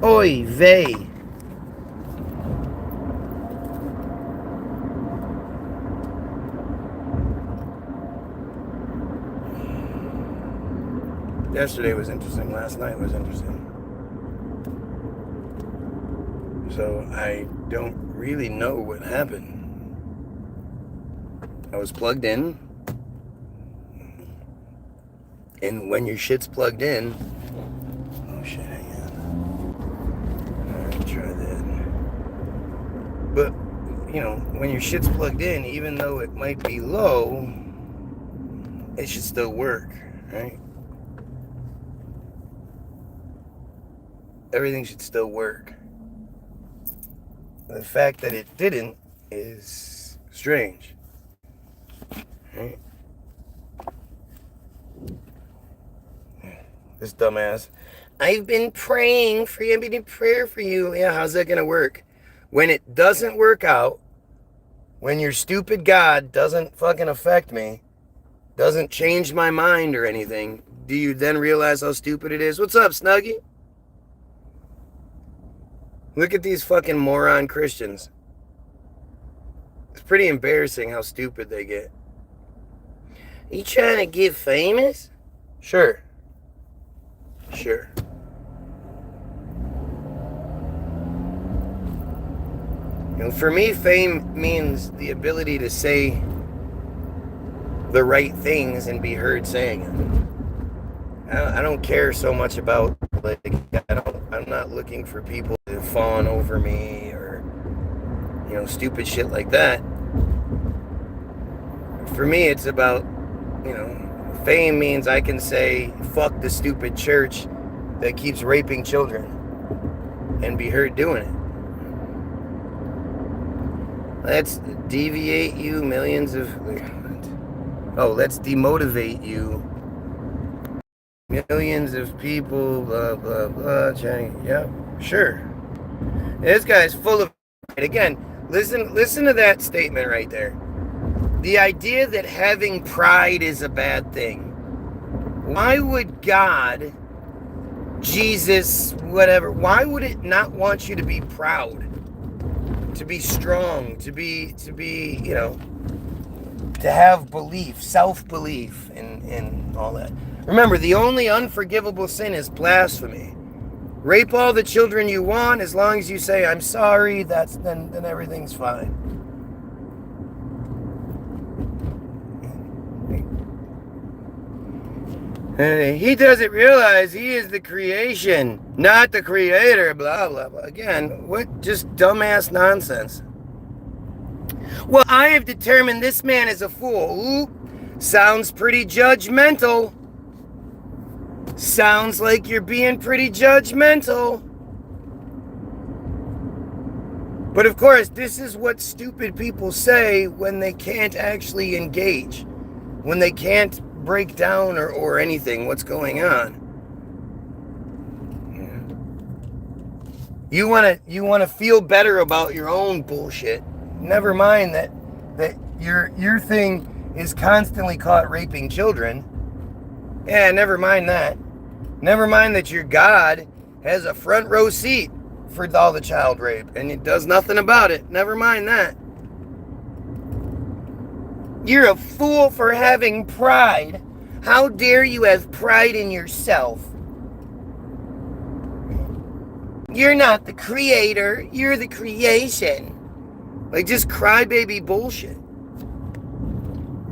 Oy vey. Yesterday was interesting. Last night was interesting. So I don't really know what happened. I was plugged in. And when your shit's plugged in... Oh shit, hang on. Alright, try that. But, you know, when your shit's plugged in, even though it might be low, it should still work, right? Everything should still work. The fact that it didn't is strange, right? This dumbass. I've been praying for you. I've been in prayer for you. Yeah, how's that going to work? When it doesn't work out, when your stupid God doesn't fucking affect me, doesn't change my mind or anything, do you then realize how stupid it is? What's up, Snuggie? Look at these fucking moron Christians. It's pretty embarrassing how stupid they get. Are you trying to get famous? Sure. Sure. You know, for me, fame means the ability to say the right things and be heard saying it. I don't care so much about, like, I'm not looking for people to fawn over me or, you know, stupid shit like that. For me, it's about, you know, fame means I can say, fuck the stupid church that keeps raping children and be heard doing it. Let's deviate you millions of... Oh, let's demotivate you. Millions of people, blah, blah, blah. Yeah, sure. This guy's full of... Again, listen to that statement right there. The idea that having pride is a bad thing. Why would God, Jesus, whatever, why would it not want you to be proud? To be strong, to be, you know, to have belief, self-belief, and all that. Remember, the only unforgivable sin is blasphemy. Rape all the children you want, as long as you say, I'm sorry, then everything's fine. He doesn't realize he is the creation, not the creator, blah, blah, blah. Again, what just dumbass nonsense. Well, I have determined this man is a fool. Ooh, sounds pretty judgmental. Sounds like you're being pretty judgmental. But of course, this is what stupid people say when they can't actually engage. When they can't break down or anything what's going on. You want to feel better about your own bullshit. Never mind that your thing is constantly caught raping children. Yeah, never mind that. Never mind that your God has a front row seat for all the child rape and it does nothing about it. Never mind that. You're a fool for having pride. How dare you have pride in yourself? You're not the creator. You're the creation. Like, just crybaby bullshit.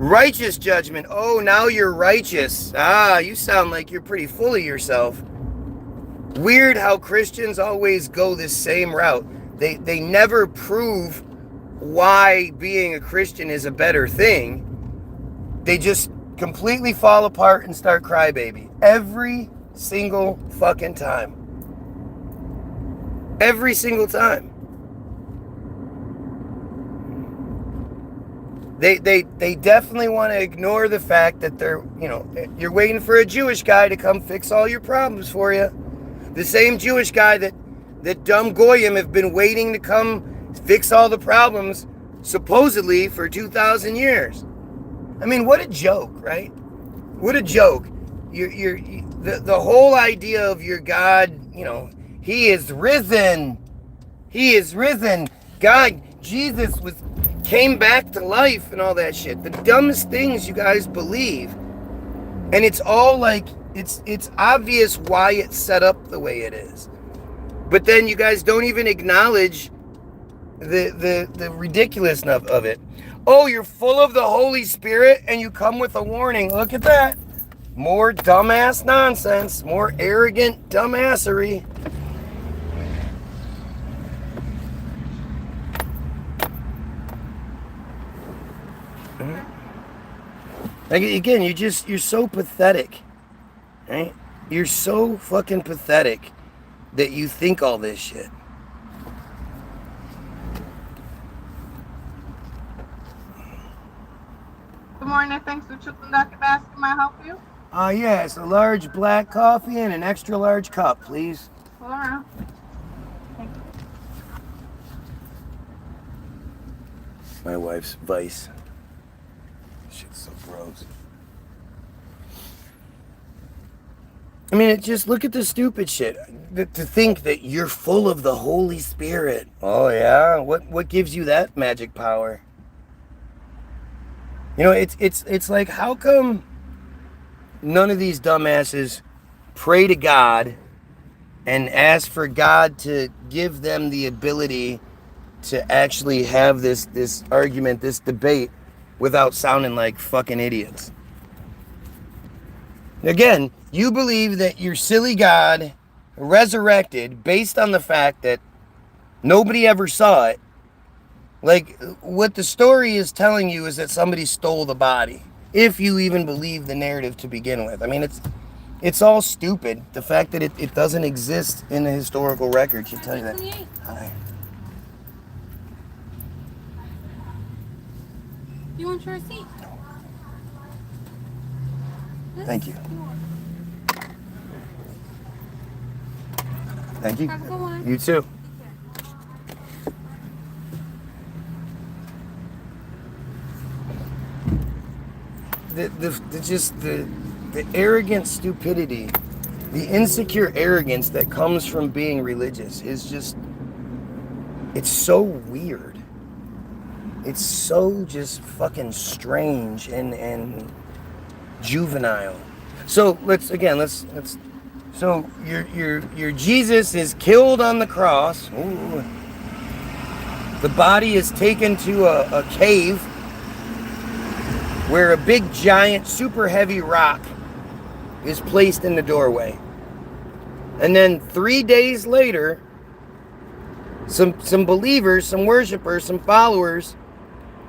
Righteous judgment. Oh, now you're righteous. Ah, you sound like you're pretty full of yourself. Weird how Christians always go this same route. They never prove why being a Christian is a better thing. They just completely fall apart and start crybaby. Every single fucking time. Every single time. They definitely want to ignore the fact that you're waiting for a Jewish guy to come fix all your problems for you. The same Jewish guy that dumb Goyim have been waiting to come fix all the problems, supposedly, for 2,000 years. I mean, what a joke, right? What a joke. The whole idea of your God, He is risen. He is risen. God, Jesus came back to life and all that shit. The dumbest things you guys believe. And it's all like, it's obvious why it's set up the way it is. But then you guys don't even acknowledge the ridiculousness of it. Oh, you're full of the Holy Spirit and you come with a warning. Look at that. More dumbass nonsense. More arrogant dumbassery. Like, again, you're so pathetic. Right? You're so fucking pathetic that you think all this shit. Good morning. Thanks for choosing Dr. Baskin. May I help you? Yes, a large black coffee and an extra large cup, please. Hold around. Thank you. My wife's vice. Shit's so gross. I mean, just look at the stupid shit. To think that you're full of the Holy Spirit. Oh yeah? What gives you that magic power? You know, it's like, how come none of these dumbasses pray to God and ask for God to give them the ability to actually have this argument, this debate, without sounding like fucking idiots? Again, you believe that your silly God resurrected based on the fact that nobody ever saw it. Like, what the story is telling you is that somebody stole the body, if you even believe the narrative to begin with. I mean, it's all stupid. The fact that it doesn't exist in the historical record should tell you that. Hi. You want your receipt? Thank you. Thank you. Have a good one. You too. The arrogant stupidity, the insecure arrogance that comes from being religious is just, it's so weird. It's so just fucking strange and juvenile. So so your Jesus is killed on the cross. Ooh. The body is taken to a cave where a big giant super heavy rock is placed in the doorway. And then 3 days later, some believers, some worshipers, some followers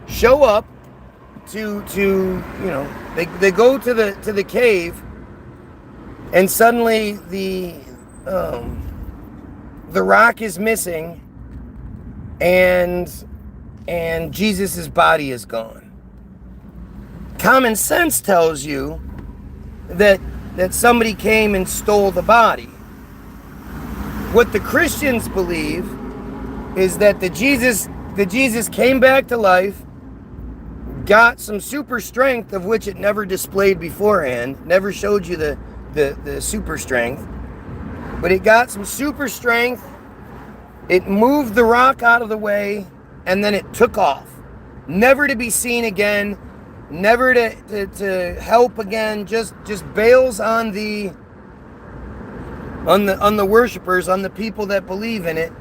show up to they go to the cave, and suddenly the rock is missing, and Jesus' body is gone. Common sense tells you that somebody came and stole the body. What the Christians believe is that the Jesus came back to life, got some super strength of which it never displayed beforehand, never showed you the super strength, but it got some super strength, it moved the rock out of the way, and then it took off, never to be seen again, never to help again, just bails on the worshipers, on the people that believe in it,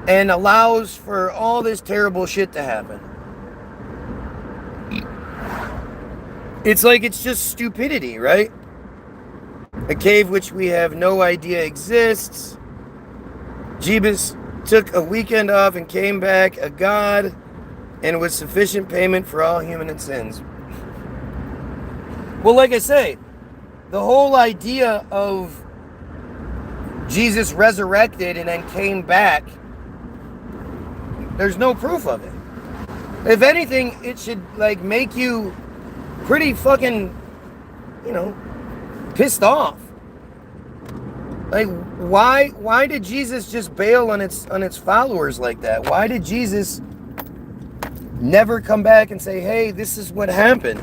and allows for all this terrible shit to happen. It's like, it's just stupidity, right? A cave which we have no idea exists. Jeebus took a weekend off and came back a god, and with sufficient payment for all human sins. Well, like I say, the whole idea of Jesus resurrected and then came back, there's no proof of it. If anything, it should like make you pretty fucking, pissed off. Like, why did Jesus just bail on its followers like that? Why did Jesus never come back and say, hey, this is what happened?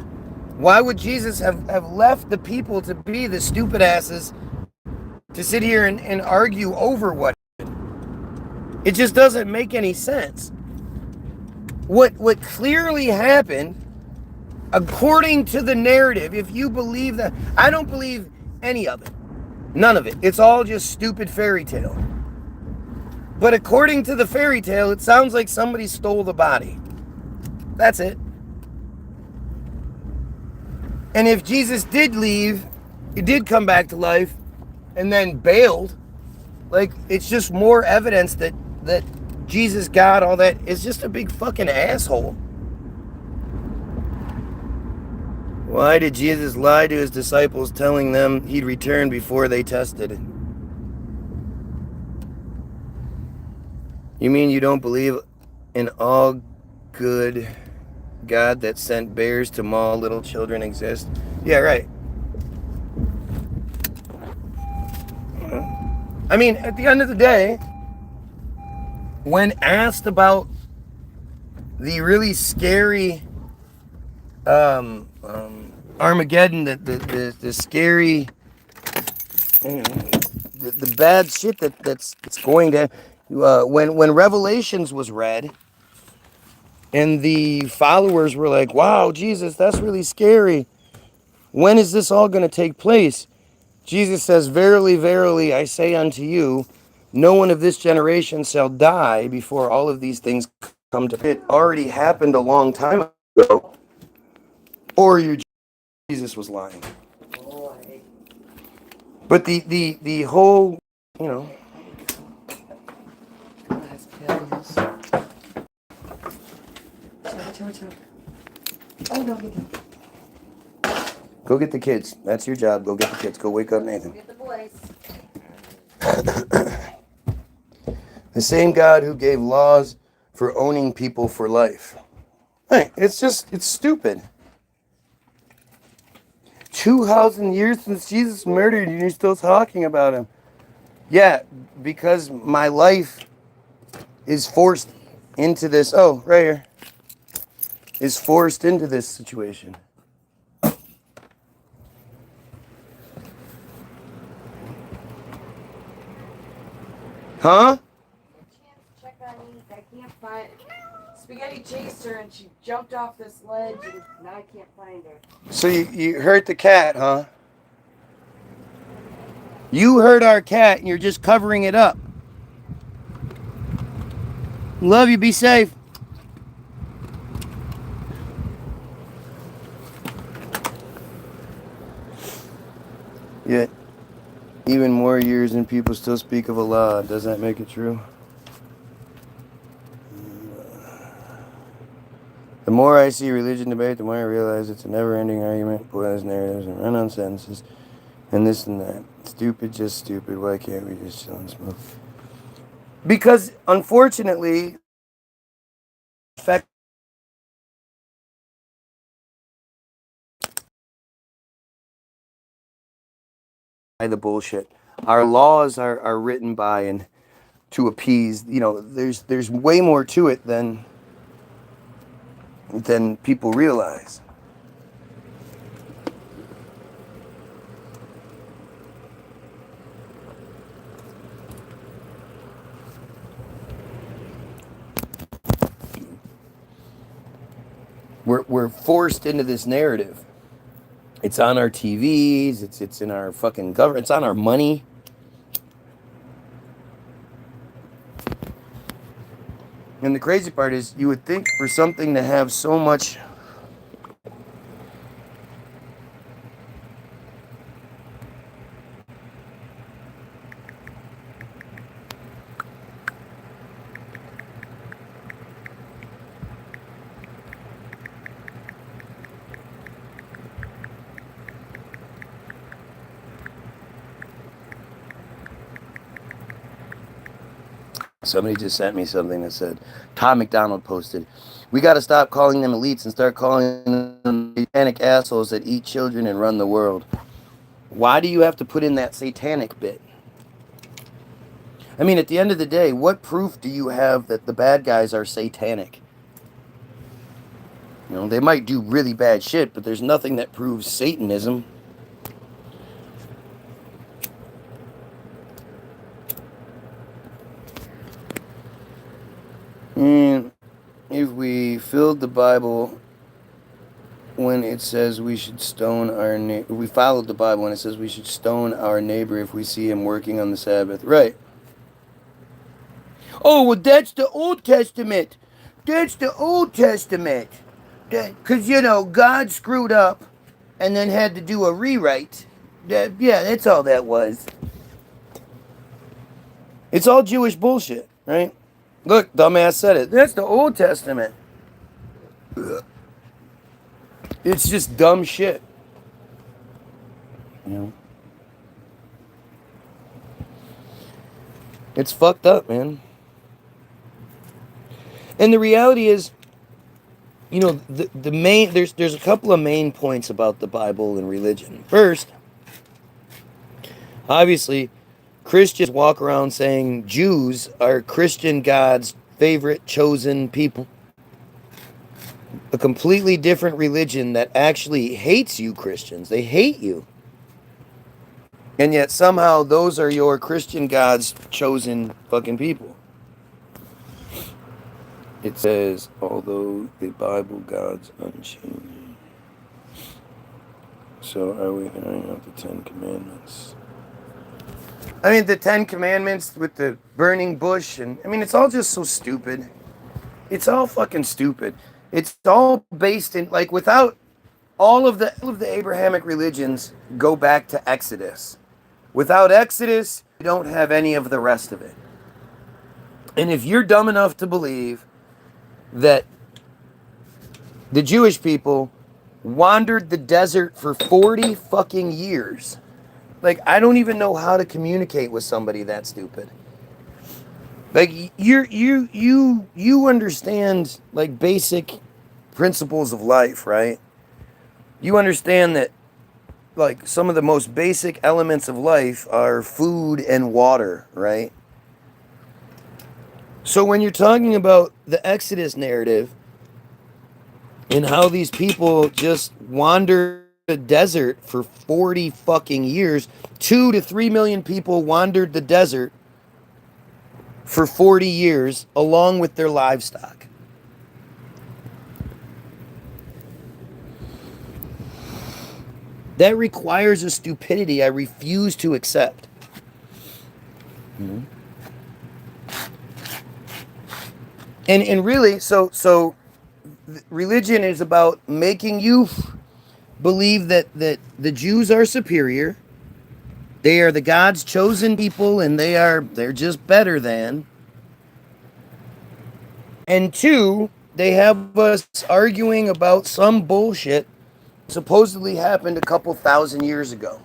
Why would Jesus have left the people to be the stupid asses to sit here and argue over what it just doesn't make any sense. What clearly happened, according to the narrative, if you believe that, I don't believe any of it. None of it. It's all just stupid fairy tale. But according to the fairy tale, it sounds like somebody stole the body. That's it. And if Jesus did leave, he did come back to life, and then bailed, like, it's just more evidence that Jesus, God, all that is just a big fucking asshole. Why did Jesus lie to his disciples, telling them he'd return before they tested? You mean you don't believe in all good God that sent bears to maul little children exist? Yeah, right. I mean, at the end of the day, when asked about the really scary Armageddon, the scary, the bad shit that's going to, when Revelations was read, and the followers were like, "Wow, Jesus, that's really scary. When is this all going to take place?" Jesus says, "Verily, verily, I say unto you, no one of this generation shall die before all of these things come to pass." It already happened a long time ago. Or your Jesus was lying. But the whole, you know. Oh, no, go get the kids. That's your job. Go get the kids. Go wake up Nathan. Get the boys. The same God who gave laws for owning people for life. Hey, it's stupid. 2,000 years since Jesus murdered and you're still talking about him. Yeah, because my life is forced into this. Oh, right here. Is forced into this situation. Huh? Check on Eve. I can't find Spaghetti chased her and she jumped off this ledge and now I can't find her. So you hurt the cat, huh? You hurt our cat and you're just covering it up. Love you, be safe. Yet, even more years and people still speak of Allah. Does that make it true? The more I see religion debate, the more I realize it's a never-ending argument, pointless narratives, and run-on sentences, and this and that. Stupid, just stupid. Why can't we just chill and smoke? Because, unfortunately, affect by the bullshit. Our laws are written by and to appease. You know, there's way more to it than people realize. We're forced into this narrative. It's on our TVs. It's in our fucking government. It's on our money. And the crazy part is, you would think for something to have so much Somebody just sent me something that said, Tom McDonald posted, "We got to stop calling them elites and start calling them satanic assholes that eat children and run the world." Why do you have to put in that satanic bit? I mean, at the end of the day, what proof do you have that the bad guys are satanic? You know, they might do really bad shit, but there's nothing that proves Satanism. And if we filled the Bible when it says we should stone our neighbor, we followed the Bible when it says we should stone our neighbor if we see him working on the Sabbath. Right. Oh, well, that's the Old Testament. That's the Old Testament. Because, God screwed up and then had to do a rewrite. Yeah, that's all that was. It's all Jewish bullshit, right? Look, dumbass said it. That's the Old Testament. It's just dumb shit. It's fucked up, man. And the reality is, the main there's a couple of main points about the Bible and religion. First, obviously, Christians walk around saying Jews are Christian God's favorite chosen people. A completely different religion that actually hates you Christians. They hate you. And yet somehow those are your Christian God's chosen fucking people. It says, although the Bible God's unchanging. So are we hearing of the Ten Commandments? I mean, the Ten Commandments with the burning bush, and it's all just so stupid. It's all fucking stupid. It's all based in, without all of the Abrahamic religions go back to Exodus. Without Exodus, you don't have any of the rest of it. And if you're dumb enough to believe that the Jewish people wandered the desert for 40 fucking years, I don't even know how to communicate with somebody that stupid. You understand basic principles of life, right? You understand that some of the most basic elements of life are food and water, right? So when you're talking about the Exodus narrative and how these people just wandered the desert for 40 fucking years, 2 to 3 million people wandered the desert for 40 years along with their livestock. That requires a stupidity I refuse to accept. And really, so religion is about making you believe that the Jews are superior. They are the God's chosen people, and they're just better than. And two, they have us arguing about some bullshit supposedly happened a couple thousand years ago.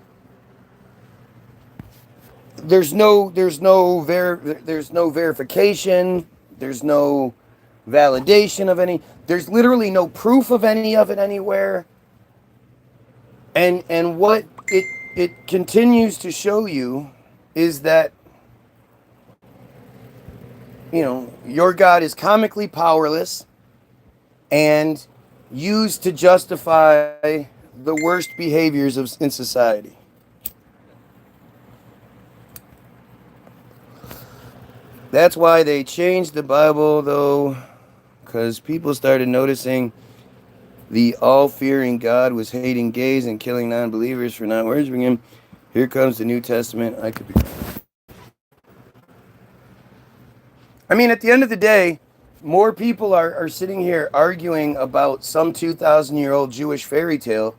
There's no verification. There's no validation of any. There's literally no proof of any of it anywhere. And what it continues to show you is that your God is comically powerless and used to justify the worst behaviors in society. That's why they changed the Bible, though, because people started noticing the all-fearing God was hating gays and killing non-believers for not worshiping him. Here comes the New Testament. At the end of the day, more people are sitting here arguing about some 2,000-year-old Jewish fairy tale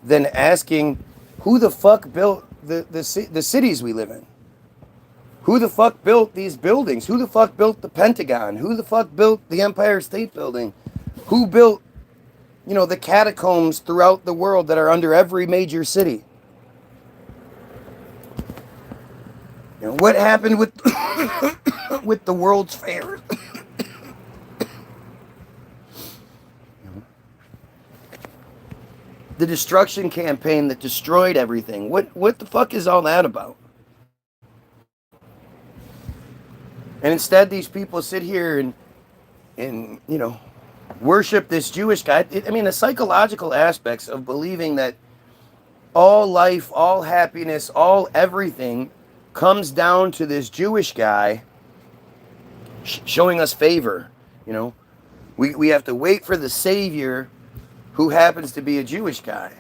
than asking who the fuck built the cities we live in. Who the fuck built these buildings? Who the fuck built the Pentagon? Who the fuck built the Empire State Building? Who built, the catacombs throughout the world that are under every major city? What happened with with the World's Fair? The destruction campaign that destroyed everything. What the fuck is all that about? And instead, these people sit here and worship this Jewish guy. The psychological aspects of believing that all life, all happiness, all everything comes down to this Jewish guy showing us favor You know, we have to wait for the savior who happens to be a Jewish guy.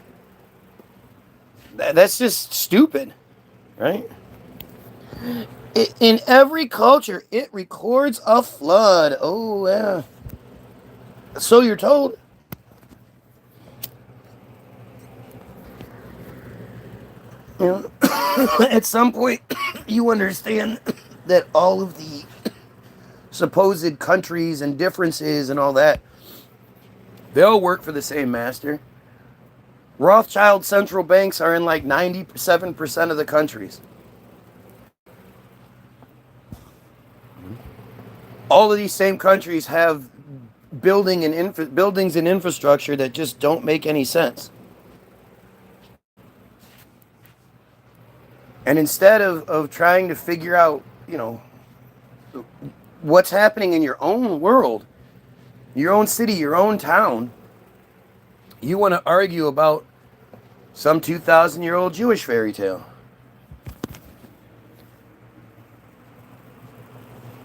That's just stupid, right? In every culture, it records a flood. Oh, yeah. So you're told. You know, at some point, you understand that all of the supposed countries and differences and all that, they all work for the same master. Rothschild central banks are in like 97% of the countries. All of these same countries have buildings and infrastructure that just don't make any sense. And instead of trying to figure out, you know, what's happening in your own world, your own city, your own town, you want to argue about some 2,000-year-old Jewish fairy tale.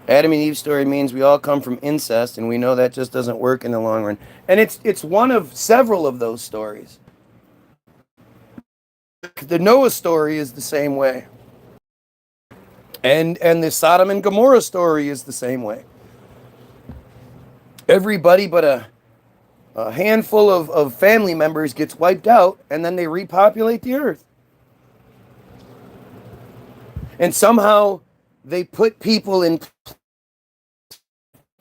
Adam and Eve story means we all come from incest, and we know that just doesn't work in the long run. And it's one of several of those stories. The Noah story is the same way. And the Sodom and Gomorrah story is the same way. Everybody but a handful of family members gets wiped out, and then they repopulate the earth. And somehow they put people in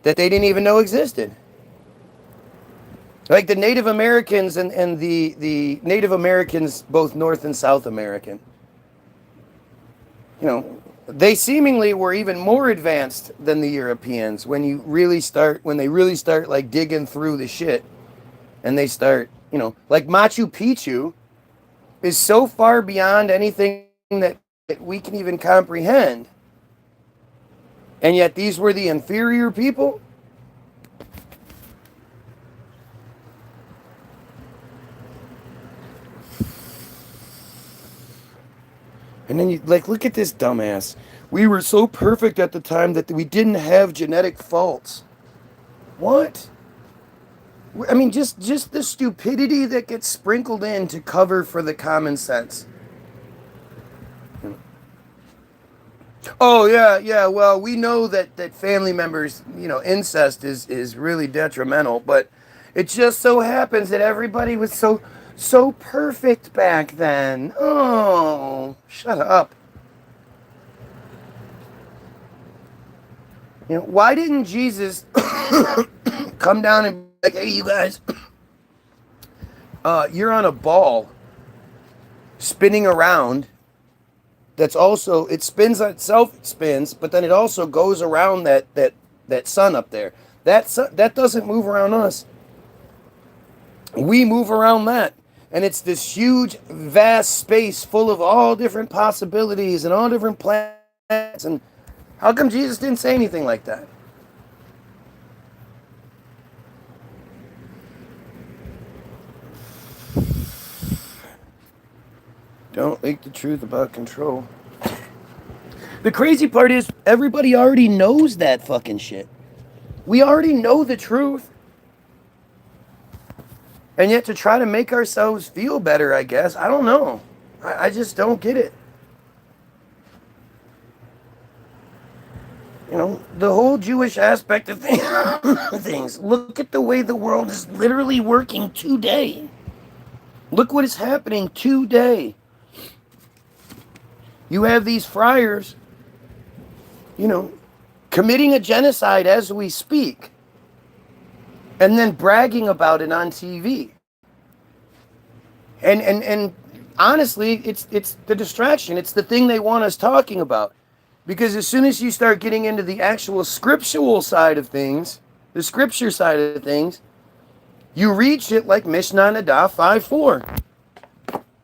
that they didn't even know existed. Like the Native Americans and the Native Americans, both North and South American. You know, they seemingly were even more advanced than the Europeans when they really start like digging through the shit. And they start, you know, like Machu Picchu is so far beyond anything that we can even comprehend. And yet these were the inferior people? And then you, like, look at this dumbass. We were so perfect at the time that we didn't have genetic faults. What? I mean, just the stupidity that gets sprinkled in to cover for the common sense. Oh, yeah, well, we know that family members, you know, incest is really detrimental, but it just so happens that everybody was so perfect back then. Oh, shut up. You know, why didn't Jesus come down and be like, hey, you guys, you're on a ball spinning around. That's also, it spins on itself, it spins, but then it also goes around that sun up there. That doesn't move around us. We move around that. And it's this huge, vast space full of all different possibilities and all different planets. And how come Jesus didn't say anything like that? Don't make the truth about control. The crazy part is everybody already knows that fucking shit. We already know the truth. And yet to try to make ourselves feel better, I guess, I don't know. I just don't get it. You know, the whole Jewish aspect of things. Look at the way the world is literally working today. Look what is happening today. You have these friars, you know, committing a genocide as we speak, and then bragging about it on TV. And honestly, it's the distraction. It's the thing they want us talking about. Because as soon as you start getting into the actual scriptural side of things, the scripture side of things, you read shit like Mishnah Nadah 5:4.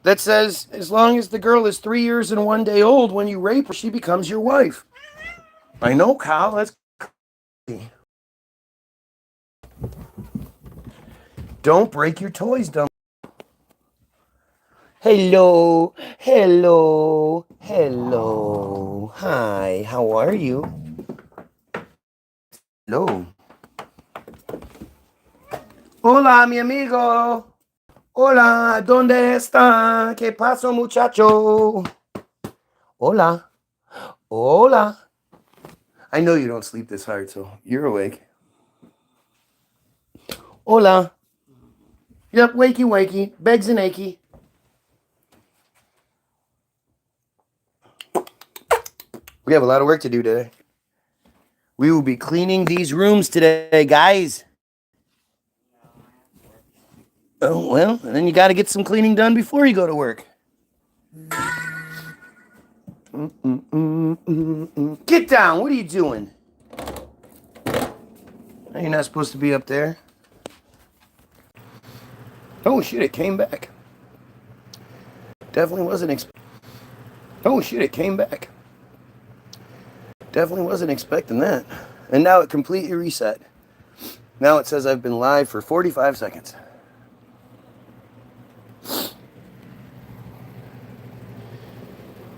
That says, as long as the girl is 3 years and 1 day old, when you rape her, she becomes your wife. I know, Kyle, that's crazy. Don't break your toys, dumb. Hello. Hi, how are you? Hello. Hola, mi amigo. Hola, ¿dónde está? ¿Qué pasó, muchacho? Hola. Hola. I know you don't sleep this hard, so you're awake. Hola. Yep, wakey, wakey. Begs and achy. We have a lot of work to do today. We will be cleaning these rooms today, guys. Oh, well, and then you got to get some cleaning done before you go to work. Get down. What are you doing? You're not supposed to be up there. Oh, shit, it came back. Definitely wasn't Oh, shit, it came back. Definitely wasn't expecting that. And now it completely reset. Now it says I've been live for 45 seconds.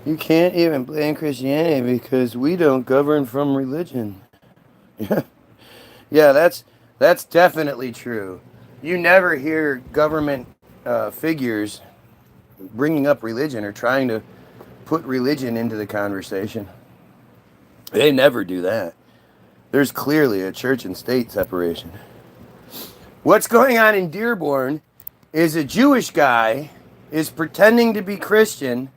You can't even blame Christianity because we don't govern from religion. Yeah, that's definitely true. You never hear government figures bringing up religion or trying to put religion into the conversation. They never do that. There's clearly a church and state separation. What's going on in Dearborn is a Jewish guy is pretending to be Christian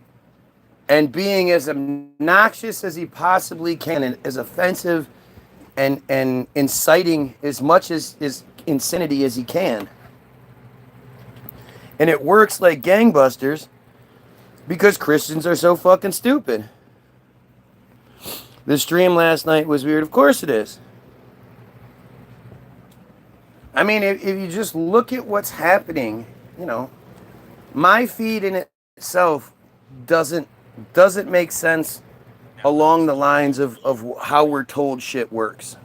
and being as obnoxious as he possibly can and as offensive and inciting as much as insanity as he can. And it works like gangbusters because Christians are so fucking stupid. The stream last night was weird. Of course it is. I mean, if you just look at what's happening, you know, my feed in itself doesn't make sense along the lines of how we're told shit works.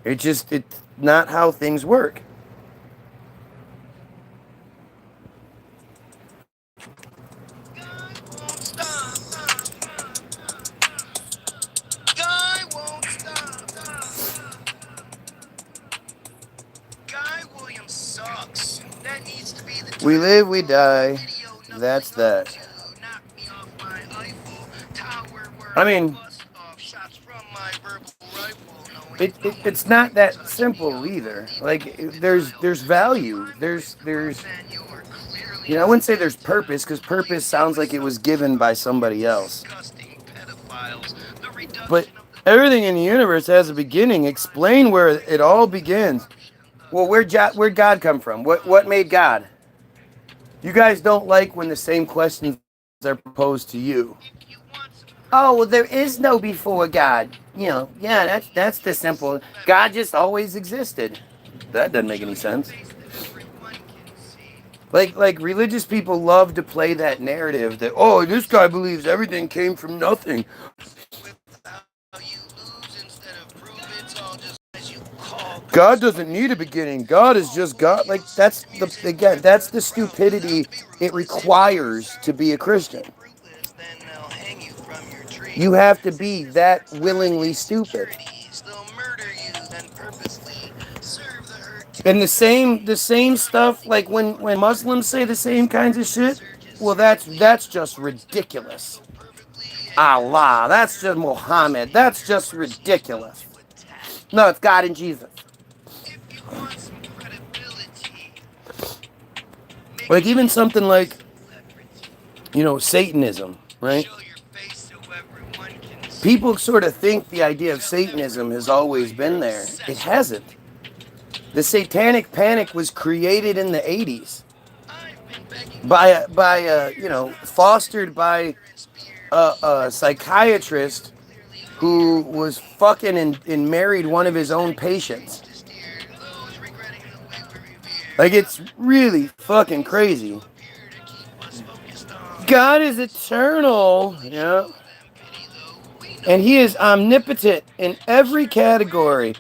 It's not how things work. We live, we die. That's that. I mean, it's not that simple either. Like there's value. There's you know, I wouldn't say there's purpose because purpose sounds like it was given by somebody else. But everything in the universe has a beginning. Explain where it all begins. Well, where'd God come from? What made God? You guys don't like when the same questions are posed to you. Oh, well, there is no before God. You know, yeah, that's the simple. God just always existed. That doesn't make any sense. Like religious people love to play that narrative that, oh, this guy believes everything came from nothing. God doesn't need a beginning. God is just God. Like that's the stupidity it requires to be a Christian. You have to be that willingly stupid. And the same stuff, like when Muslims say the same kinds of shit, well, that's just ridiculous. Allah, that's just Muhammad, that's just ridiculous. No, it's God and Jesus. Like even something like, you know, Satanism, right? People sort of think the idea of Satanism has always been there. It hasn't. The satanic panic was created in the 80s by you know, fostered by a psychiatrist who was fucking and married one of his own patients. Like, it's really fucking crazy. God is eternal, yeah, and he is omnipotent in every category.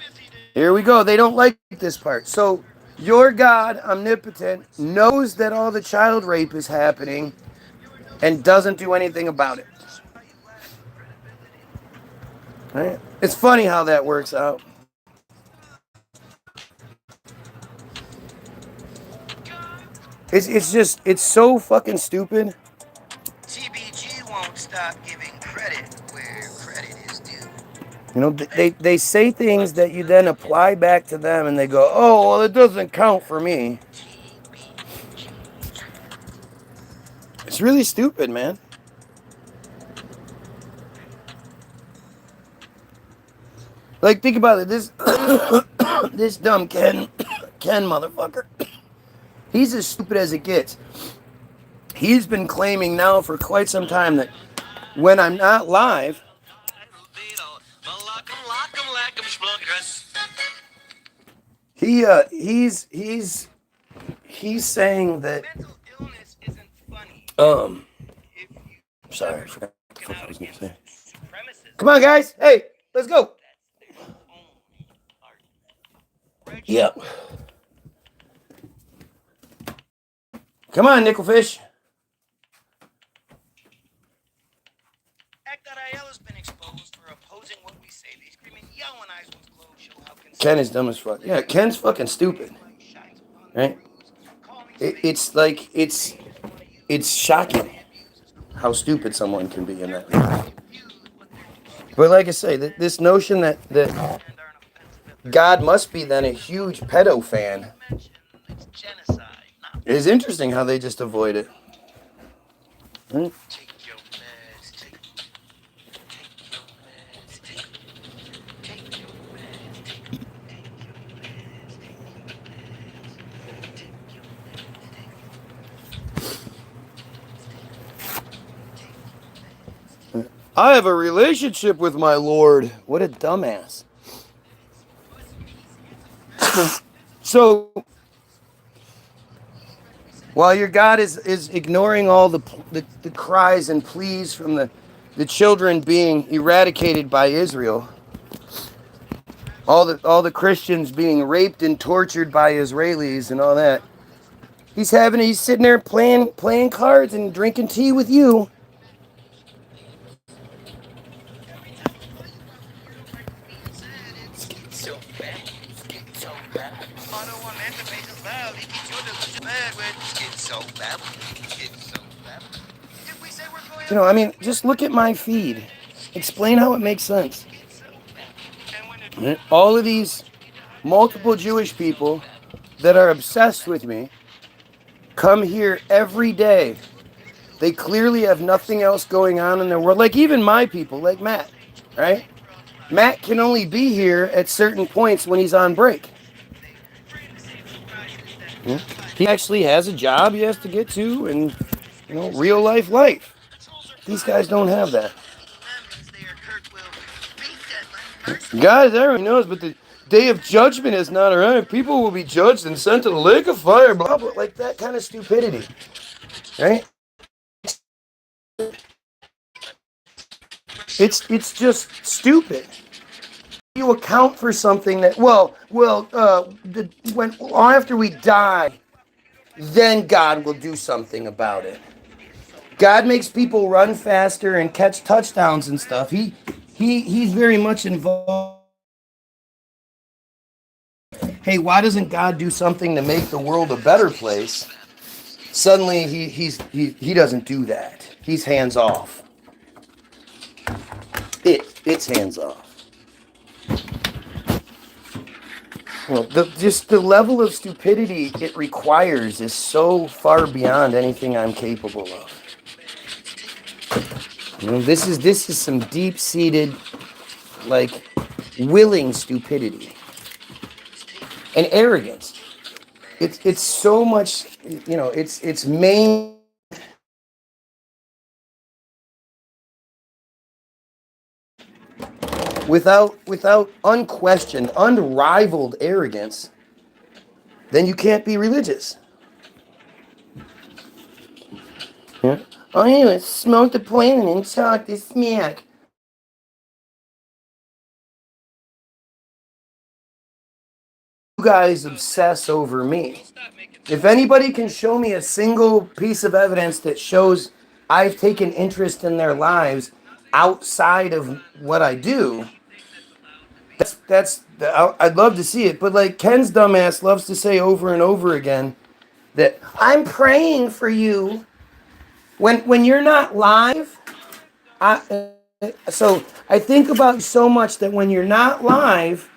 Here we go. They don't like this part. So your God, omnipotent, knows that all the child rape is happening and doesn't do anything about it. Right? It's funny how that works out. It's so fucking stupid. TBG won't stop giving credit where credit is due. You know, they say things that you then apply back to them, and they go, "Oh, well, it doesn't count for me." It's really stupid, man. Like, think about it. This this dumb Ken motherfucker. He's as stupid as it gets. He's been claiming now for quite some time that when I'm not live, he's saying that sorry, I forgot what the fuck I was gonna say. Come on, guys. Hey, let's go. Yep. Come on, Nickelfish. has been exposed for opposing what we say. They scream and yell when eyes one's closed, show how Ken is dumb as fuck. Yeah, Ken's fucking stupid. Right? It's like it's shocking how stupid someone can be in that. But like I say, this notion that God must be then a huge pedo fan is interesting how they just avoid it. Hmm? I have a relationship with my Lord. What a dumbass. So, while your God is ignoring all the cries and pleas from the children being eradicated by Israel, all the Christians being raped and tortured by Israelis and all that, he's sitting there playing cards and drinking tea with you. You know, I mean, just look at my feed. Explain how it makes sense. All of these multiple Jewish people that are obsessed with me come here every day. They clearly have nothing else going on in their world. Like even my people, like Matt, right? Matt can only be here at certain points when he's on break. He actually has a job he has to get to and, you know, real life. These guys don't have that. Guys, everyone knows, but the day of judgment is not around. People will be judged and sent to the lake of fire, blah, blah, like that kind of stupidity, right? It's just stupid. You account for something that, when after we die, then God will do something about it. God makes people run faster and catch touchdowns and stuff. He's very much involved. Hey, why doesn't God do something to make the world a better place? Suddenly he doesn't do that. He's hands off. It's hands off. Well, just the level of stupidity it requires is so far beyond anything I'm capable of. You know, this is some deep-seated, like, willing stupidity and arrogance. It's so much, you know, it's main. Without unquestioned, unrivaled arrogance, then you can't be religious. Yeah. Oh, anyway, smoke the plant and talk this smack. You guys obsess over me. If anybody can show me a single piece of evidence that shows I've taken interest in their lives outside of what I do, I'd love to see it. But like Ken's dumbass loves to say over and over again that I'm praying for you when you're not live. So I think about you so much that when you're not live,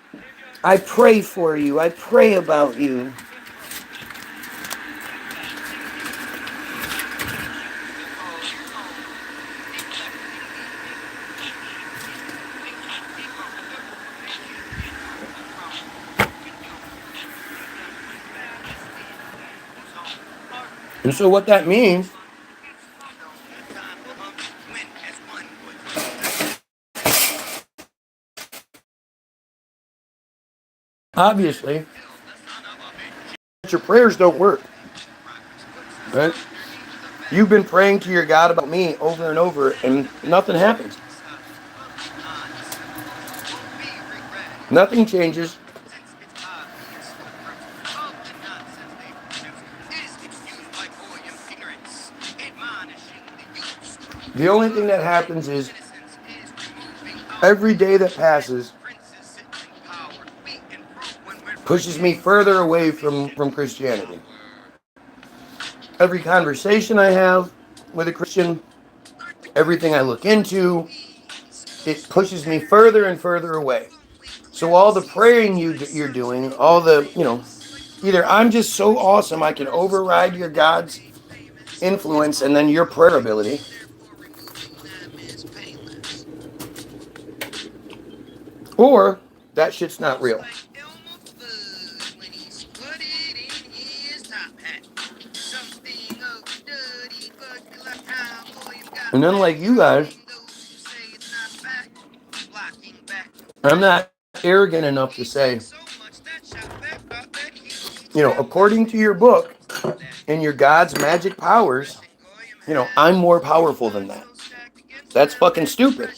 I pray for you. I pray about you. And so what that means, obviously, your prayers don't work. Right? You've been praying to your God about me over and over, and nothing happens. Nothing changes. The only thing that happens is every day that passes pushes me further away from Christianity. Every conversation I have with a Christian, everything I look into, it pushes me further and further away. So all the praying you're doing, all the, either I'm just so awesome I can override your God's influence and then your prayer ability, or that shit's not real. And unlike you guys, I'm not arrogant enough to say, according to your book and your God's magic powers, I'm more powerful than that. That's fucking stupid.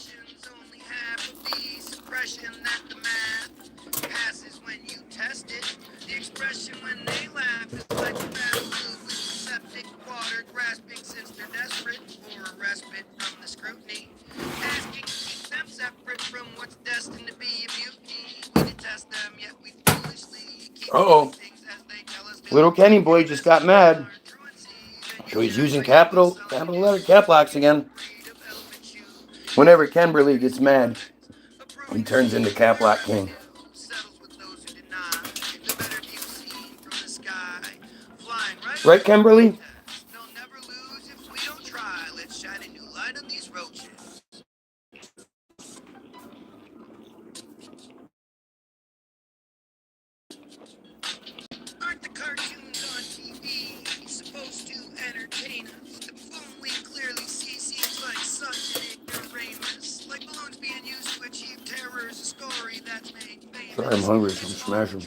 Uh-oh. Little Kenny boy just got mad. So he's using capital letter cap locks again. Whenever Kimberly gets mad, he turns into Cap Lock King. Right, Kimberly? Sorry, I'm hungry, so I'm smashing.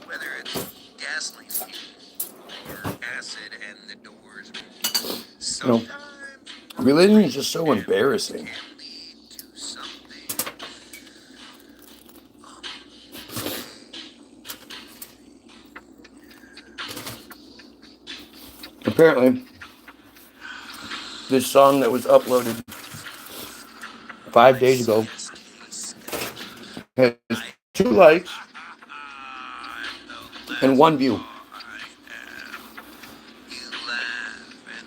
Whether it's gasoline or acid and the doors move. Sometimes religion is just so embarrassing. can lead to something. Apparently, this song that was uploaded 5 days ago has 2 likes and 1 view.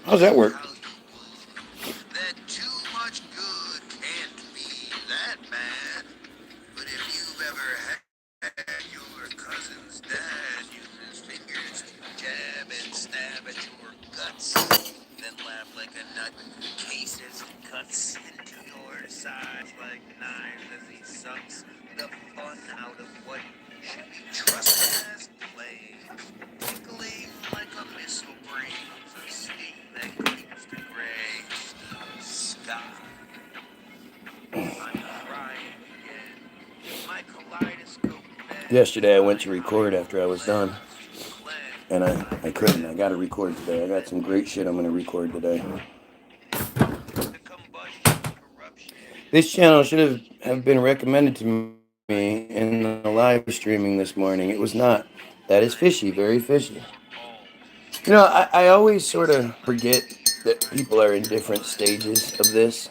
How's that work? That too much good can't be that bad. But if you've ever had your cousin's dad use his fingers to jab and stab at your guts, then laugh like a nut, cases and cuts into your sides like knives as he sucks the fun out of what should be trusted as play, tickling like a missile brings a sting that cleaves the gray sky. I'm crying again. My kaleidoscope bed. Yesterday I went to record after I was done, and I couldn't. I got to record today. I got some great shit I'm going to record today. This channel should have been recommended to me in the live streaming this morning. It was not. That is fishy, very fishy. You know, I always sort of forget that people are in different stages of this.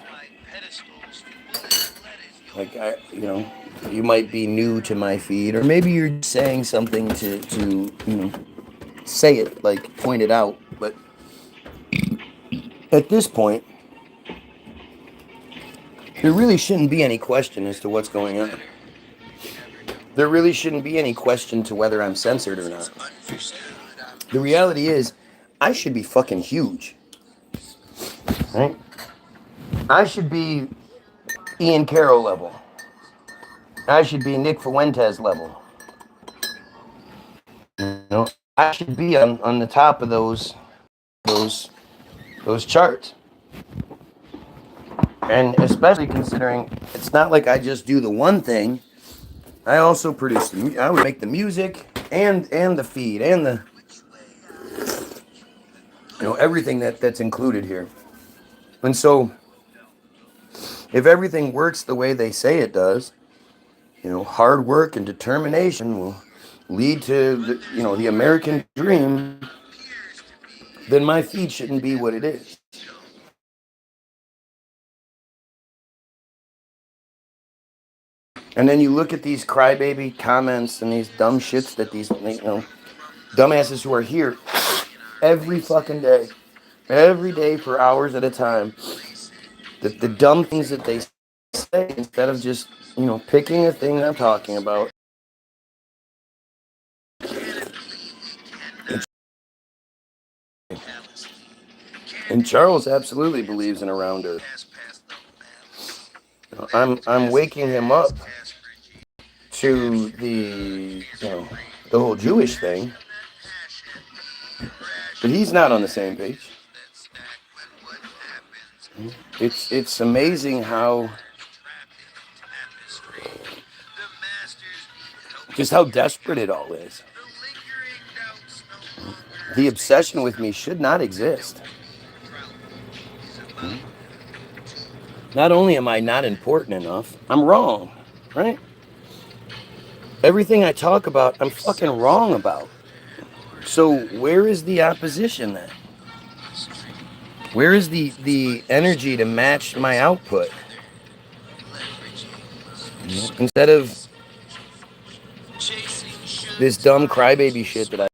Like, you might be new to my feed, or maybe you're saying something to say it, like, point it out. But at this point, there really shouldn't be any question as to what's going on. There really shouldn't be any question to whether I'm censored or not. The reality is, I should be fucking huge. Right? I should be Ian Carroll level. I should be Nick Fuentes level. You know, I should be on the top of those charts. And especially considering it's not like I just do the one thing. I also produce I would make the music and the feed and the everything that's included here. And so if everything works the way they say it does, hard work and determination will lead to the American dream, then my feed shouldn't be what it is. And then you look at these crybaby comments and these dumb shits that these dumbasses who are here every fucking day, every day for hours at a time, the dumb things that they say instead of just picking a thing I'm talking about. And Charles absolutely believes in a round earth. I'm waking him up to the whole Jewish thing, but he's not on the same page. It's amazing how desperate it all is. The obsession with me should not exist. Not only am I not important enough, I'm wrong, right? Everything I talk about, I'm fucking wrong about. So where is the opposition then? Where is the energy to match my output? Instead of this dumb crybaby shit that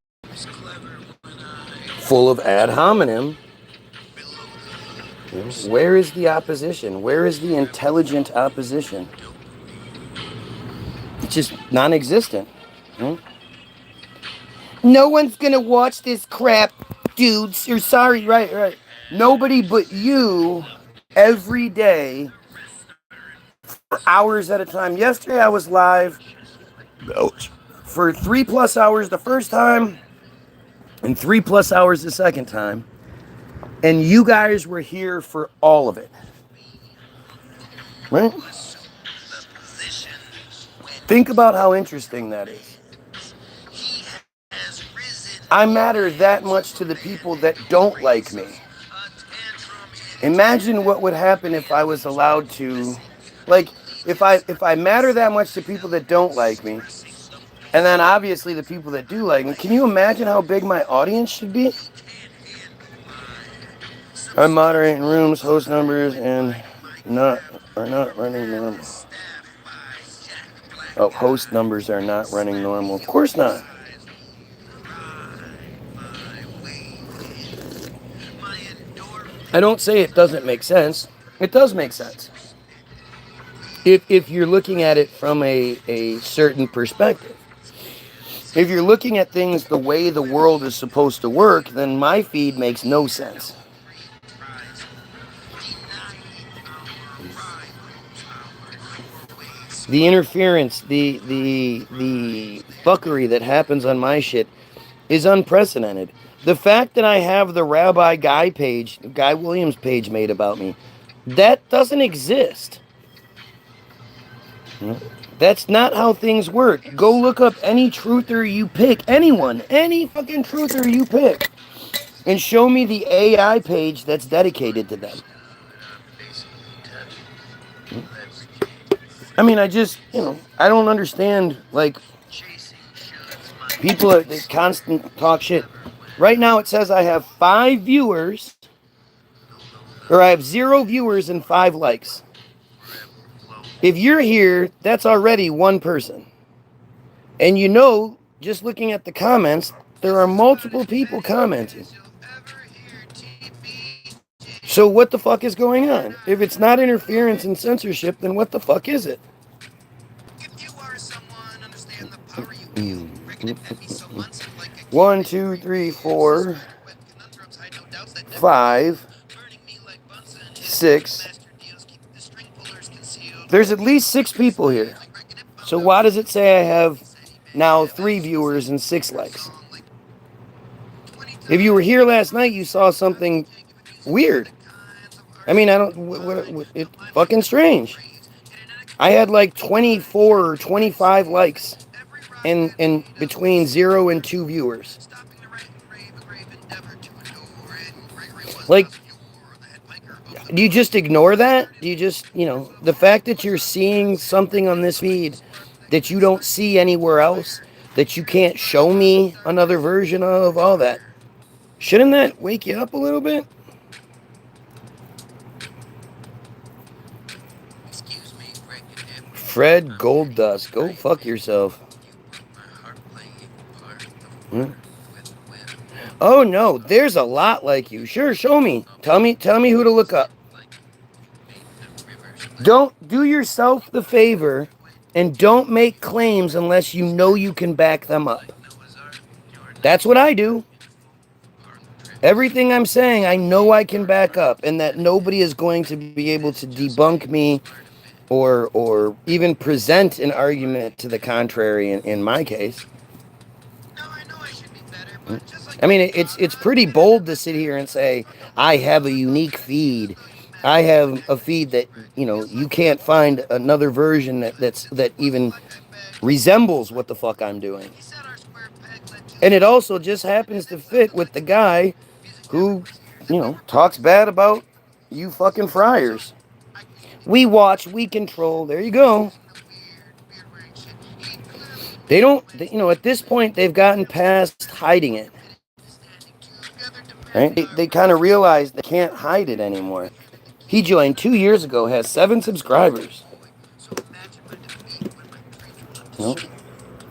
full of ad hominem. Where is the opposition? Where is the intelligent opposition? It's just non-existent. No one's gonna watch this crap, dudes. You're sorry, right. Nobody but you every day for hours at a time. Yesterday I was live for 3+ hours the first time and 3+ hours the second time. And you guys were here for all of it. Right? Think about how interesting that is. I matter that much to the people that don't like me. Imagine what would happen if I was allowed to, if I matter that much to people that don't like me, and then obviously the people that do like me. Can you imagine how big my audience should be? I'm moderating rooms, host numbers, and are not running normal. Oh, host numbers are not running normal. Of course not. I don't say it doesn't make sense. It does make sense. If you're looking at it from a certain perspective. If you're looking at things the way the world is supposed to work, then my feed makes no sense. The interference, the fuckery that happens on my shit is unprecedented. The fact that I have the Rabbi Guy Williams page made about me, that doesn't exist. That's not how things work. Go look up any truther you pick, anyone, any fucking truther you pick, and show me the AI page that's dedicated to them. I mean, I don't understand, People that constant talk shit. Right now it says I have 5 viewers, or I have 0 viewers and 5 likes. If you're here, that's already one person. And you know, just looking at the comments, there are multiple people commenting. So what the fuck is going on? If it's not interference and censorship, then what the fuck is it? One, two, three, 4, 5, 6. There's at least 6 people here. So why does it say I have now 3 viewers and 6 likes? If you were here last night, you saw something weird. I mean, I don't. It's fucking strange. I had like 24 or 25 likes, and between 0 and 2 viewers. Like, do you just ignore that? Do you just, the fact that you're seeing something on this feed that you don't see anywhere else, that you can't show me another version of, all that, shouldn't that wake you up a little bit? Fred Golddust, go fuck yourself. Oh no, there's a lot like you. Sure, show me. Tell me who to look up. Don't do yourself the favor and don't make claims unless you know you can back them up. That's what I do. Everything I'm saying, I know I can back up, and that nobody is going to be able to debunk me or even present an argument to the contrary in my case. I mean, it's pretty bold to sit here and say, I have a unique feed. I have a feed that, you can't find another version that even resembles what the fuck I'm doing. And it also just happens to fit with the guy who, talks bad about you fucking friars. We watch, we control. There you go. They don't, at this point, they've gotten past hiding it. Right? They kind of realize they can't hide it anymore. He joined 2 years ago, has 7 subscribers.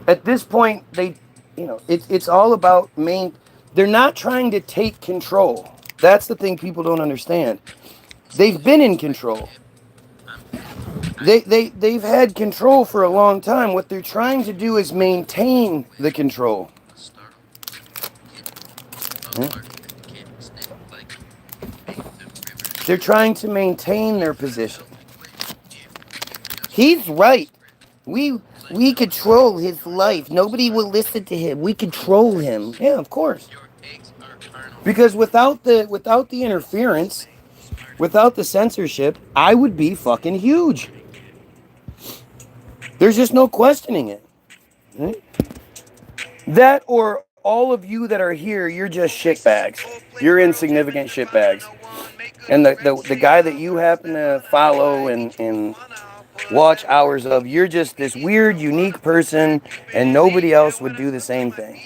At this point, it's all about they're not trying to take control. That's the thing people don't understand. They've been in control. They've had control for a long time. What they're trying to do is maintain the control. They're trying to maintain their position. He's right. We control his life. Nobody will listen to him. We control him. Yeah, of course. Because without the interference, without the censorship, I would be fucking huge. There's just no questioning it. Right? That, or all of you that are here, you're just shitbags. You're insignificant shitbags. And the guy that you happen to follow and watch hours of, you're just this weird, unique person, and nobody else would do the same thing.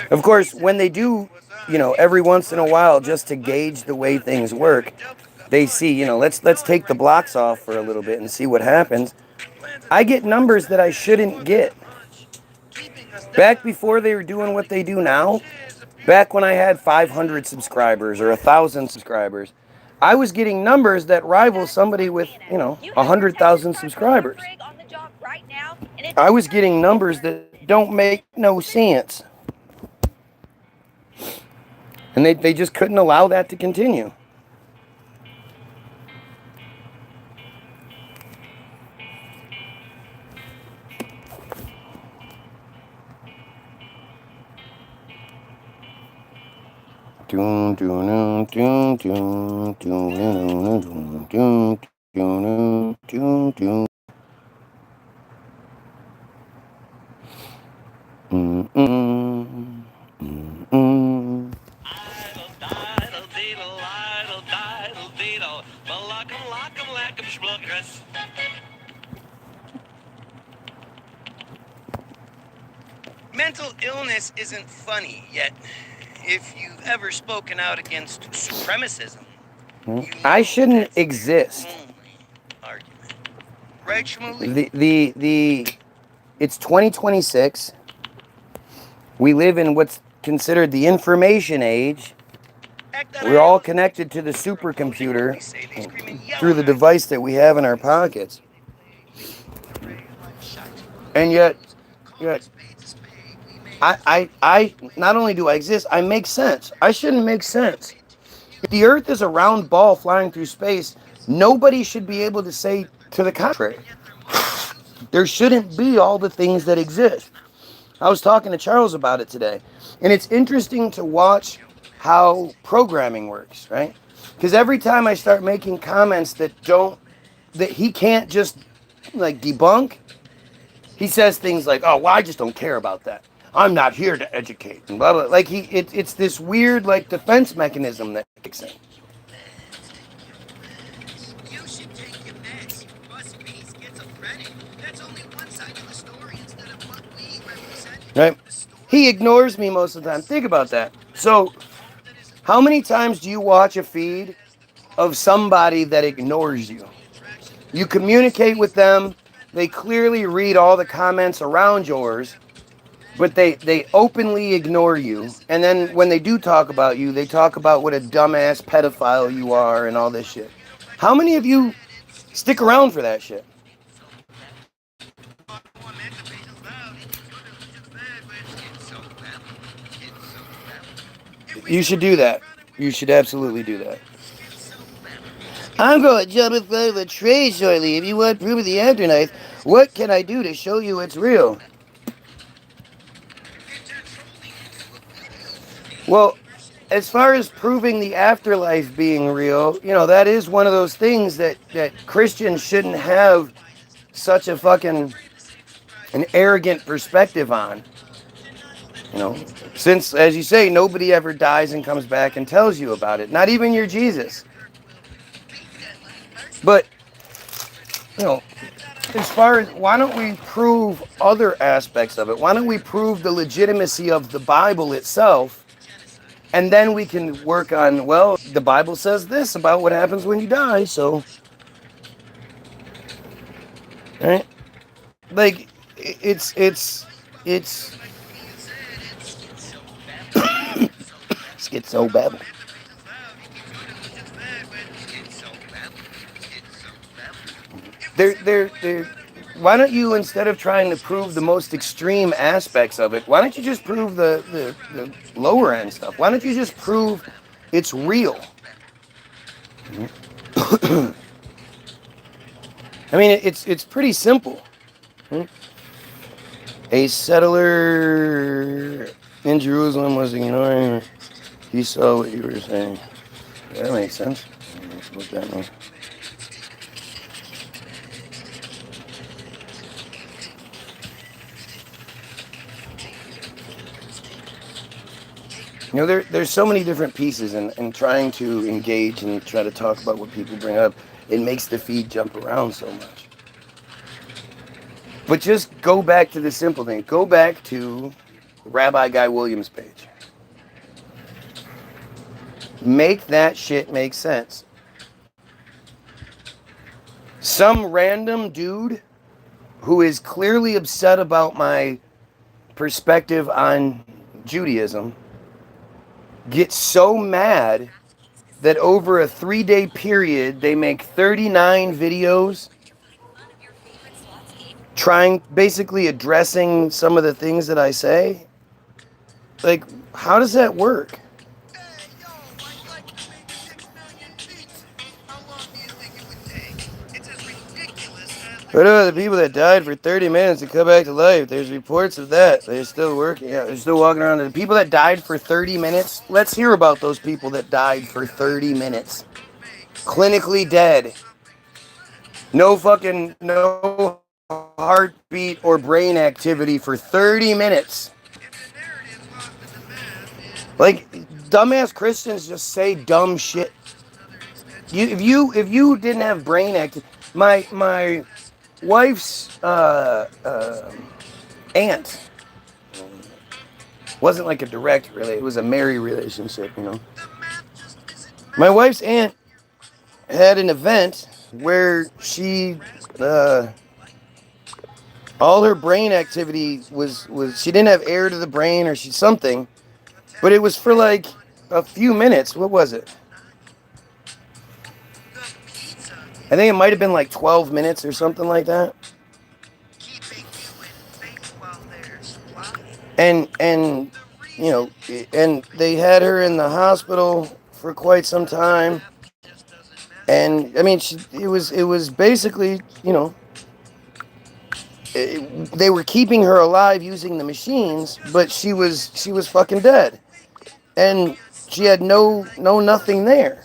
Of course, when they do, every once in a while, just to gauge the way things work, they see, let's take the blocks off for a little bit and see what happens. I get numbers that I shouldn't get. Back before they were doing what they do now, back when I had 500 subscribers or 1,000 subscribers, I was getting numbers that rival somebody with, 100,000 subscribers. I was getting numbers that don't make no sense. And they just couldn't allow that to continue. Mental illness isn't funny, yet if you've ever spoken out against supremacism, I shouldn't exist. Argument. Right, Shmuley? It's 2026. We live in what's considered the information age. We're all connected to the supercomputer through the device that we have in our pockets. And yet I not only do I exist, I make sense. I shouldn't make sense. If the Earth is a round ball flying through space, nobody should be able to say to the contrary. There shouldn't be all the things that exist. I was talking to Charles about it today, and it's interesting to watch how programming works, right? Because every time I start making comments that he can't just like debunk, he says things like, "Oh, well, I just don't care about that. I'm not here to educate," and blah blah. Like it's this weird like defense mechanism that kicks in. You should take your meds. You must be schizophrenic. That's only one side of the story instead of what we represent. Right? He ignores me most of the time. Think about that. So, how many times do you watch a feed of somebody that ignores you? You communicate with them. They clearly read all the comments around yours, but they openly ignore you. And then when they do talk about you, they talk about what a dumbass pedophile you are and all this shit. How many of you stick around for that shit? You should do that. You should absolutely do that. I'm going to jump in front of a train shortly. If you want proof of the afterlife, what can I do to show you it's real? Well, as far as proving the afterlife being real, that is one of those things that Christians shouldn't have such a fucking an arrogant perspective on. Since, as you say, nobody ever dies and comes back and tells you about it. Not even your Jesus. But, as far as, why don't we prove other aspects of it? Why don't we prove the legitimacy of the Bible itself? And then we can work on, well, the Bible says this about what happens when you die, so. Right? Like, it's schizo-babble. Why don't you, instead of trying to prove the most extreme aspects of it, why don't you just prove the lower end stuff? Why don't you just prove it's real? I mean, it's pretty simple. A settler in Jerusalem was ignoring. He saw what you were saying. That makes sense. What that means. There's so many different pieces, and trying to engage and try to talk about what people bring up, it makes the feed jump around so much. But just go back to the simple thing. Go back to Rabbi Guy Williams' page. Make that shit make sense. Some random dude who is clearly upset about my perspective on Judaism gets so mad that over a 3-day period they make 39 videos basically addressing some of the things that I say. Like, how does that work? What about the people that died for 30 minutes and come back to life? There's reports of that. They're still working. Yeah, they're still walking around. The people that died for 30 minutes, let's hear about those people that died for 30 minutes. Clinically dead. No heartbeat or brain activity for 30 minutes. Like, dumbass Christians just say dumb shit. If you didn't have brain activity, my wife's aunt, wasn't like a direct relate. It was a merry relationship, you know. My wife's aunt had an event where she, all her brain activity was she didn't have air to the brain or something, but it was for like a few minutes. What was it? I think it might have been like 12 minutes or something like that. And you know, and they had her in the hospital for quite some time. And I mean, it was basically, you know, they were keeping her alive using the machines, but she was fucking dead, and she had nothing there.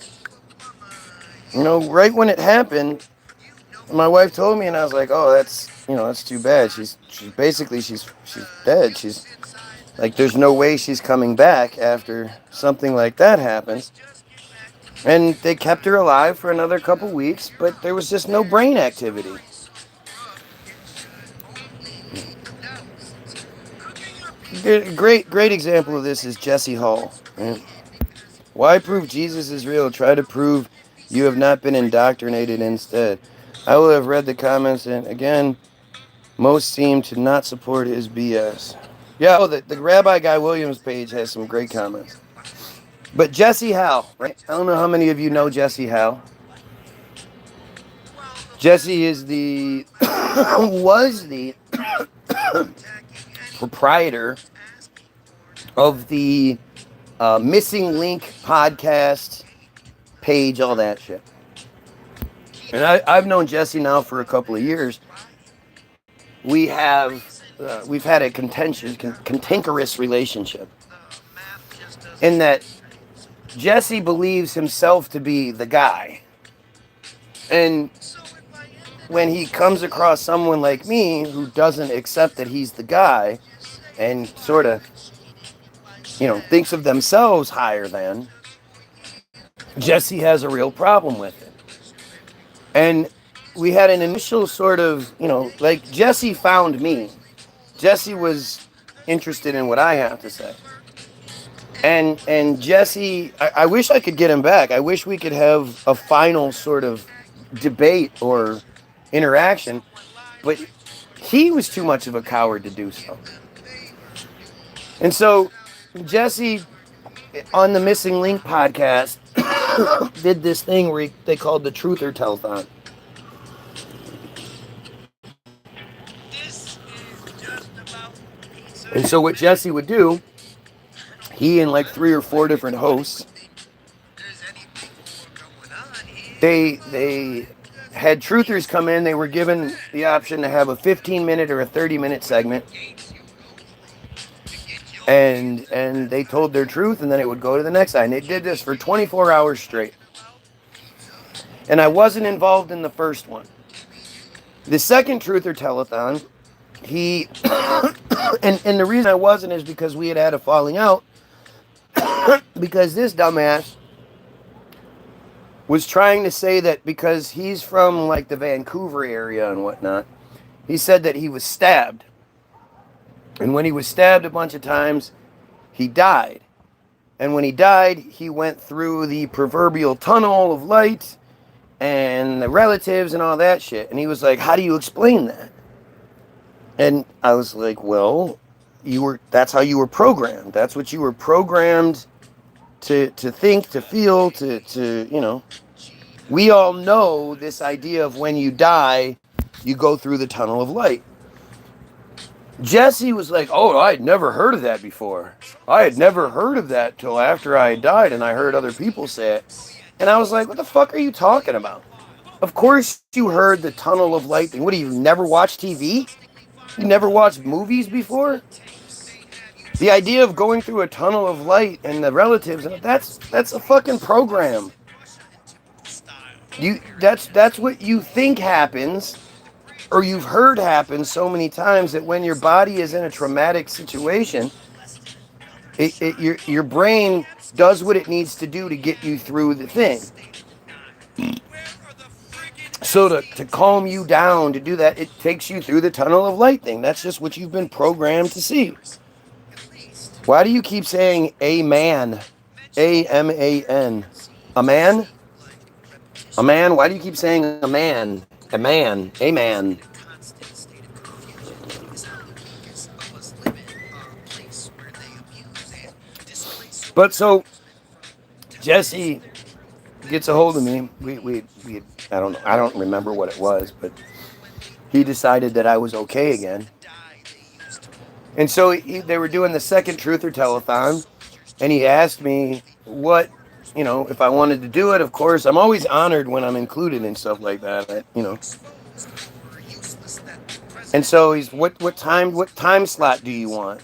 You know, right when it happened, my wife told me, and I was like, oh, that's too bad. She's basically she's dead. She's like, there's no way she's coming back after something like that happens. And they kept her alive for another couple weeks, but there was just no brain activity. Great example of this is Jesse Hall. Right? Why prove Jesus is real? Try to prove you have not been indoctrinated instead. I will have read the comments, and again, most seem to not support his BS. Yeah, the Rabbi Guy Williams page has some great comments. But Jesse Howe, right? I don't know how many of you know Jesse Howe. Jesse is was the proprietor of the Missing Link podcast page, all that shit. And I've known Jesse now for a couple of years. We've had a cantankerous relationship in that Jesse believes himself to be the guy. And when he comes across someone like me who doesn't accept that he's the guy and sort of, you know, thinks of themselves higher than, Jesse has a real problem with it. And we had an initial sort of, you know, like Jesse found me. Jesse was interested in what I have to say. And Jesse, I wish I could get him back. I wish we could have a final sort of debate or interaction, but he was too much of a coward to do so. And so Jesse, on the Missing Link podcast, did this thing where they called the Truth or Telethon. And so what Jesse would do, he and like 3 or 4 different hosts, they had truthers come in. They were given the option to have a 15-minute or a 30-minute segment. And they told their truth, and then it would go to the next guy. And they did this for 24 hours straight. And I wasn't involved in the first one. The second Truth or Telethon, he... and the reason I wasn't is because we had a falling out. Because this dumbass was trying to say that because he's from like the Vancouver area and whatnot, he said that he was stabbed. And when he was stabbed a bunch of times, he died. And when he died, he went through the proverbial tunnel of light and the relatives and all that shit. And he was like, how do you explain that? And I was like, well, that's how you were programmed. That's what you were programmed to think, to feel, to you know. We all know this idea of when you die, you go through the tunnel of light. Jesse was like, oh, I had never heard of that before. I had never heard of that till after I died, and I heard other people say it. And I was like, what the fuck are you talking about? Of course you heard the tunnel of light thing. What, do you never watch TV? You never watched movies before? The idea of going through a tunnel of light and the relatives, that's a fucking program. That's what you think happens, or you've heard happen so many times, that when your body is in a traumatic situation, your brain does what it needs to do to get you through the thing. So to calm you down, to do that, it takes you through the tunnel of light thing. That's just what you've been programmed to see. Why do you keep saying a man? A-M-A-N. A man? A man? Why do you keep saying a man? A man. A man. But so Jesse gets a hold of me. We I don't know. I don't remember what it was, but he decided that I was okay again. And so they were doing the second Truth or Telethon, and he asked me what, if I wanted to do it. Of course, I'm always honored when I'm included in stuff like that. And so he's, what time slot do you want?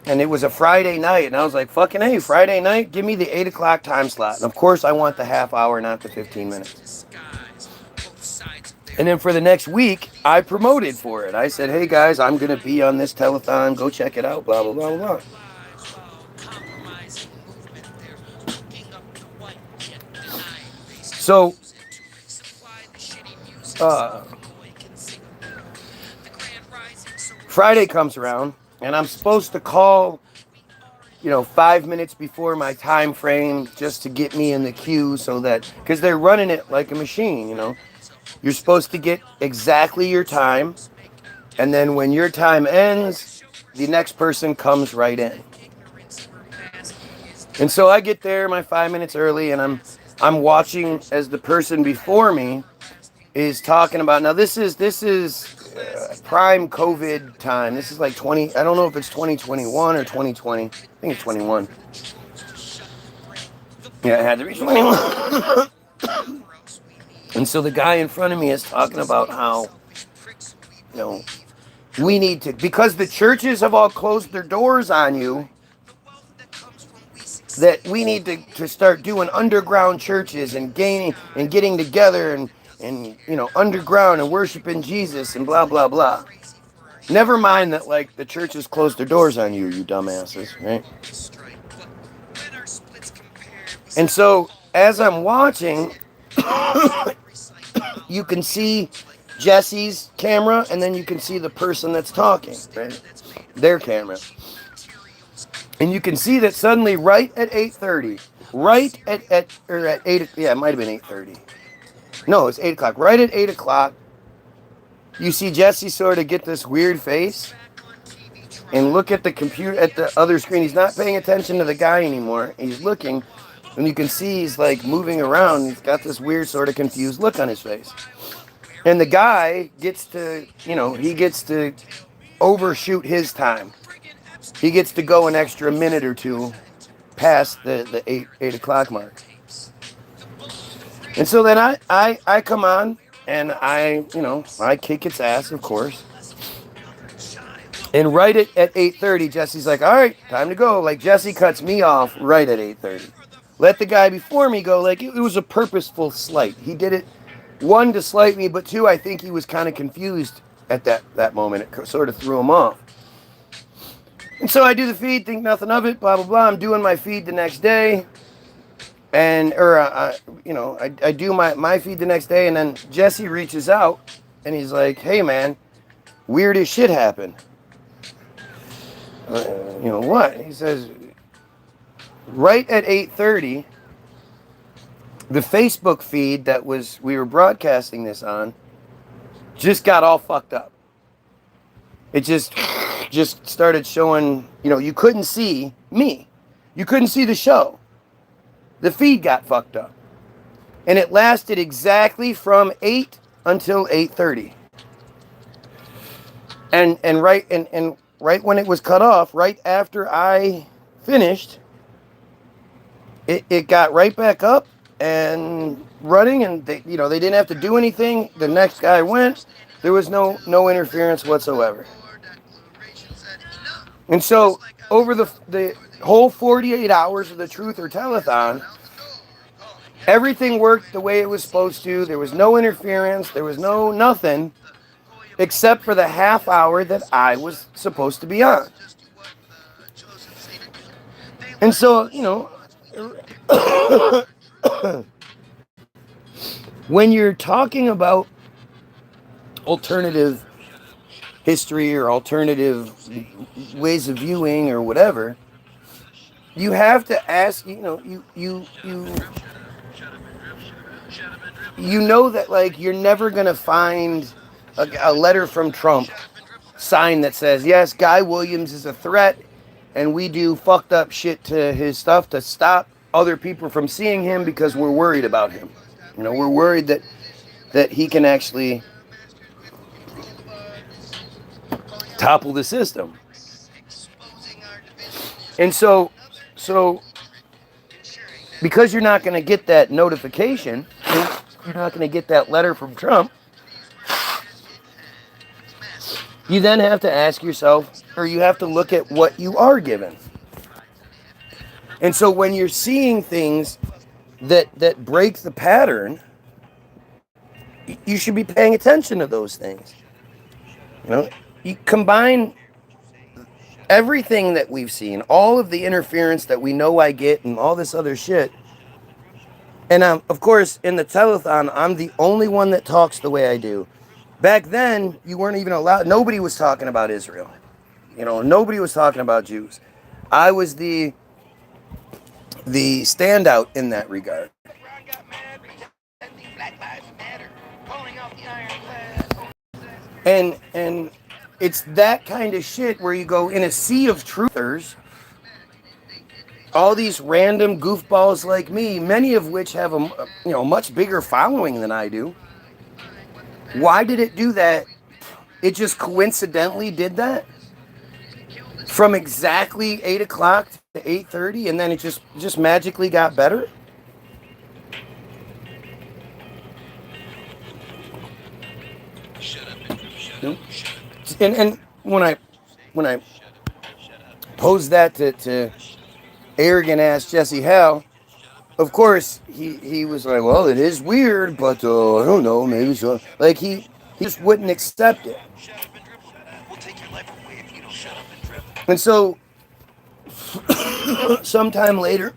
And it was a Friday night, and I was like, fucking hey, Friday night, give me the 8 o'clock time slot. And of course, I want the half hour, not the 15 minutes. And then for the next week, I promoted for it. I said, hey guys, I'm going to be on this telethon. Go check it out, blah, blah, blah, blah. So, Friday comes around, and I'm supposed to call, 5 minutes before my time frame just to get me in the queue so that, because they're running it like a machine, You're supposed to get exactly your time, and then when your time ends, the next person comes right in. And so I get there my 5 minutes early, and I'm watching as the person before me is talking about, now this is prime COVID time. This is like I don't know if it's 2021 or 2020. I think it's 21. Yeah, it had to be 21. And so the guy in front of me is talking about how, we need to, because the churches have all closed their doors on you, that we need to start doing underground churches and getting together and underground and worshiping Jesus and blah, blah, blah. Never mind that, like, the churches closed their doors on you, you dumbasses, right? And so, as I'm watching, you can see Jesse's camera, and then you can see the person that's talking, right? Their camera. And you can see that suddenly, right at 8:30, right at 8, yeah, it might have been 8:30. No, it's 8 o'clock. Right at 8 o'clock, you see Jesse sort of get this weird face and look at the computer, at the other screen. He's not paying attention to the guy anymore. He's looking, and you can see he's like moving around. He's got this weird sort of confused look on his face. And the guy gets to, he gets to overshoot his time. He gets to go an extra minute or two past the 8 o'clock mark. And so then I come on, and I kick its ass, of course. And right at 8:30, Jesse's like, all right, time to go. Like, Jesse cuts me off right at 8:30. Let the guy before me go. Like, it was a purposeful slight. He did it, one, to slight me, but two, I think he was kind of confused at that moment. It sort of threw him off. And so I do the feed, think nothing of it, blah, blah, blah. I'm doing my feed the next day. And, I do my feed the next day, and then Jesse reaches out, and he's like, hey, man, weird as shit happened. What? He says, right at 8:30, the Facebook feed that we were broadcasting this on just got all fucked up. It just started showing, you couldn't see me. You couldn't see the show. The feed got fucked up. And it lasted exactly from 8 until 8:30. And right when it was cut off, right after I finished, it got right back up and running, and they didn't have to do anything. The next guy went. There was no interference whatsoever. And so over the whole 48 hours of the Truth or Telethon, everything worked the way it was supposed to. There was no interference. There was nothing except for the half hour that I was supposed to be on. And so, when you're talking about alternative history or alternative ways of viewing or whatever, you have to ask, you know that, like, you're never going to find a letter from Trump sign that says, yes, Guy Williams is a threat and we do fucked up shit to his stuff to stop other people from seeing him because we're worried about him. We're worried that he can actually topple the system. And so because you're not going to get that notification, you're not going to get that letter from Trump, you then have to ask yourself, or you have to look at what you are given. And so when you're seeing things that break the pattern, you should be paying attention to those things. You combine everything that we've seen, all of the interference that we know I get and all this other shit. And of course, in the telethon, I'm the only one that talks the way I do. Back then, you weren't even allowed. Nobody was talking about Israel. Nobody was talking about Jews. I was the standout in that regard. And it's that kind of shit where you go in a sea of truthers, all these random goofballs like me, many of which have a much bigger following than I do. Why did it do that? It just coincidentally did that from exactly 8 o'clock to 8:30, and then it just magically got better. And when I posed that to arrogant ass Jesse Hell, of course he was like, well, it is weird, but I don't know, maybe so. Like he just wouldn't accept it. And so sometime later,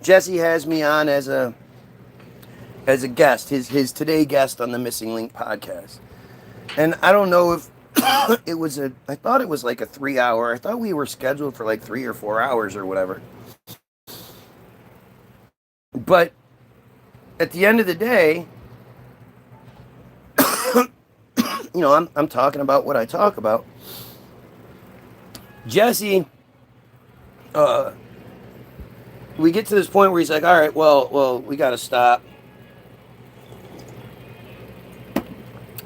Jesse has me on as a guest, his today guest on the Missing Link podcast. And I don't know if I thought it was like a 3 hour. I thought we were scheduled for like 3 or 4 hours or whatever. But at the end of the day, I'm talking about what I talk about. Jesse, we get to this point where he's like, all right, well, we got to stop.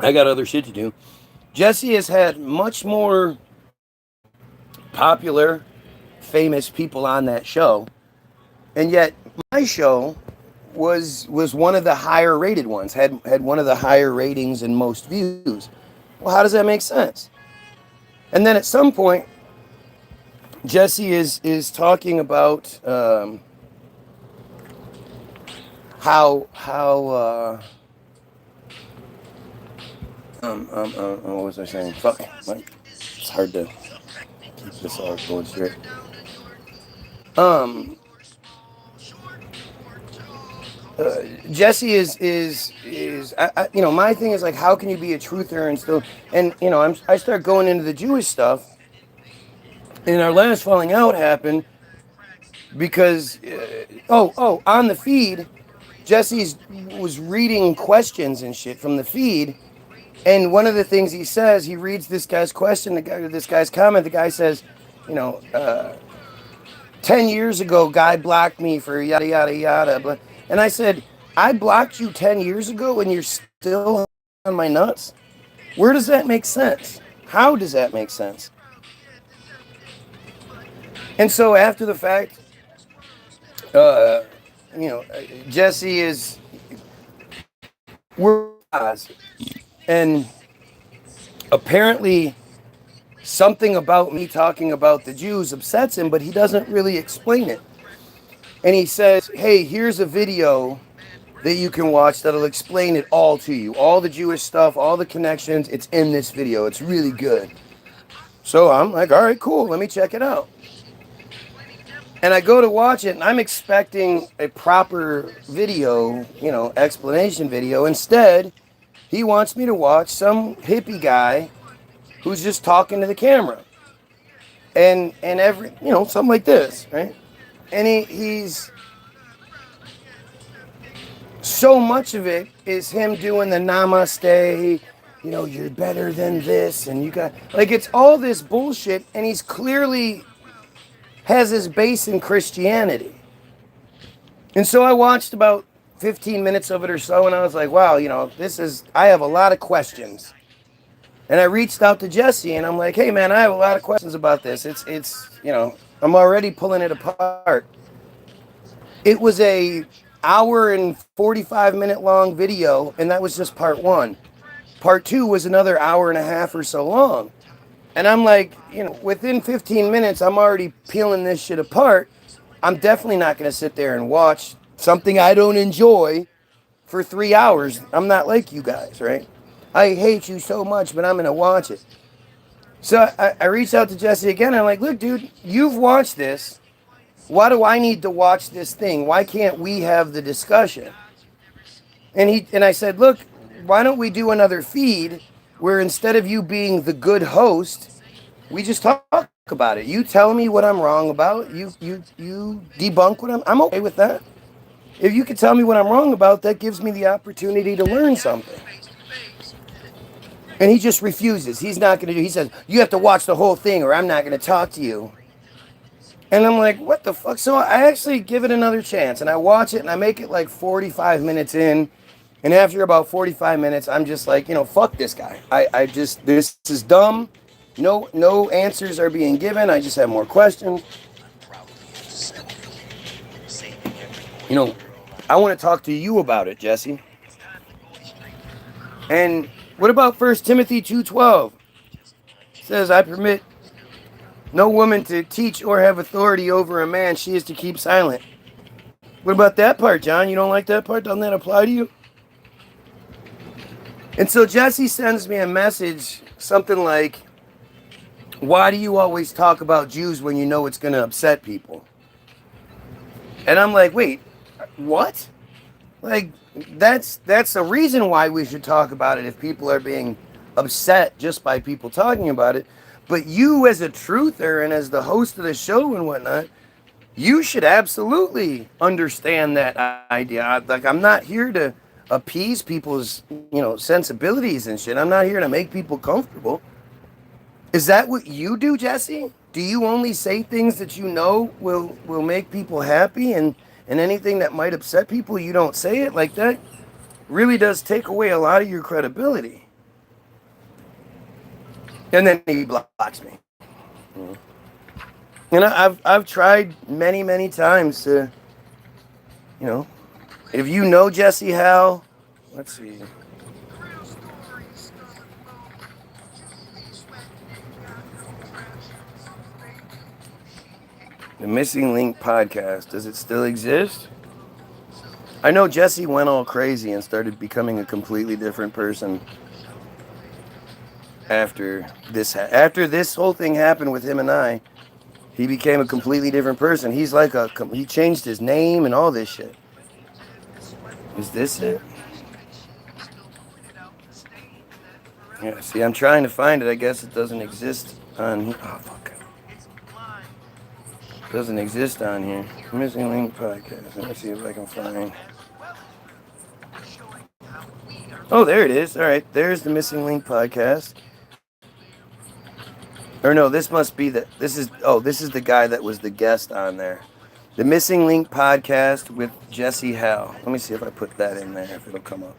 I got other shit to do. Jesse has had much more popular, famous people on that show. And yet my show was one of the higher rated ones, had one of the higher ratings and most views. Well, how does that make sense? And then at some point, Jesse is talking about how what was I saying? Fuck. It's hard to keep this all going straight. Jesse is my thing is like, how can you be a truther and still, and I start going into the Jewish stuff, and our last falling out happened because on the feed, Jesse was reading questions and shit from the feed. And one of the things he says, he reads this guy's question, this guy's comment. The guy says, 10 years ago, guy blocked me for yada, yada, yada. And I said, I blocked you 10 years ago and you're still on my nuts? Where does that make sense? How does that make sense? And so after the fact, Jesse is... And apparently something about me talking about the Jews upsets him, but he doesn't really explain it. And he says, hey, here's a video that you can watch that'll explain it all to you. All the Jewish stuff, all the connections, it's in this video. It's really good. So I'm like, all right, cool. Let me check it out. And I go to watch it, and I'm expecting a proper video, explanation video. Instead, he wants me to watch some hippie guy who's just talking to the camera. and every, you know, something like this, right? And he's so much of it is him doing the namaste, you know, you're better than this, and you got, like, it's all this bullshit, and he's clearly has his base in Christianity. And so I watched about 15 minutes of it or so, and I was like, wow, you know, I have a lot of questions. And I reached out to Jesse, and I'm like, hey, man, I have a lot of questions about this. It's you know, I'm already pulling it apart. It was a hour and 45-minute long video, and that was just part one. Part two was another hour and a half or so long. And I'm like, you know, within 15 minutes, I'm already peeling this shit apart. I'm definitely not going to sit there and watch something I don't enjoy for 3 hours. I'm not like you guys, right? I hate you so much, but I'm going to watch it. So I reached out to Jesse again. And I'm like, look, dude, you've watched this. Why do I need to watch this thing? Why can't we have the discussion? And I said, look, why don't we do another feed where instead of you being the good host, we just talk about it. You tell me what I'm wrong about. You debunk what I'm okay with that. If you can tell me what I'm wrong about, that gives me the opportunity to learn something. And he just refuses. He's not going to do. He says, you have to watch the whole thing or I'm not going to talk to you. And I'm like, what the fuck? So I actually give it another chance and I watch it and I make it like 45 minutes in. And after about 45 minutes, I'm just like, you know, fuck this guy. I just, this is dumb. No answers are being given. I just have more questions. You know, I want to talk to you about it, Jesse. And what about 1 Timothy 2:12? It says, I permit no woman to teach or have authority over a man. She is to keep silent. What about that part, John? You don't like that part? Doesn't that apply to you? And so Jesse sends me a message, something like, why do you always talk about Jews when you know it's going to upset people? And I'm like, wait, what? Like, that's the reason why we should talk about it if people are being upset just by people talking about it. But you as a truther and as the host of the show and whatnot, you should absolutely understand that idea. Like, I'm not here to appease people's, you know, sensibilities and shit. I'm not here to make people comfortable. Is that what you do, Jesse? Do you only say things that you know will make people happy, and anything that might upset people, you don't say it? Like, that really does take away a lot of your credibility. And then he blocks me. And I've tried many times to, you know, if you know Jesse Hal, let's see. The Missing Link podcast, does it still exist? I know Jesse went all crazy and started becoming a completely different person after this whole thing happened with him and I. He became a completely different person. He's like he changed his name and all this shit. Is this it? Yeah, see, I'm trying to find it. I guess it doesn't exist on here. Oh, fuck. It doesn't exist on here. Missing Link podcast. Let me see if I can find. Oh, there it is. All right, there's the Missing Link podcast. Or no, this is the guy that was the guest on there. The Missing Link podcast with Jesse Hal. Let me see if I put that in there, if it'll come up.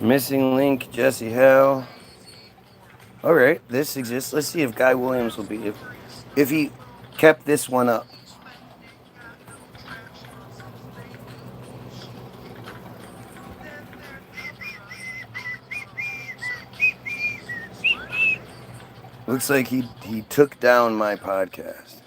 Missing Link, Jesse Hal. All right, this exists. Let's see if Guy Williams will be, if he kept this one up. Looks like he took down my podcast.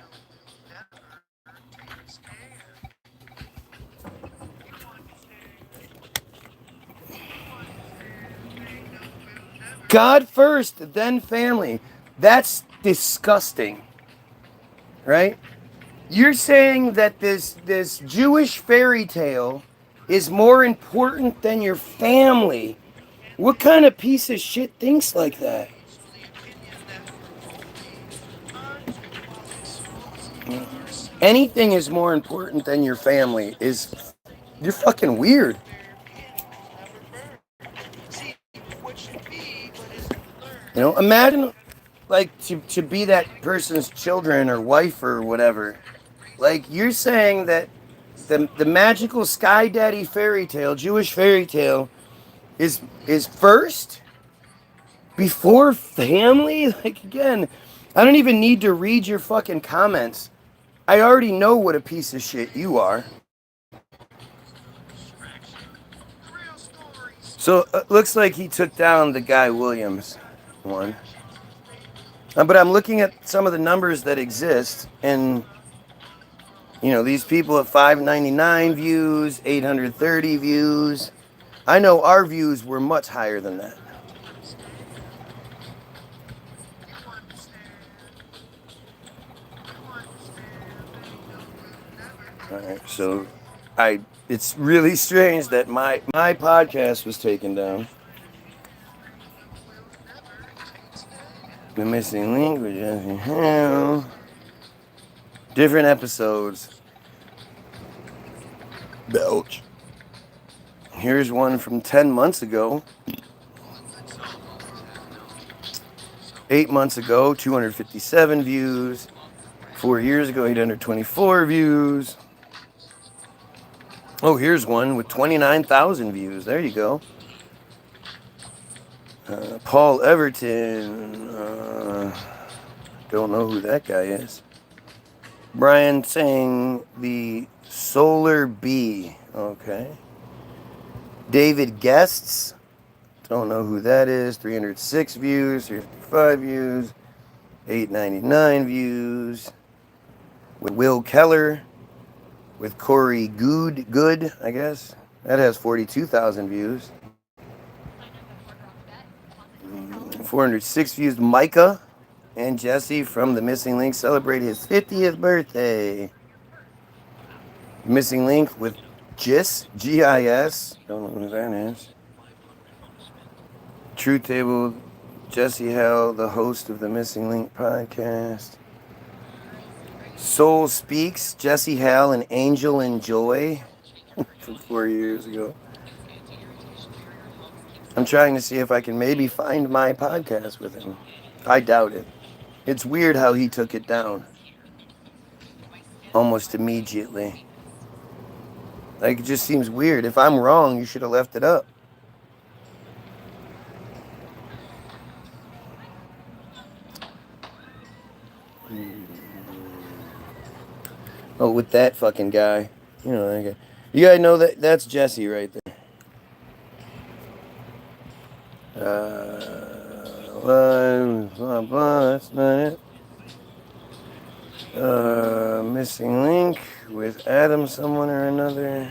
God first, then family. That's disgusting. Right? You're saying that this Jewish fairy tale is more important than your family. What kind of piece of shit thinks like that? Anything is more important than your family is... You're fucking weird. You know, imagine, like, to be that person's children or wife or whatever. Like, you're saying that the magical Sky Daddy fairy tale, Jewish fairy tale, is first before family? Like, again, I don't even need to read your fucking comments. I already know what a piece of shit you are. So, looks like he took down the Guy Williams one. But I'm looking at some of the numbers that exist, and, you know, these people have 599 views, 830 views. I know our views were much higher than that. Alright, so it's really strange that my podcast was taken down. The missing link with Jesse Hale. Different episodes. Belch. Here's one from 10 months ago. 8 months ago, 257 views. 4 years ago, 824 views. Oh, here's one with 29,000 views. There you go. Paul Everton. Don't know who that guy is. Brian saying the Solar Bee. Okay. David Guests. Don't know who that is. 306 views. 355 views. 899 views. With Will Keller. With Corey Good, I guess. That has 42,000 views. 406 views. Micah and Jesse from The Missing Link celebrate his 50th birthday. Missing Link with Gis, G-I-S. Don't know who that is. Truth Table, Jesse Hell, the host of the Missing Link podcast. Soul Speaks, Jesse Hell and Angel and Joy from 4 years ago. I'm trying to see if I can maybe find my podcast with him. I doubt it. It's weird how he took it down. Almost immediately. Like, it just seems weird. If I'm wrong, you should have left it up. Oh, with that fucking guy. You know that guy. You guys know that's Jesse right there. Blah, blah, that's not it. Missing Link with Adam someone or another.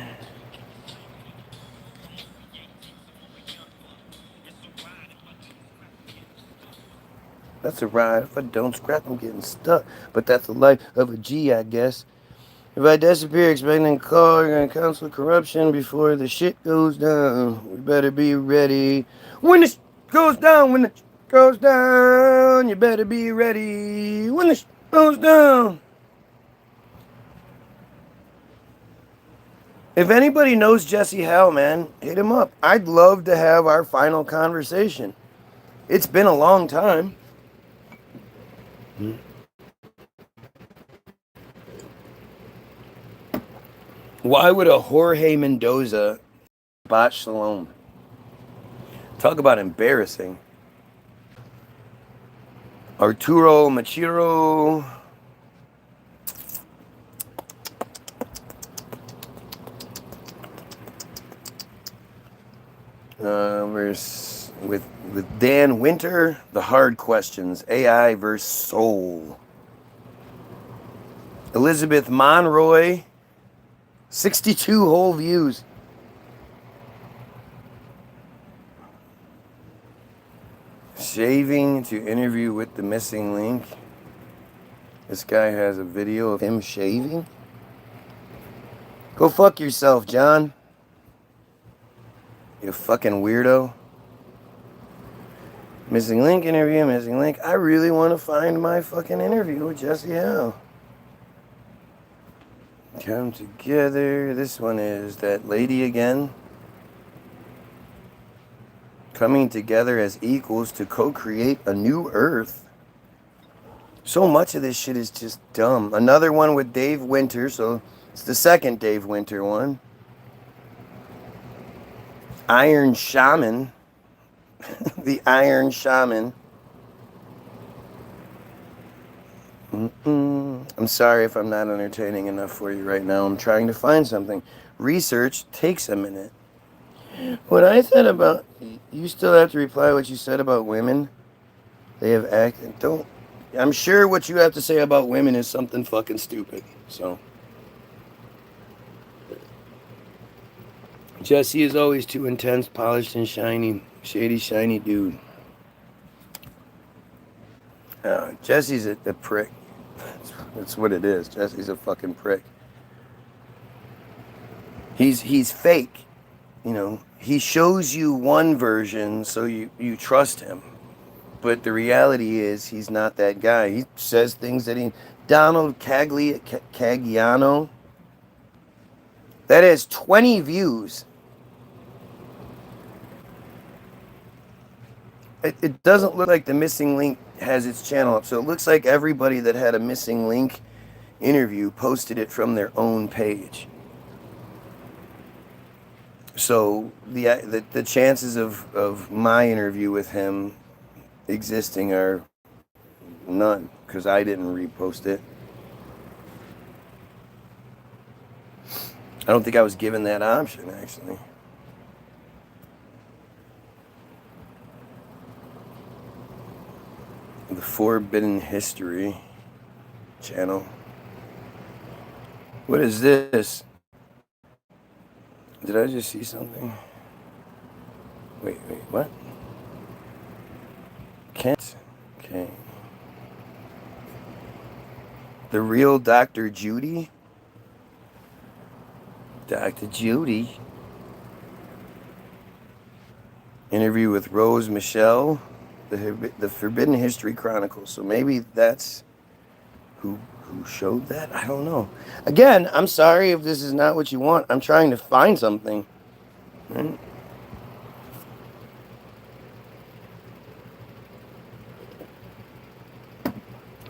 That's a ride. If I don't scrap, I'm getting stuck. But that's the life of a G, I guess. If I disappear expecting a call, you're gonna cancel corruption before the shit goes down. We better be ready. When the shit goes down, when the shit goes down, you better be ready. When the shit goes down. If anybody knows Jesse Hell, man, hit him up. I'd love to have our final conversation. It's been a long time. Why would a Jorge Mendoza botch Shalom? Talk about embarrassing. Arturo Machiro. Verse with Dan Winter, the hard questions, AI versus soul. Elizabeth Monroy, 62 whole views. Shaving to interview with the Missing Link. This guy has a video of him shaving. Go fuck yourself, John. You fucking weirdo. Missing link interview, missing link. I really want to find my fucking interview with Jesse Howe. Come together. This one is that lady again. Coming together as equals to co-create a new earth. So much of this shit is just dumb. Another one with Dave Winter, so it's the second Dave Winter one. Iron Shaman. The Iron Shaman. I'm sorry if I'm not entertaining enough for you right now. I'm trying to find something. Research takes a minute. What I said about... You still have to reply what you said about women. They have acted... Don't... I'm sure what you have to say about women is something fucking stupid. So... Jesse is always too intense, polished, and shiny. Shady, shiny dude. Jesse's a prick. That's what it is. Jesse's a fucking prick. He's fake. You know, he shows you one version so you trust him. But the reality is he's not that guy. He says things that he... Donald Cagliano. That has 20 views. It doesn't look like the missing link has its channel up. So it looks like everybody that had a missing link interview posted it from their own page. So the chances of my interview with him existing are none, because I didn't repost it. I don't think I was given that option, actually. The Forbidden History channel. What is this? Did I just see something? Wait, what? Kent? Okay. The Real Dr. Judy? Dr. Judy. Interview with Rose Michelle. The Forbidden History Chronicles. So maybe that's who showed that? I don't know. Again, I'm sorry if this is not what you want. I'm trying to find something. Right?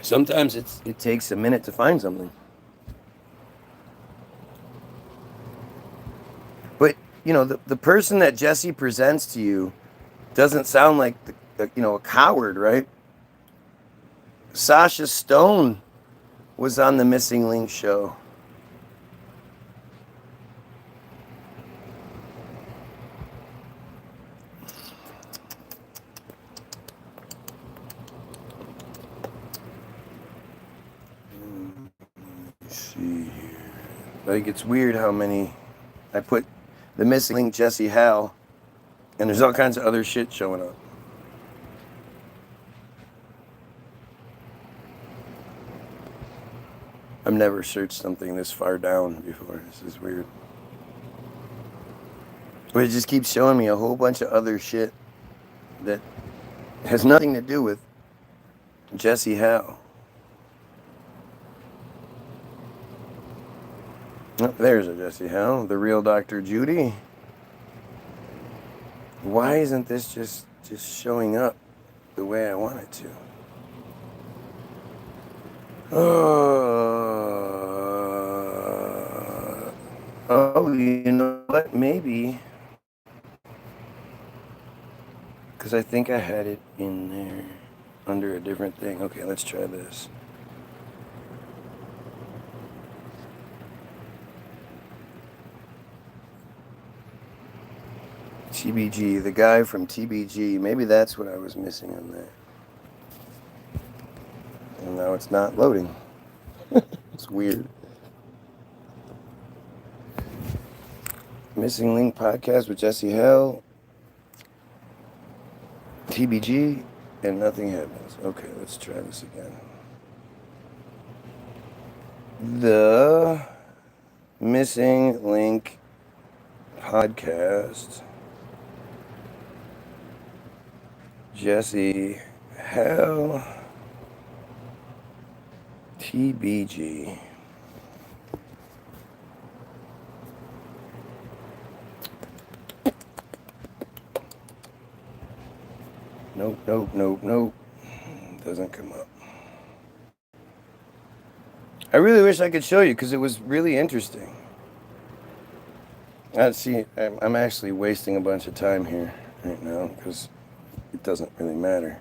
Sometimes it takes a minute to find something. But, you know, the person that Jesse presents to you doesn't sound like a coward, right? Sasha Stone was on the Missing Link show. Let's see here. Like, it's weird how many... I put the Missing Link Jesse Howe, and there's all kinds of other shit showing up. I've never searched something this far down before. This is weird. But it just keeps showing me a whole bunch of other shit that has nothing to do with Jesse Howe. Oh, there's a Jesse Howe, the Real Dr. Judy. Why isn't this just showing up the way I want it to? Oh, you know what? Maybe. Because I think I had it in there under a different thing. Okay, let's try this. TBG, the guy from TBG. Maybe that's what I was missing on that. And now it's not loading. It's weird. Missing Link podcast with Jesse Howe. TBG, and nothing happens. Okay, let's try this again. The Missing Link podcast Jesse, hell, TBG. Nope, nope, nope, nope. Doesn't come up. I really wish I could show you because it was really interesting. See, I'm actually wasting a bunch of time here right now because it doesn't really matter.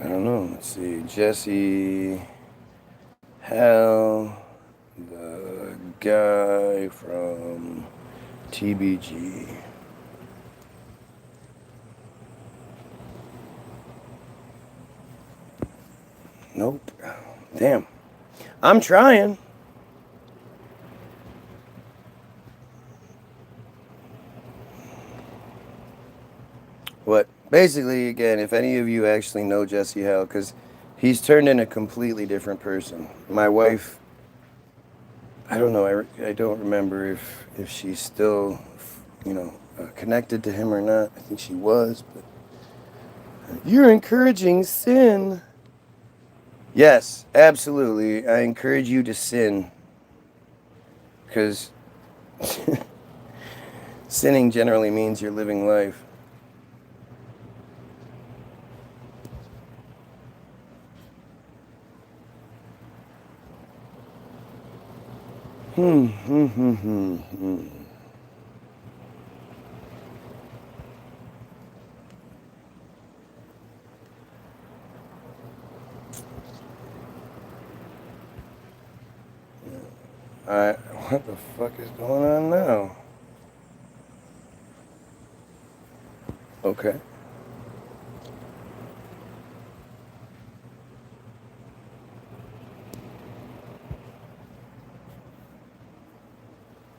I don't know. Let's see. Jesse, Hal, the guy from TBG. Nope. Damn. I'm trying. What? Basically, again, if any of you actually know Jesse Hell, because he's turned into a completely different person. My wife, I don't know, I don't remember if she's still, connected to him or not. I think she was, but you're encouraging sin. Yes, absolutely. I encourage you to sin, because sinning generally means you're living life. What the fuck is going on now? Okay.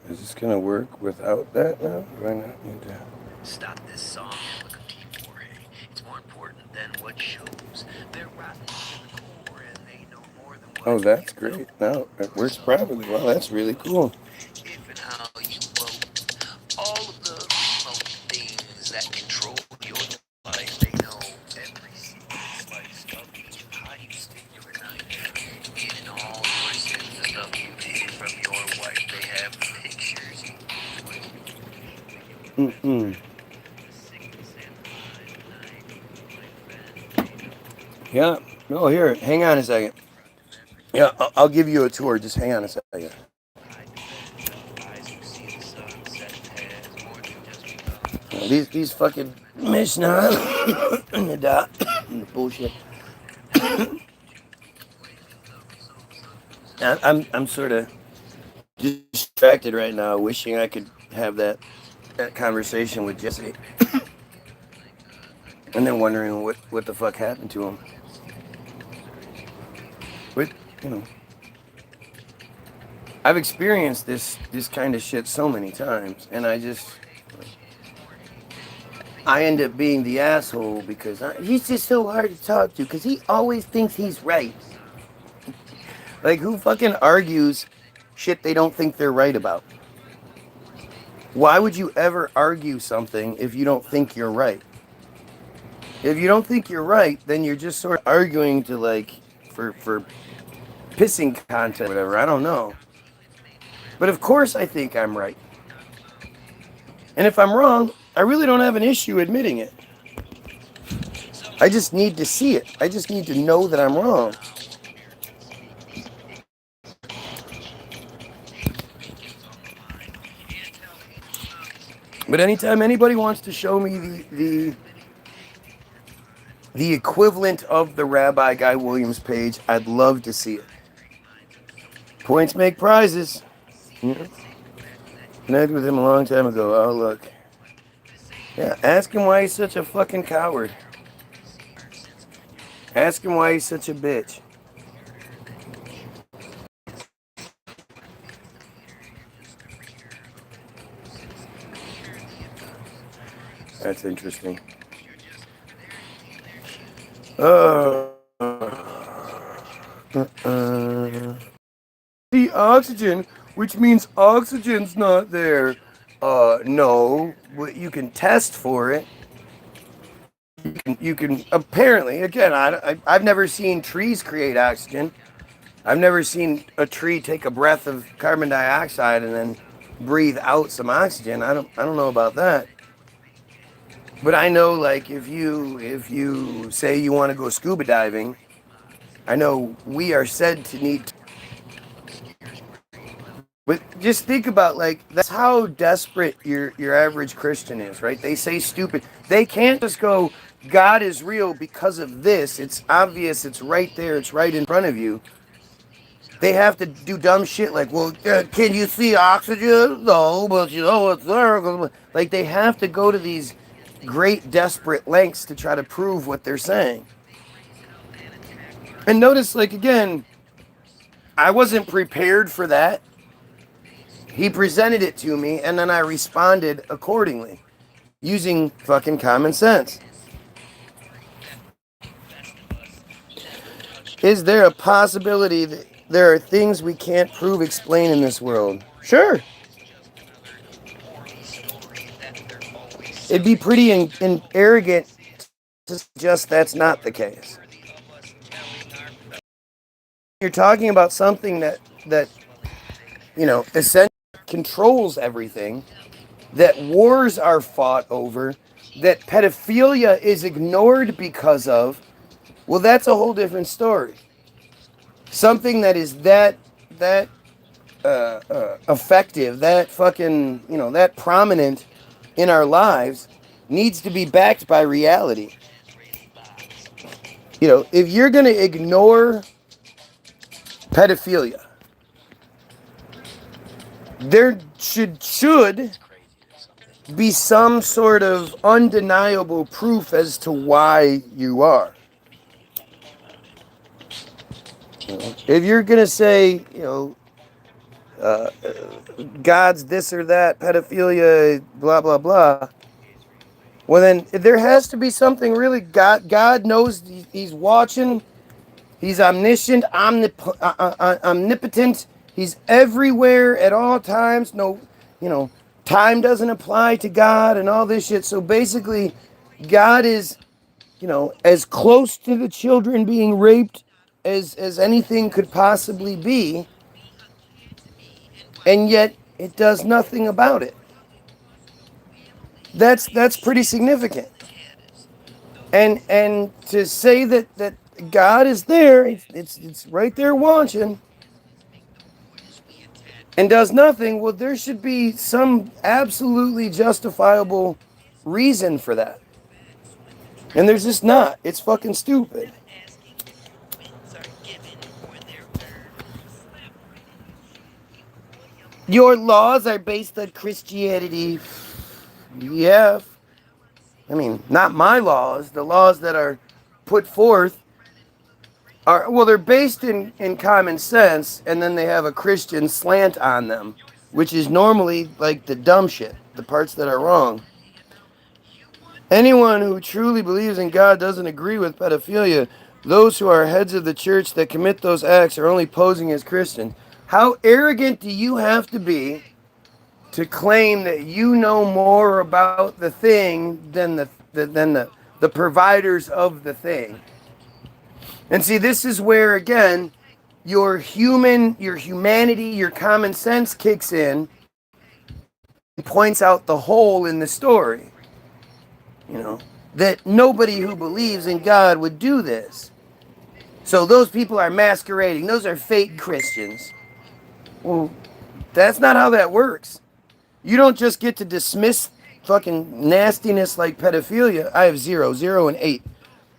Is this gonna work without that now? Do I not need to? Stop this song and look at T4A. It's more important than what shows. They're rotten to the core and they know more than what. Oh, that's great. Now it works privately. Well, that's really cool. If and how you vote, all of the remote things that control your life, they know every secret slice of each pie you stick your knife in all your sins, the stuff you hid from your wife. They have pictures you Yeah. Oh, here. Hang on a second. Yeah, I'll give you a tour. Just hang on a second. These fucking Mishnah and the bullshit. I'm sort of distracted right now, wishing I could have that conversation with Jesse, and then wondering what the fuck happened to him. But I've experienced this kind of shit so many times, and I end up being the asshole because he's just so hard to talk to because he always thinks he's right. Like, who fucking argues shit they don't think they're right about? Why would you ever argue something if you don't think you're right? If you don't think you're right, then you're just sort of arguing to, like, for pissing content or whatever. I don't know. But of course I think I'm right. And if I'm wrong, I really don't have an issue admitting it. I just need to see it. I just need to know that I'm wrong. But anytime anybody wants to show me the equivalent of the Rabbi Guy Williams page, I'd love to see it. Points make prizes. Connected with him a long time ago. Oh, look. Yeah, ask him why he's such a fucking coward. Ask him why he's such a bitch. That's interesting. The oxygen, which means oxygen's not there. No, but you can test for it. You can apparently, again, I've never seen trees create oxygen. I've never seen a tree take a breath of carbon dioxide and then breathe out some oxygen. I don't know about that. But I know, like, if you say you want to go scuba diving, I know we are said to need to. But just think about, like, that's how desperate your average Christian is, right? They say stupid. They can't just go, God is real because of this. It's obvious. It's right there. It's right in front of you. They have to do dumb shit like, well, can you see oxygen? No, but you know it's there. Like, they have to go to these great desperate lengths to try to prove what they're saying. And notice, like, again, I wasn't prepared for that. He presented it to me, and then I responded accordingly, using fucking common sense. Is there a possibility that there are things we can't prove, explain in this world? Sure. It'd be pretty arrogant to suggest that's not the case. You're talking about something that essentially controls everything, that wars are fought over, that pedophilia is ignored because of, well, that's a whole different story. Something that is that effective, that fucking, that prominent in our lives needs to be backed by reality. If you're going to ignore pedophilia, there should be some sort of undeniable proof as to why you are. If you're going to say, God's this or that, pedophilia, blah, blah, blah, well, then there has to be something really. God knows he's watching. He's omniscient, omnipotent. He's everywhere at all times. No, time doesn't apply to God and all this shit. So basically, God is, as close to the children being raped as anything could possibly be. And yet it does nothing about it. That's pretty significant. And to say that God is there, it's right there watching, and does nothing, well, there should be some absolutely justifiable reason for that. And there's just not. It's fucking stupid. Your laws are based on Christianity. Yeah. I mean, not my laws. The laws that are put forth are, well, they're based in common sense, and then they have a Christian slant on them, which is normally like the dumb shit, the parts that are wrong. Anyone who truly believes in God doesn't agree with pedophilia. Those who are heads of the church that commit those acts are only posing as Christians. How arrogant do you have to be to claim that you know more about the thing than the providers of the thing? And see, this is where, again, your humanity, your common sense kicks in and points out the hole in the story. That nobody who believes in God would do this. So those people are masquerading. Those are fake Christians. Well, that's not how that works. You don't just get to dismiss fucking nastiness like pedophilia. I have 0, 0, and 8.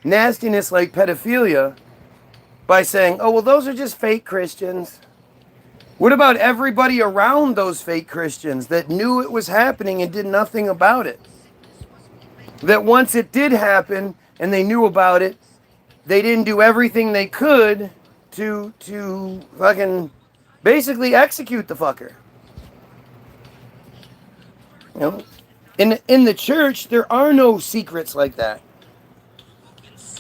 Nastiness like pedophilia by saying, oh, well, those are just fake Christians. What about everybody around those fake Christians that knew it was happening and did nothing about it? That once it did happen and they knew about it, they didn't do everything they could to fucking basically execute the fucker. In the church, there are no secrets like that.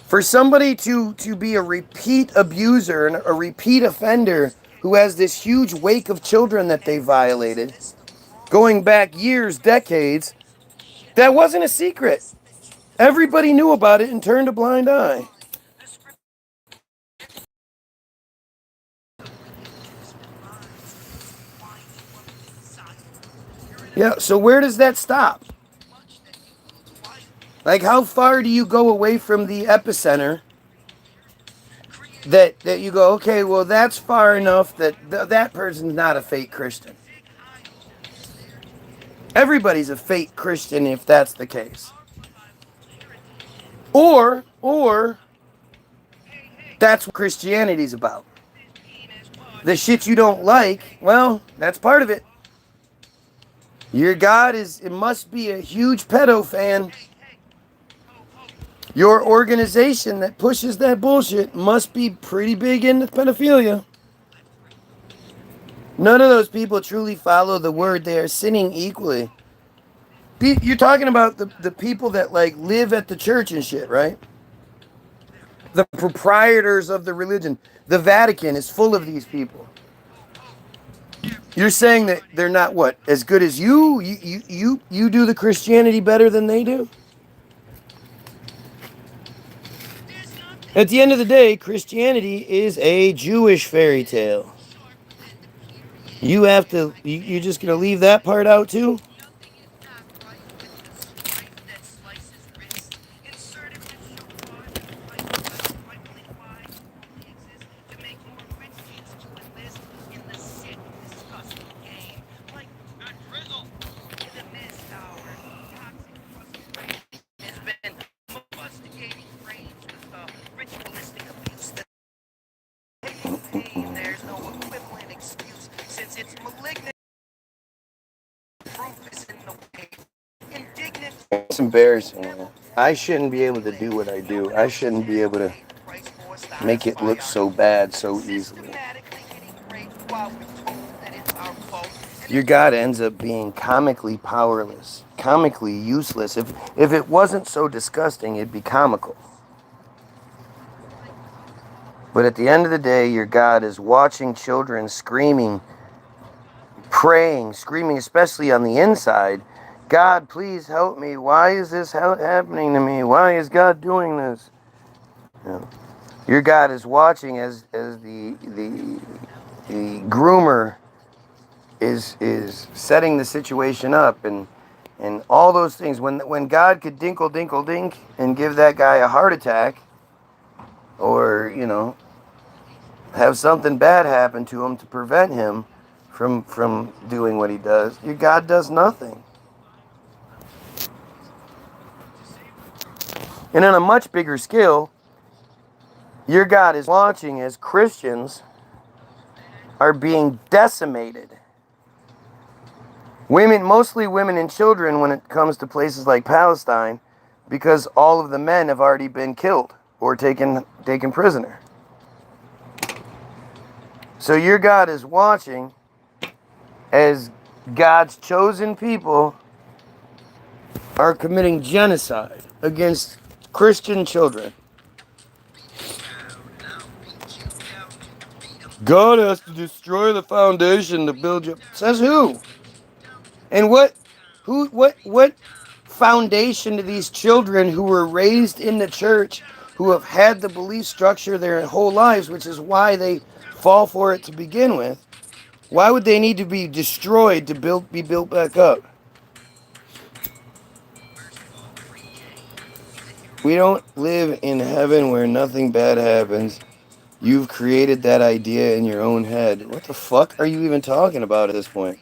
For somebody to be a repeat abuser and a repeat offender who has this huge wake of children that they violated, going back years, decades, that wasn't a secret. Everybody knew about it and turned a blind eye. Yeah, so where does that stop? Like, how far do you go away from the epicenter that you go, okay, well, that's far enough that that person's not a fake Christian. Everybody's a fake Christian if that's the case. Or that's what Christianity's about. The shit you don't like, well, that's part of it. Your God it must be a huge pedo fan. Your organization that pushes that bullshit must be pretty big into pedophilia. None of those people truly follow the word. They are sinning equally. You're talking about the people that like live at the church and shit, right? The proprietors of the religion. The Vatican is full of these people. You're saying that they're not what? As good as you? You do the Christianity better than they do? At the end of the day, Christianity is a Jewish fairy tale. You have to, you're just going to leave that part out too? There's no equivalent excuse since it's malignant. Proof is in the way. Indignant. It's embarrassing. I shouldn't be able to do what I do. I shouldn't be able to make it look so bad so easily. Your God ends up being comically powerless, comically useless. If it wasn't so disgusting, it'd be comical. But at the end of the day, your God is watching children screaming, praying, screaming, especially on the inside, God, please help me. Why is this happening to me? Why is God doing this? You know, your God is watching as the groomer is setting the situation up and all those things. When God could dinkle dinkle dink and give that guy a heart attack, or have something bad happen to him to prevent him from doing what he does, your God does nothing. And on a much bigger scale, your God is watching as Christians are being decimated. Women, mostly women and children when it comes to places like Palestine, because all of the men have already been killed or taken prisoner. So your God is watching as God's chosen people are committing genocide against Christian children. God has to destroy the foundation to build you. Says who? And what foundation do these children who were raised in the church, who have had the belief structure their whole lives, which is why they fall for it to begin with, why would they need to be destroyed to be built back up? We don't live in heaven where nothing bad happens. You've created that idea in your own head. What the fuck are you even talking about at this point?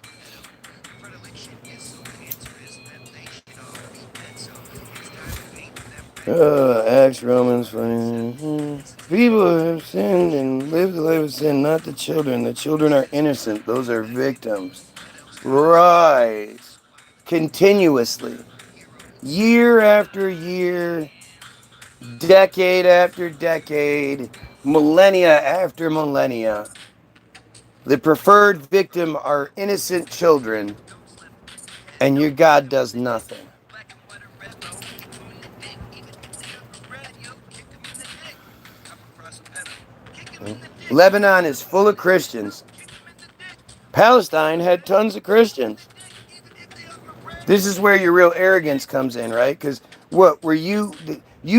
Acts, Romans, people have sinned and lived the life of sin, not the children. The children are innocent. Those are victims. Right. Continuously. Year after year, decade after decade, millennia after millennia. The preferred victim are innocent children, and your God does nothing. Lebanon is full of Christians. Palestine had tons of Christians. This is where your real arrogance comes in, right? Because what were you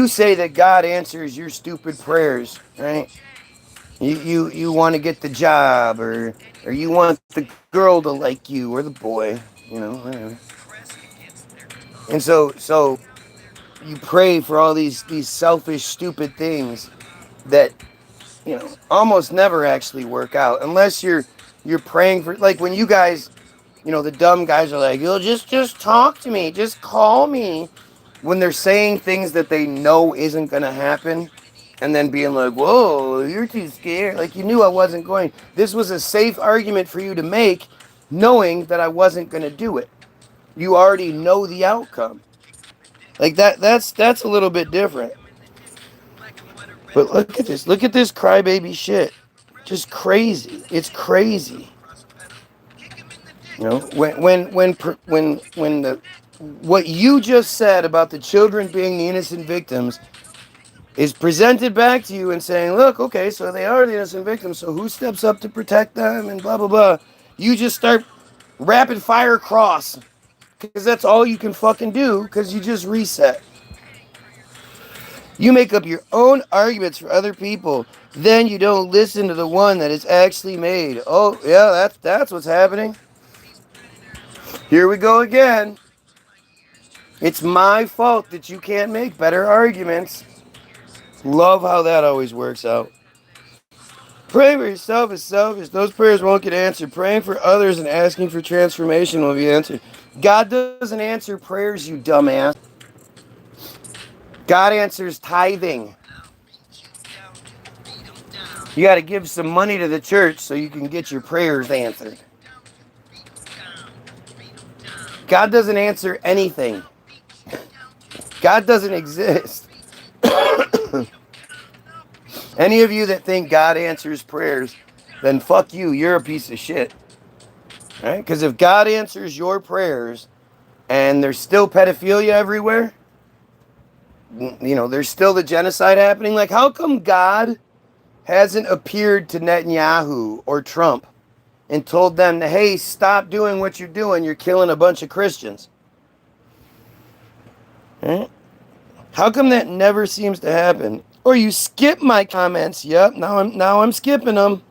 say that God answers your stupid prayers, right? You want to get the job, or you want the girl to like you, or the boy, whatever. And so you pray for all these selfish, stupid things that almost never actually work out unless you're praying for, like, when you guys, the dumb guys are like, you'll just talk to me, just call me, when they're saying things that they know isn't gonna happen, and then being like, whoa, you're too scared, like you knew I wasn't going. This was a safe argument for you to make, knowing that I wasn't gonna do it. You already know the outcome. Like that's a little bit different. But look at this. Look at this crybaby shit. Just crazy. It's crazy. When the what you just said about the children being the innocent victims is presented back to you and saying, look, okay, so they are the innocent victims, so who steps up to protect them and blah blah blah. You just start rapid fire cross because that's all you can fucking do because you just reset. You make up your own arguments for other people. Then you don't listen to the one that is actually made. Oh, yeah, that's what's happening. Here we go again. It's my fault that you can't make better arguments. Love how that always works out. Praying for yourself is selfish. Those prayers won't get answered. Praying for others and asking for transformation will be answered. God doesn't answer prayers, you dumbass. God answers tithing. You got to give some money to the church so you can get your prayers answered. God doesn't answer anything. God doesn't exist. Any of you that think God answers prayers, then fuck you. You're a piece of shit. Right? Because if God answers your prayers and there's still pedophilia everywhere, there's still the genocide happening. Like, how come God hasn't appeared to Netanyahu or Trump and told them, hey, stop doing what you're doing. You're killing a bunch of Christians. Right? How come that never seems to happen? Or you skip my comments. Yep, now I'm skipping them.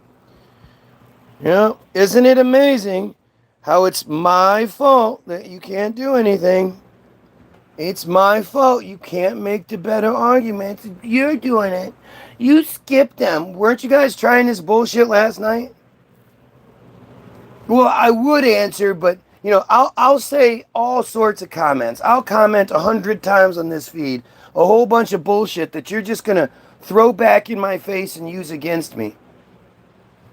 Isn't it amazing how it's my fault that you can't do anything? It's my fault you can't make the better arguments. You're doing it. You skipped them. Weren't you guys trying this bullshit last night? Well, I would answer, but I'll say all sorts of comments. I'll comment 100 times on this feed, a whole bunch of bullshit that you're just gonna throw back in my face and use against me.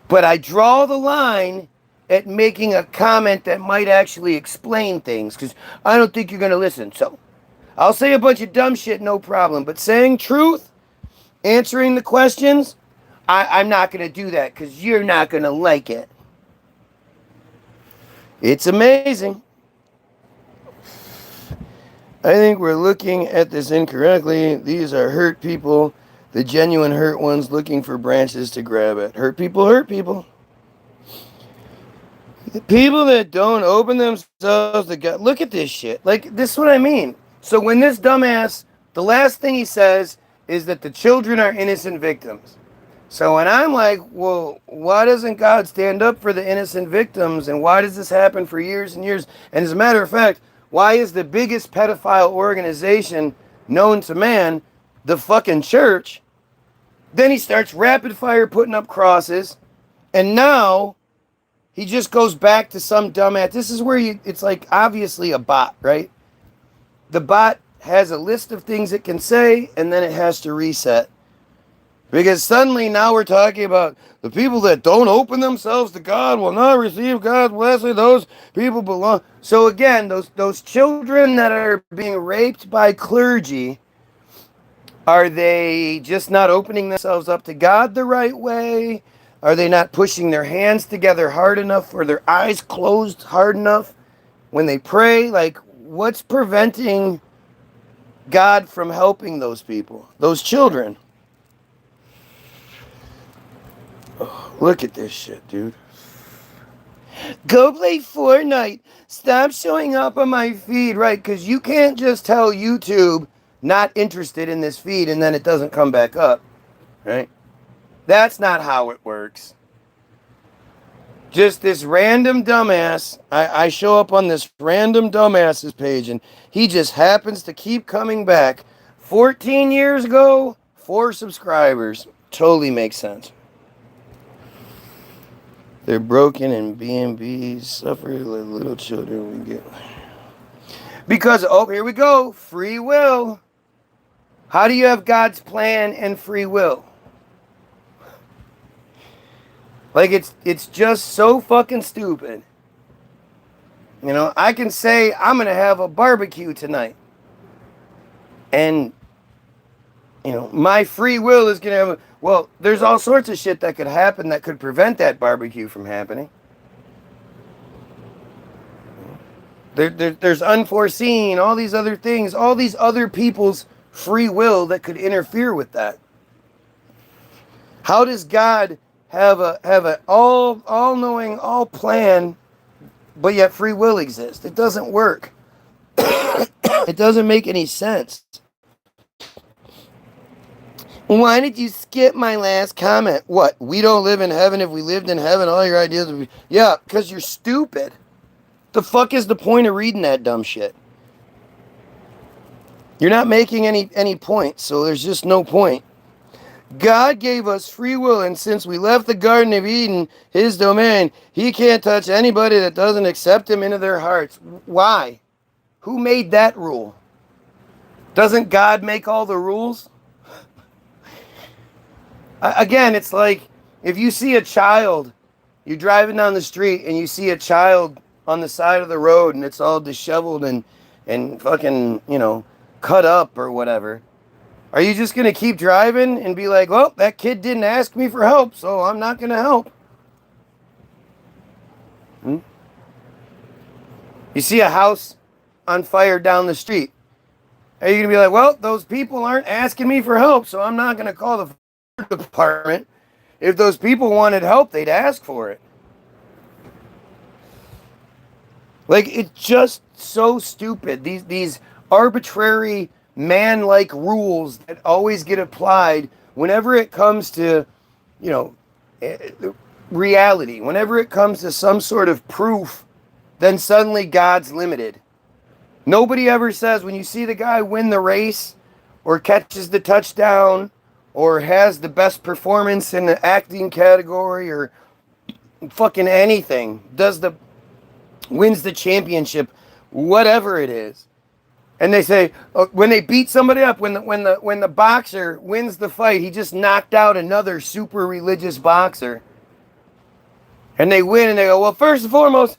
But I draw the line at making a comment that might actually explain things, because I don't think you're gonna listen. So I'll say a bunch of dumb shit, no problem. But saying truth, answering the questions, I'm not gonna do that because you're not gonna like it. It's amazing. I think we're looking at this incorrectly. These are hurt people, the genuine hurt ones looking for branches to grab at. Hurt people hurt people. The people that don't open themselves to God. Look at this shit. Like, this is what I mean. So when this dumbass, the last thing he says is that the children are innocent victims. So when I'm like, well, why doesn't God stand up for the innocent victims? And why does this happen for years and years? And as a matter of fact, why is the biggest pedophile organization known to man the fucking church? Then he starts rapid fire putting up crosses. And now he just goes back to some dumbass. This is where it's like obviously a bot, right? The bot has a list of things it can say, and then it has to reset. Because suddenly now we're talking about the people that don't open themselves to God will not receive God's blessing. Those people belong. So again, those children that are being raped by clergy, are they just not opening themselves up to God the right way? Are they not pushing their hands together hard enough or their eyes closed hard enough when they pray? Like, what's preventing God from helping those people, those children? Look at this shit, dude. Go play Fortnite. Stop showing up on my feed, right? Because you can't just tell YouTube not interested in this feed and then it doesn't come back up, right? That's not how it works. Just this random dumbass. I show up on this random dumbass's page and he just happens to keep coming back. 14 years ago, 4 subscribers. Totally makes sense. They're broken and B&Bs suffer like little children. We get because, oh, here we go. Free will. How do you have God's plan and free will? Like, it's just so fucking stupid. You know, I can say I'm going to have a barbecue tonight. And, you know, my free will is going to have well, there's all sorts of shit that could happen that could prevent that barbecue from happening. There's unforeseen, all these other things, all these other people's free will that could interfere with that. How does God have a all-knowing, all-plan, but yet free will exists? It doesn't work. It doesn't make any sense. Why did you skip my last comment? What? We don't live in heaven. If we lived in heaven, all your ideas would be... Yeah, because you're stupid. The fuck is the point of reading that dumb shit? You're not making any point, so there's just no point. God gave us free will, and since we left the Garden of Eden, his domain, he can't touch anybody that doesn't accept him into their hearts. Why? Who made that rule? Doesn't God make all the rules? Again, it's like if you see a child, you're driving down the street and you see a child on the side of the road and it's all disheveled and fucking, you know, cut up or whatever. Are you just going to keep driving and be like, well, that kid didn't ask me for help, so I'm not going to help? You see a house on fire down the street. Are you going to be like, well, those people aren't asking me for help, so I'm not going to call the department. If those people wanted help, they'd ask for it. Like, it's just so stupid. These arbitrary man-like rules that always get applied whenever it comes to, you know, reality. Whenever it comes to some sort of proof, then suddenly God's limited. Nobody ever says when you see the guy win the race or catches the touchdown or has the best performance in the acting category or fucking anything, wins the championship, whatever it is. And they say, when they beat somebody up, when the boxer wins the fight, he just knocked out another super religious boxer. And they win and they go, well, first and foremost,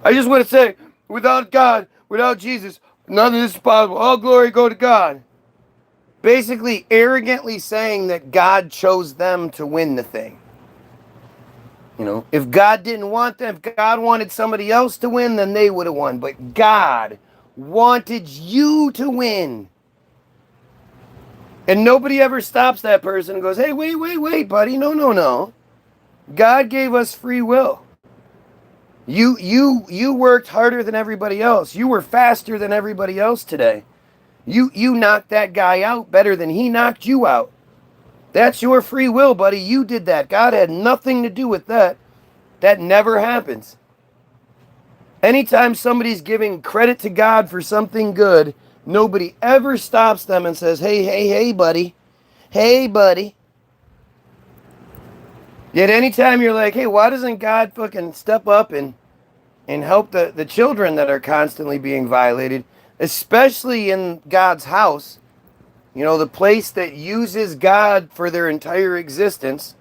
I just want to say, without God, without Jesus, none of this is possible. All glory go to God. Basically arrogantly saying that God chose them to win the thing. You know, if God didn't want them, if God wanted somebody else to win, then they would have won. But God wanted you to win. And nobody ever stops that person and goes, hey, wait, buddy. No. God gave us free will. You worked harder than everybody else. You were faster than everybody else today. You knocked that guy out better than he knocked you out. That's your free will, buddy. You did that. God had nothing to do with that. That never happens. Anytime somebody's giving credit to God for something good, nobody ever stops them and says, hey, buddy. Hey, buddy. Yet anytime you're like, hey, why doesn't God fucking step up and help the children that are constantly being violated, especially in God's house, you know, the place that uses God for their entire existence.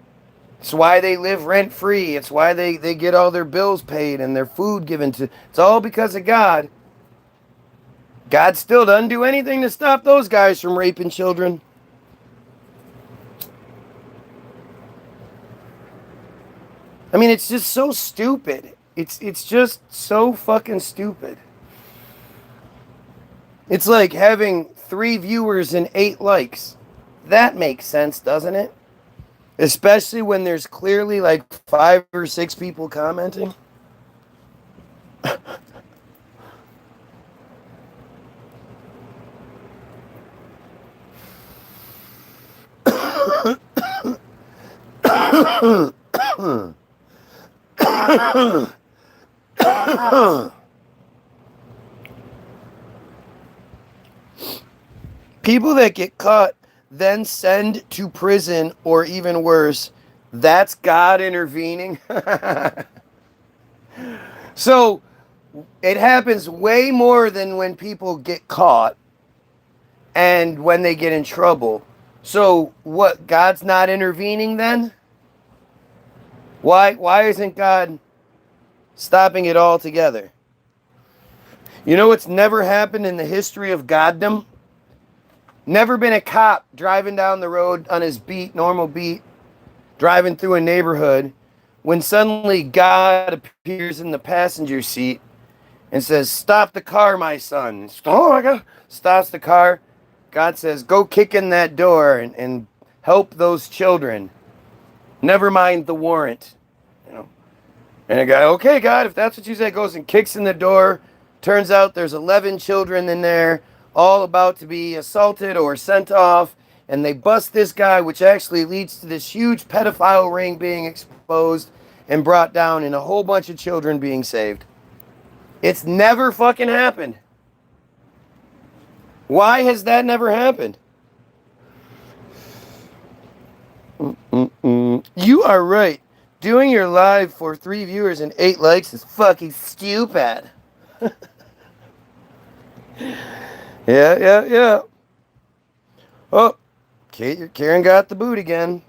It's why they live rent-free. It's why they get all their bills paid and their food given to. It's all because of God. God still doesn't do anything to stop those guys from raping children. I mean, it's just so stupid. It's just so fucking stupid. It's like having 3 viewers and 8 likes. That makes sense, doesn't it? Especially when there's clearly like 5 or 6 people commenting. People that get caught then send to prison, or even worse, that's God intervening. So it happens way more than when people get caught and when they get in trouble. So what, God's not intervening then? Why isn't God stopping it all together? You know what's never happened in the history of Goddom? Never been a cop driving down the road on his beat, normal beat, driving through a neighborhood, when suddenly God appears in the passenger seat and says, "Stop the car, my son." Oh my God. Stops the car. God says, "Go kick in that door and help those children. Never mind the warrant." You know. And a guy, "Okay, God, if that's what you say," goes and kicks in the door. Turns out there's 11 children in there, all about to be assaulted or sent off. And they bust this guy, which actually leads to this huge pedophile ring being exposed and brought down, and a whole bunch of children being saved. It's never fucking happened. Why has that never happened? You are right. Doing your live for 3 viewers and 8 likes is fucking stupid. Yeah. Oh, Karen got the boot again.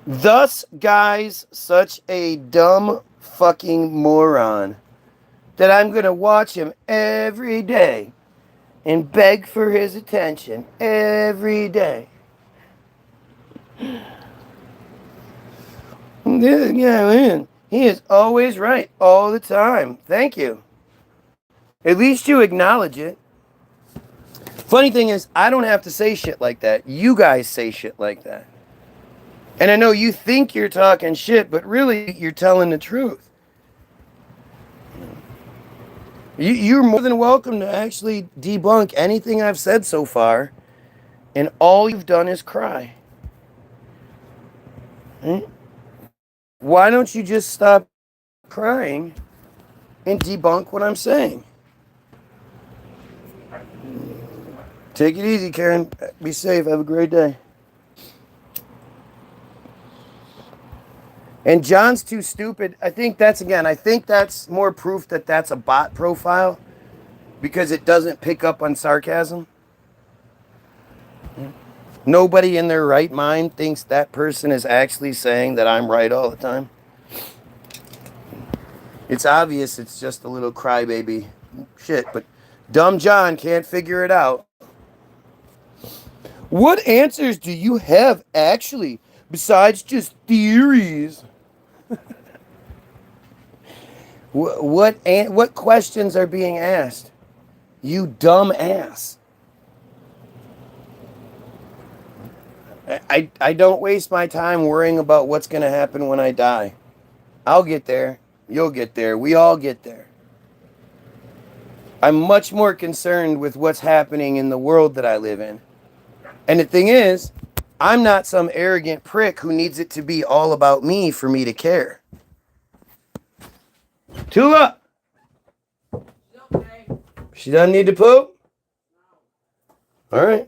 Thus, guys, such a dumb fucking moron that I'm going to watch him every day and beg for his attention every day. Yeah, man. He is always right all the time. Thank you. At least you acknowledge it. Funny thing is, I don't have to say shit like that. You guys say shit like that. And I know you think you're talking shit, but really you're telling the truth. You're more than welcome to actually debunk anything I've said so far, and all you've done is cry. Why don't you just stop crying and debunk what I'm saying? Take it easy, Karen. Be safe. Have a great day. And John's too stupid. I think that's more proof that that's a bot profile, because it doesn't pick up on sarcasm. Nobody in their right mind thinks that person is actually saying that I'm right all the time. It's obvious it's just a little crybaby shit, but dumb John can't figure it out. What answers do you have actually, besides just theories? What questions are being asked? You dumb ass. I don't waste my time worrying about what's going to happen when I die. I'll get there. You'll get there. We all get there. I'm much more concerned with what's happening in the world that I live in. And the thing is, I'm not some arrogant prick who needs it to be all about me for me to care. Tula! Okay. She doesn't need to poop? All right.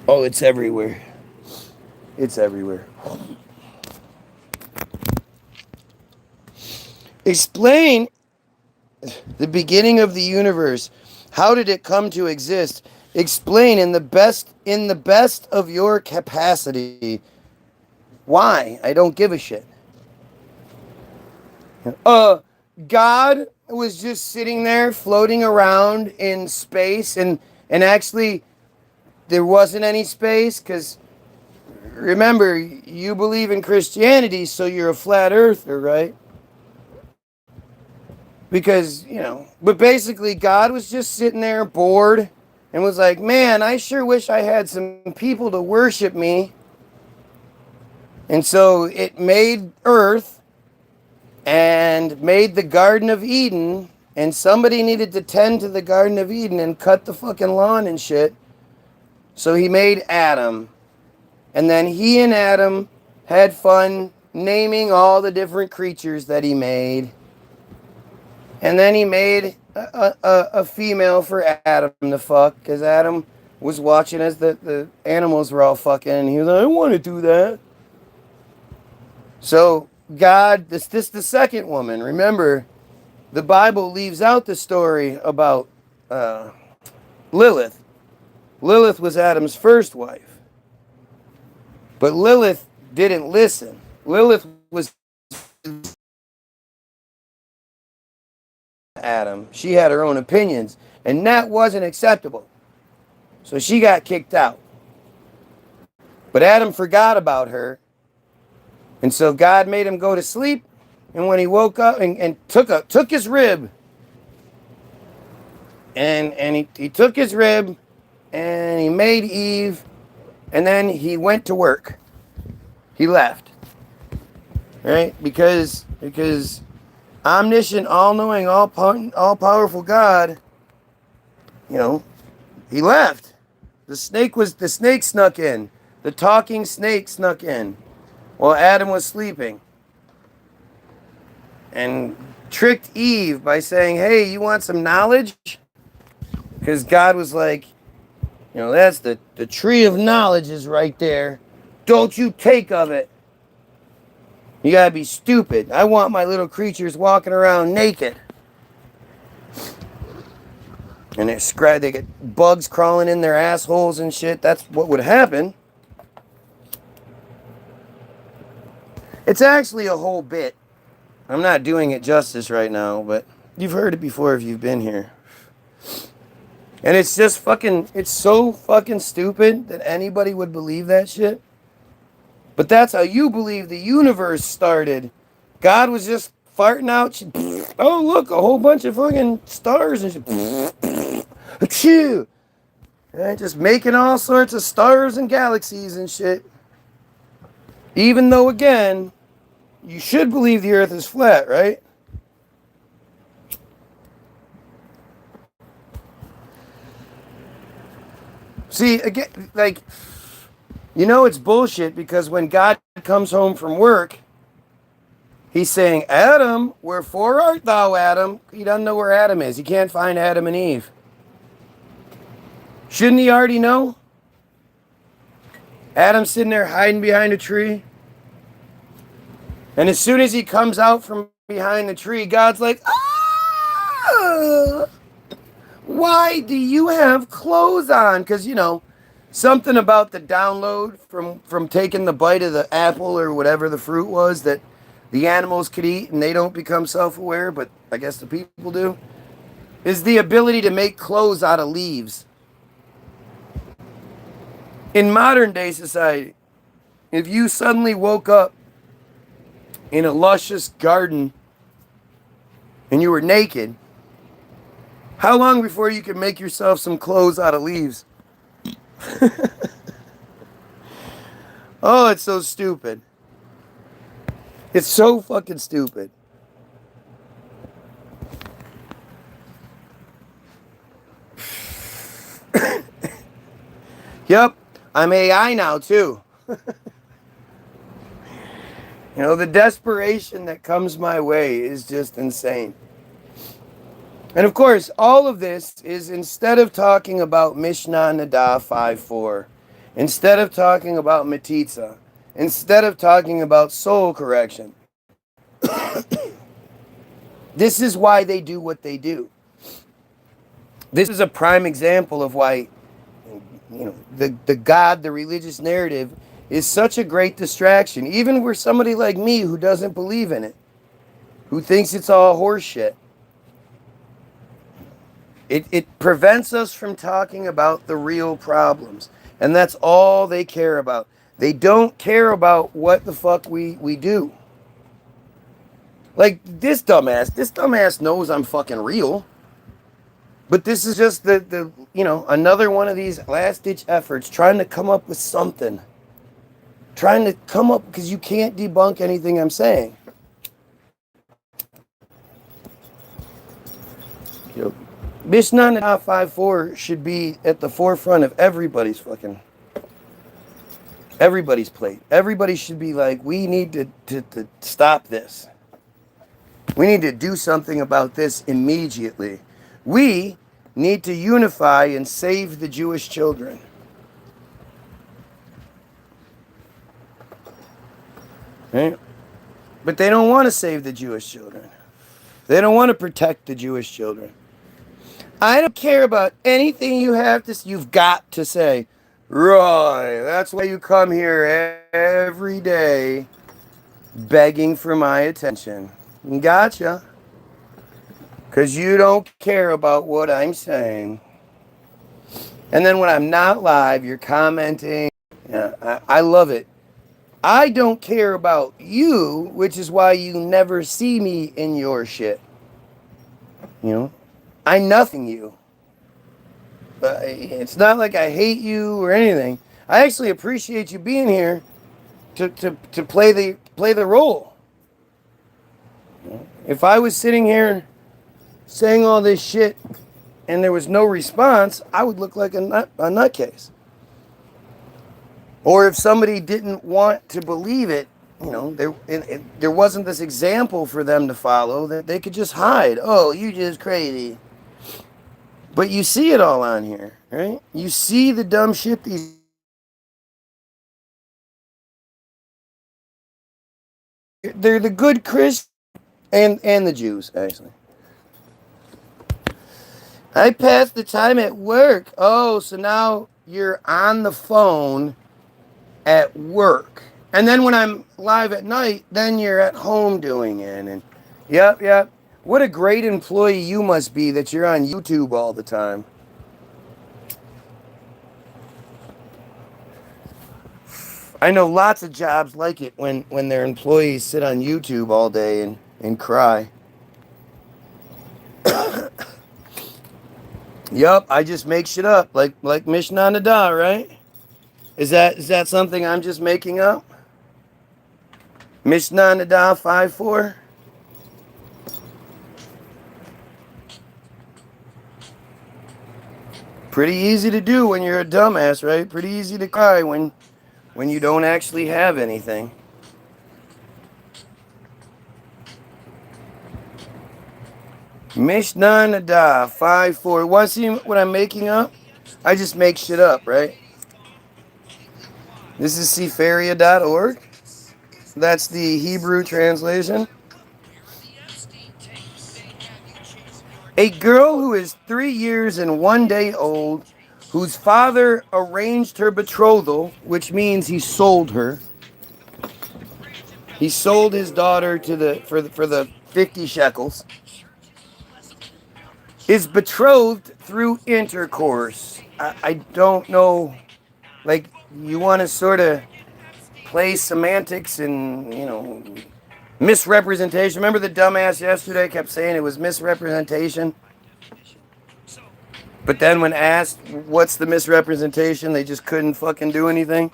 Oh, it's everywhere. It's everywhere. Explain the beginning of the universe. How did it come to exist? Explain in the best of your capacity. Why? I don't give a shit. God was just sitting there floating around in space, and actually there wasn't any space, because remember, you believe in Christianity, so you're a flat earther, right? Because, but basically God was just sitting there bored and was like, man, I sure wish I had some people to worship me. And so it made Earth and made the Garden of Eden, and somebody needed to tend to the Garden of Eden and cut the fucking lawn and shit. So he made Adam. And then he and Adam had fun naming all the different creatures that he made. And then he made a female for Adam to fuck, because Adam was watching as the animals were all fucking, and he was like, I want to do that. So God, this the second woman. Remember, the Bible leaves out the story about Lilith. Lilith was Adam's first wife. But Lilith didn't listen. Lilith was Adam. She had her own opinions, and that wasn't acceptable. So she got kicked out. But Adam forgot about her, and so God made him go to sleep, and when he woke up and took his rib, and he took his rib, and he made Eve, and then he went to work. He left. Right? Because omniscient, all-knowing, all-powerful God, he left. The snake snuck in. The talking snake snuck in while Adam was sleeping and tricked Eve by saying, hey, you want some knowledge? Because God was like, that's the tree of knowledge is right there. Don't you take of it. You gotta be stupid. I want my little creatures walking around naked. And they get bugs crawling in their assholes and shit. That's what would happen. It's actually a whole bit. I'm not doing it justice right now, but you've heard it before if you've been here. And it's just it's so fucking stupid that anybody would believe that shit. But that's how you believe the universe started. God was just farting out. Oh, look, a whole bunch of fucking stars and shit. Right, just making all sorts of stars and galaxies and shit. Even though, again, you should believe the earth is flat, right? See, again, it's bullshit, because when God comes home from work, he's saying, Adam, wherefore art thou, Adam? He doesn't know where Adam is. He can't find Adam and Eve. Shouldn't he already know? Adam's sitting there hiding behind a tree. And as soon as he comes out from behind the tree, God's like, ah! Why do you have clothes on? Because, something about the download from taking the bite of the apple or whatever the fruit was that the animals could eat and they don't become self-aware, but I guess the people do, is the ability to make clothes out of leaves. In modern day society, if you suddenly woke up in a luscious garden and you were naked, how long before you could make yourself some clothes out of leaves? Oh, it's so stupid. It's so fucking stupid. Yep, I'm AI now too. The desperation that comes my way is just insane. And of course, all of this is instead of talking about Mishnah Nadav 5:4, instead of talking about metzitzia, instead of talking about soul correction. This is why they do what they do. This is a prime example of why, the religious narrative is such a great distraction, even for somebody like me who doesn't believe in it, who thinks it's all horseshit. It prevents us from talking about the real problems. And that's all they care about. They don't care about what the fuck we do. Like this dumbass knows I'm fucking real. But this is just the another one of these last ditch efforts trying to come up with something. Trying to come up because you can't debunk anything I'm saying. Mishnah 5.4 should be at the forefront of everybody's plate. Everybody should be like, we need to stop this. We need to do something about this immediately. We need to unify and save the Jewish children. Right? But they don't want to save the Jewish children. They don't want to protect the Jewish children. I don't care about anything you've got to say. Right, that's why you come here every day begging for my attention. Gotcha. Because you don't care about what I'm saying. And then when I'm not live, you're commenting. Yeah, I love it. I don't care about you, which is why you never see me in your shit. I nothing you. It's not like I hate you or anything. I actually appreciate you being here to play the role. If I was sitting here saying all this shit and there was no response, I would look like a nutcase. Or if somebody didn't want to believe it, there wasn't this example for them to follow, that they could just hide. Oh, you just crazy. But you see it all on here, right? You see the dumb shit they're the good Christians and the Jews, actually. I passed the time at work. Oh, so now you're on the phone at work. And then when I'm live at night, then you're at home doing it. And yep. What a great employee you must be that you're on YouTube all the time. I know lots of jobs like it when their employees sit on YouTube all day and cry. Yup, I just make shit up like Mishnah Nada, right? Is that something I'm just making up? Mishnah Nada 5.4? Pretty easy to do when you're a dumbass, right? Pretty easy to cry when you don't actually have anything. Mishnah Nada 5.4. Want to see what I'm making up? I just make shit up, right? This is Sefaria.org. That's the Hebrew translation. A girl who is 3 years and 1 day old, whose father arranged her betrothal, which means he sold her. He sold his daughter for the 50 shekels. Is betrothed through intercourse. I don't know, like, you want to sort of play semantics and, misrepresentation. Remember the dumbass yesterday kept saying it was misrepresentation? But then when asked what's the misrepresentation, they just couldn't fucking do anything.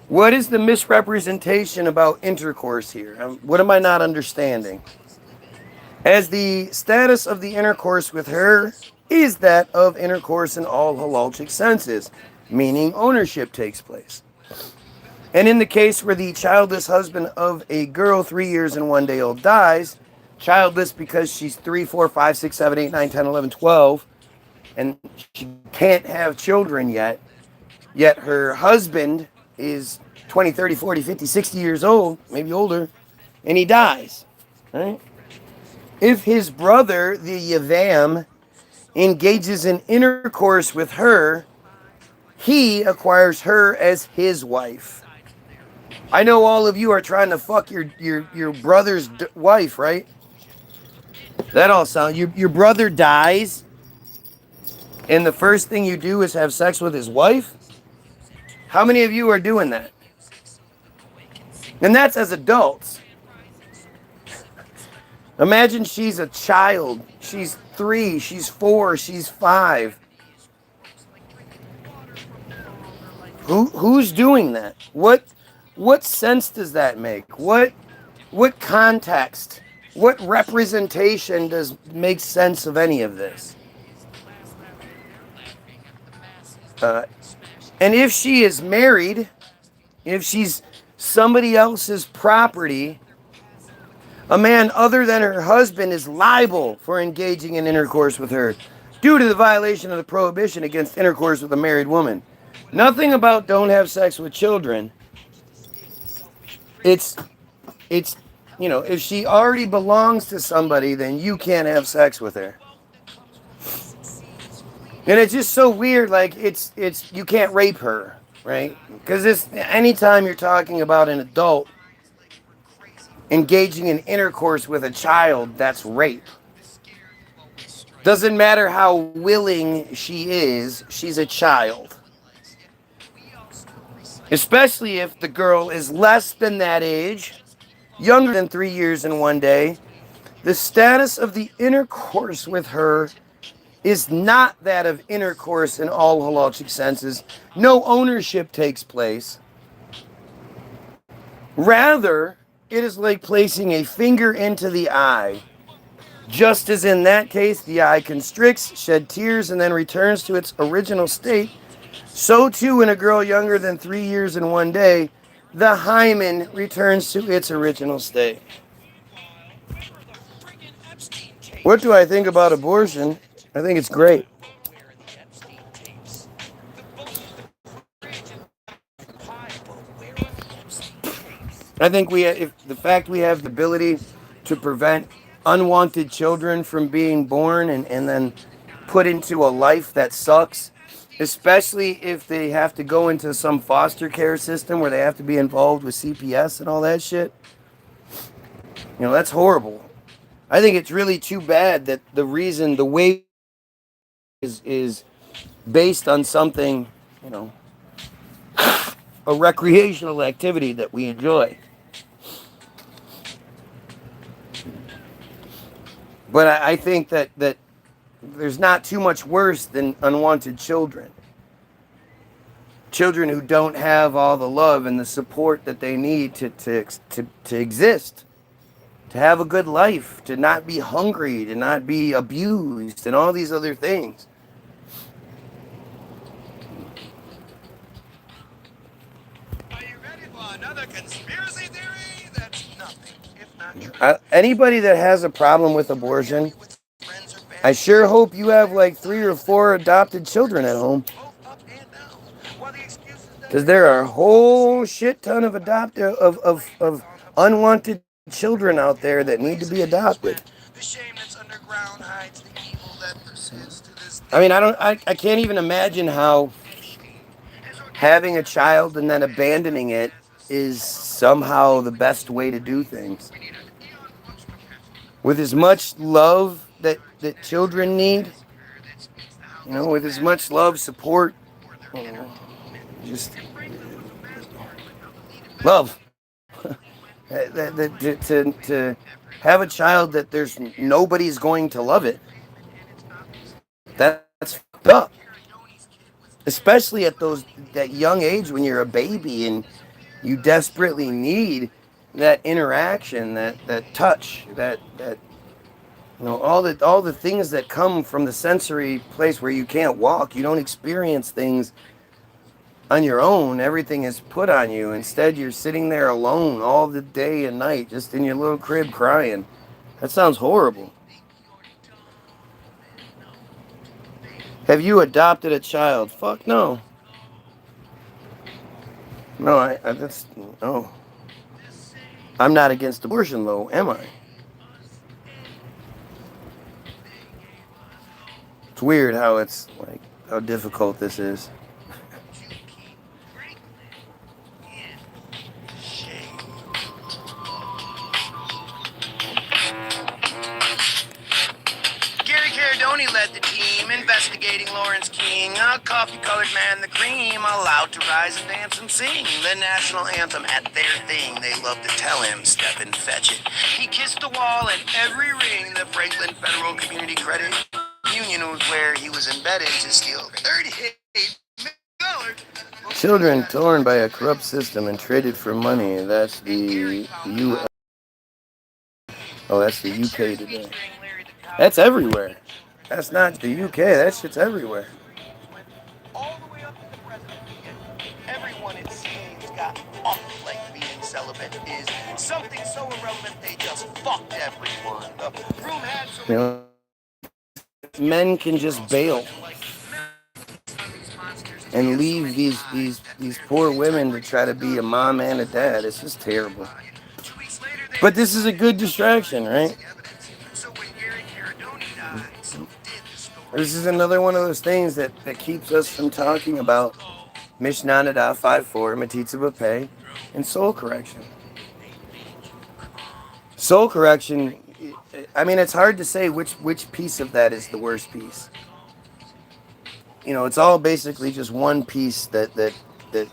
What is the misrepresentation about intercourse here? What am I not understanding? As the status of the intercourse with her is that of intercourse in all halachic senses, meaning ownership takes place. And in the case where the childless husband of a girl 3 years and 1 day old dies, childless because she's 3, 4, 5, 6, 7, 8, 9, 10, 11, 12, and she can't have children yet her husband is 20, 30, 40, 50, 60 years old, maybe older, and he dies, right? If his brother, the Yavam, engages in intercourse with her, he acquires her as his wife. I know all of you are trying to fuck your brother's wife, right? That all sounds... Your brother dies, and the first thing you do is have sex with his wife? How many of you are doing that? And that's as adults. Imagine she's a child. She's 3, she's 4, she's 5. Who's doing that? What sense does that make? What context? What representation does make sense of any of this? And if she is married, if she's somebody else's property, a man other than her husband is liable for engaging in intercourse with her due to the violation of the prohibition against intercourse with a married woman. Nothing about don't have sex with children. It's if she already belongs to somebody, then you can't have sex with her. And it's just so weird, like it's you can't rape her, right? Because anytime you're talking about an adult engaging in intercourse with a child, that's rape. Doesn't matter how willing she is, she's a child. Especially if the girl is less than that age, younger than 3 years and 1 day, the status of the intercourse with her is not that of intercourse in all halachic senses. No ownership takes place. Rather, it is like placing a finger into the eye. Just as in that case, the eye constricts, shed tears, and then returns to its original state, so too in a girl younger than 3 years and 1 day, the hymen returns to its original state. What do I think about abortion? I think it's great. I think the fact we have the ability to prevent unwanted children from being born and then put into a life that sucks, especially if they have to go into some foster care system where they have to be involved with CPS and all that shit. That's horrible. I think it's really too bad that the way is based on something, a recreational activity that we enjoy. But I think that there's not too much worse than unwanted children. Children who don't have all the love and the support that they need to exist, to have a good life, to not be hungry, to not be abused, and all these other things. Are you ready for another conspiracy theory? That's nothing if not true. Anybody that has a problem with abortion, I sure hope you have like 3 or 4 adopted children at home. Because there are a whole shit ton of of unwanted children out there that need to be adopted. I mean, I can't even imagine how having a child and then abandoning it is somehow the best way to do things. With as much love that children need, with as much love, support, just love. To have a child that there's nobody's going to love it, that's fucked up. Especially at that young age when you're a baby and you desperately need that interaction, that touch, that all the things that come from the sensory place where you can't walk. You don't experience things on your own. Everything is put on you. Instead, you're sitting there alone all the day and night, just in your little crib crying. That sounds horrible. Have you adopted a child? Fuck no. No, no. I'm not against abortion, though, am I? It's weird how how difficult this is. Tony led the team investigating Lawrence King, a coffee-colored man, the cream, allowed to rise and dance and sing the national anthem at their thing. They love to tell him, step and fetch it. He kissed the wall and every ring. The Franklin Federal Community Credit Union was where he was embedded to steal $38 million. Children torn by a corrupt system and traded for money. That's the U. Oh, that's the UK today. That's everywhere. That's not the UK. That shit's everywhere. All the way up to the president. Everyone, it seems, got off like being celibate is something so irrelevant they just fucked everyone. The room had so You know, men can just bail and leave these poor women to try to be a mom and a dad. It's just terrible. But this is a good distraction, right? This is another one of those things that keeps us from talking about Mishnah 5:4, metzitzia pay, and soul correction. Soul correction, I mean, it's hard to say which piece of that is the worst piece. You know, it's all basically just one piece that you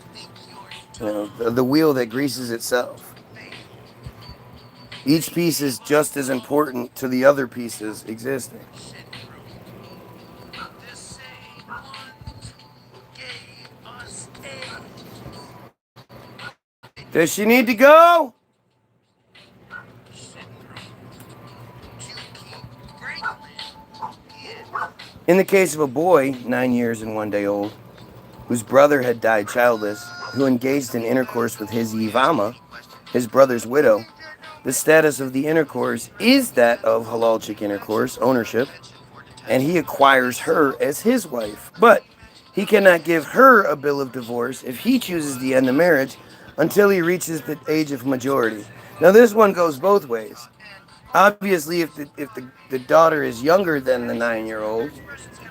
know, the wheel that greases itself. Each piece is just as important to the other pieces existing. Does she need to go? In the case of a boy, 9 years and 1 day old, whose brother had died childless, who engaged in intercourse with his yivama, his brother's widow, the status of the intercourse is that of halalchic intercourse, ownership, and he acquires her as his wife. But he cannot give her a bill of divorce if he chooses to end the marriage until he reaches the age of majority. Now this one goes both ways. Obviously, if the daughter is younger than the 9-year-old,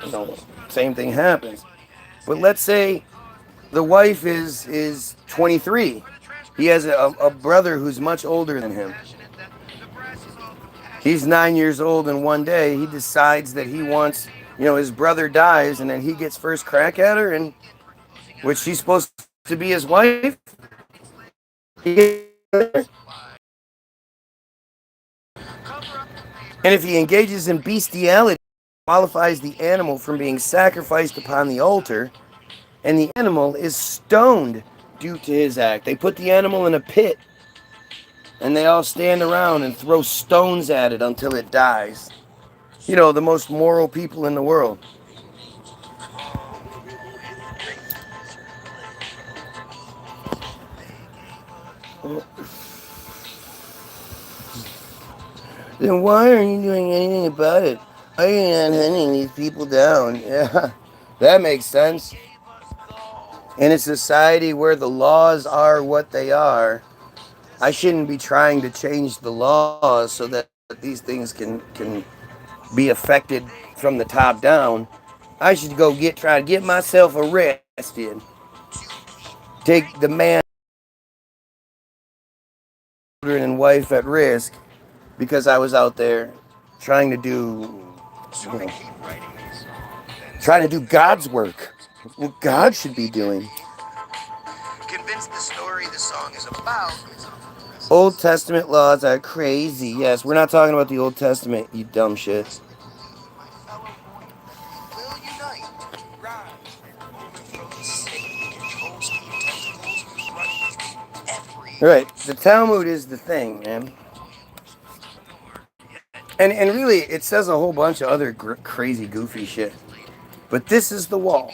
you know, same thing happens. But let's say the wife is 23. He has a brother who's much older than him. He's 9 years old, and one day he decides that he wants, you know, his brother dies, and then he gets first crack at her, and which she's supposed to be his wife. And if he engages in bestiality, qualifies the animal from being sacrificed upon the altar, and the animal is stoned due to his act. They put the animal in a pit, and they all stand around and throw stones at it until it dies. You know, the most moral people in the world. Then why aren't you doing anything about it? Why are you not hunting these people down? Yeah, that makes sense. In a society where the laws are what they are, I shouldn't be trying to change the laws so that these things can be affected from the top down. I should go try to get myself arrested. Take the man and wife at risk because I was out there trying to do, you know, trying to do God's work. What God should be doing. Convinced the story the song is about. Old Testament laws are crazy. Yes, we're not talking about the Old Testament, you dumb shit. Right, the Talmud is the thing, man. And really, it says a whole bunch of other crazy, goofy shit. But this is the wall.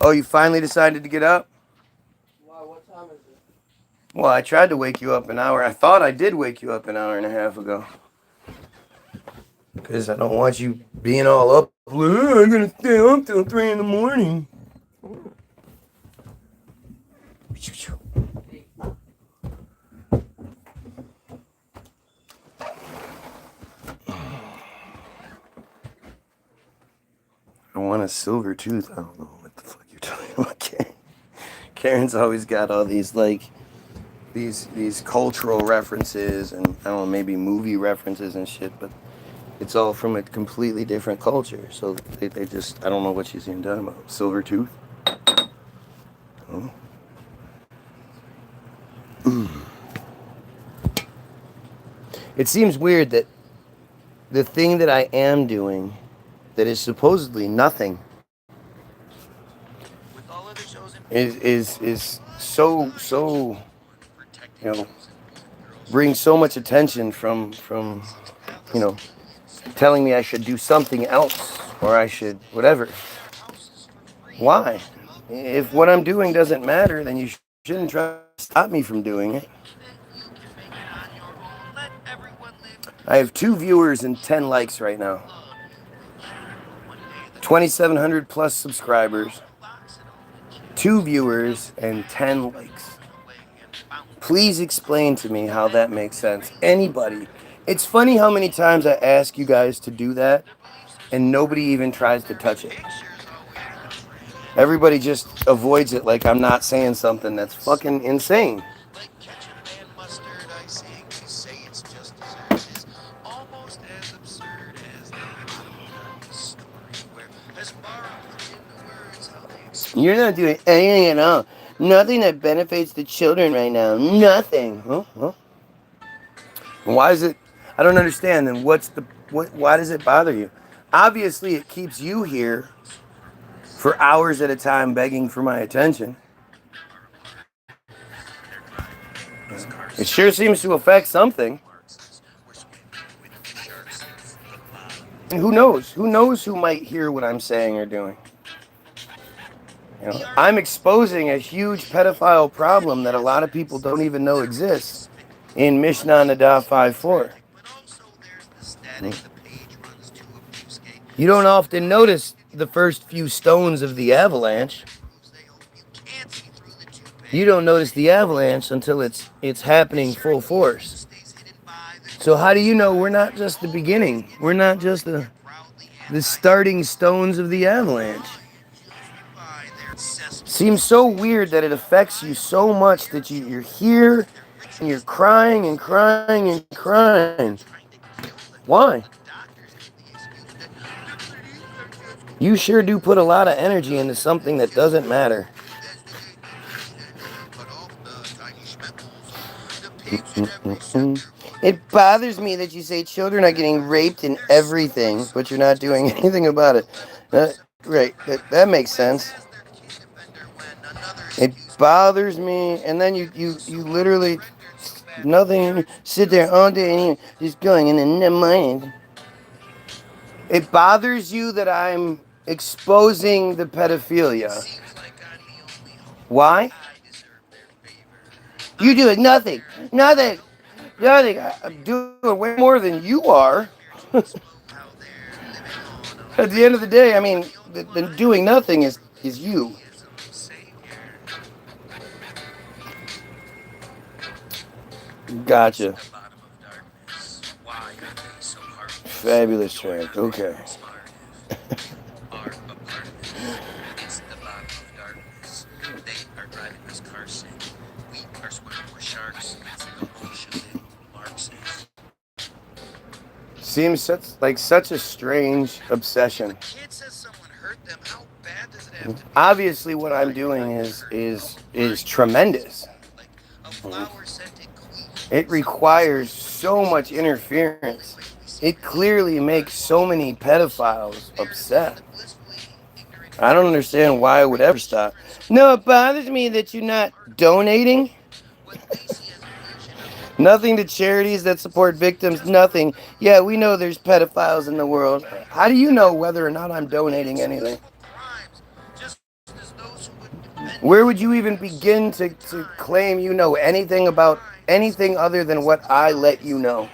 Oh, you finally decided to get up? Why, what time is it? Well, I tried to wake you up an hour. I thought I did wake you up an hour and a half ago. Because I don't want you being all up. I'm going to stay up till 3 in the morning. I want a silver tooth. I don't know what the fuck you're talking about. Karen's always got all these, like, these cultural references and, I don't know, maybe movie references and shit, but It's all from a completely different culture. So they just, I don't know what she's even talking about. Silver tooth? Oh. It seems weird that the thing that I am doing that is supposedly nothing is so you know, brings so much attention from you know, telling me I should do something else or I should whatever. Why? If what I'm doing doesn't matter, then you shouldn't try to stop me from doing it. I have 2 viewers and 10 likes right now. 2,700 plus subscribers, 2 viewers, and 10 likes. Please explain to me how that makes sense. Anybody. It's funny how many times I ask you guys to do that, and nobody even tries to touch it. Everybody just avoids it like I'm not saying something that's fucking insane. Like ketchup and mustard, I say you say it's just as is almost as absurd as the bottom darkness story, where Hezbollah put into words how they explain. You're not doing anything at all. Nothing that benefits the children right now. Nothing. Huh? Why is it? I don't understand. Then why does it bother you? Obviously, it keeps you here for hours at a time begging for my attention. It sure seems to affect something. And who knows? Who knows who might hear what I'm saying or doing? You know, I'm exposing a huge pedophile problem that a lot of people don't even know exists in Mishnah Nadav 5:4. You don't often notice the first few stones of the avalanche. You don't notice the avalanche until it's happening full force. So how do you know we're not just the beginning? We're not just the starting stones of the avalanche. Seems so weird that it affects you so much that you're here and you're crying and crying and crying. Why? You sure do put a lot of energy into something that doesn't matter. It bothers me that you say children are getting raped and everything, but you're not doing anything about it. Right, that makes sense. It bothers me, and then you literally nothing. Sit there all day and just going in the mind. It bothers you that I'm exposing the pedophilia. Why? You do it. Nothing. Nothing. I'm doing way more than you are. At the end of the day, I mean, the doing nothing is you. Gotcha. Fabulous track. Okay. Seems such a strange obsession. Obviously, what I'm doing is tremendous. It requires so much interference. It clearly makes so many pedophiles upset. I don't understand why I would ever stop. No, it bothers me that you're not donating. Nothing to charities that support victims, nothing. Yeah, we know there's pedophiles in the world. How do you know whether or not I'm donating anything? Where would you even begin to claim you know anything about anything other than what I let you know?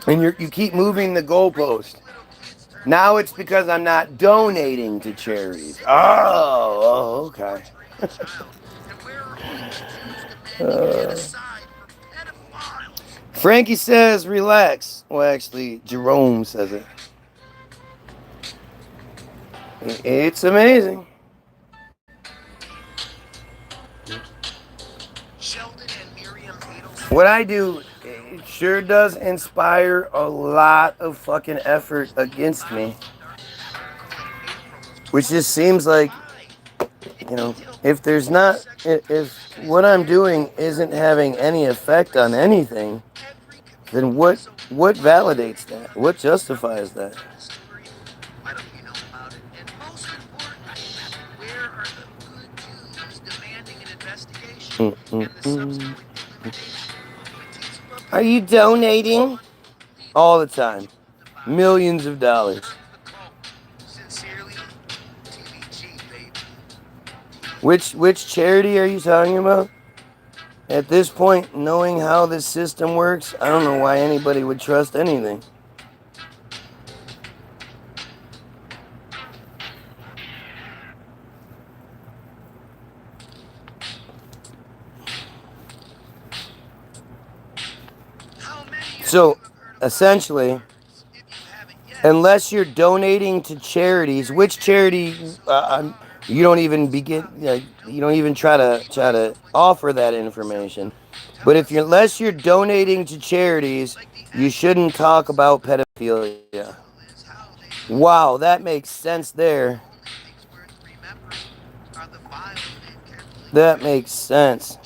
And you keep moving the goalpost. Now it's because I'm not donating to charities. Oh, okay. Frankie says, relax. Well, actually, Jerome says it. It's amazing. Sheldon and What I do, it sure does inspire a lot of fucking effort against me. Which just seems like, if there's not, if what I'm doing isn't having any effect on anything, then what validates that? What justifies that? Why don't you know about it? And most importantly, where are the good Jews demanding an investigation and the subsequent elimination of metzitzia? Are you donating? All the time. Millions of dollars. Sincerely, TBG, baby. Which charity are you talking about? At this point, knowing how this system works, I don't know why anybody would trust anything. So, essentially, unless you're donating to charities, which charity you don't even begin, you don't even try to offer that information. But unless you're donating to charities, you shouldn't talk about pedophilia. Wow, that makes sense there. That makes sense.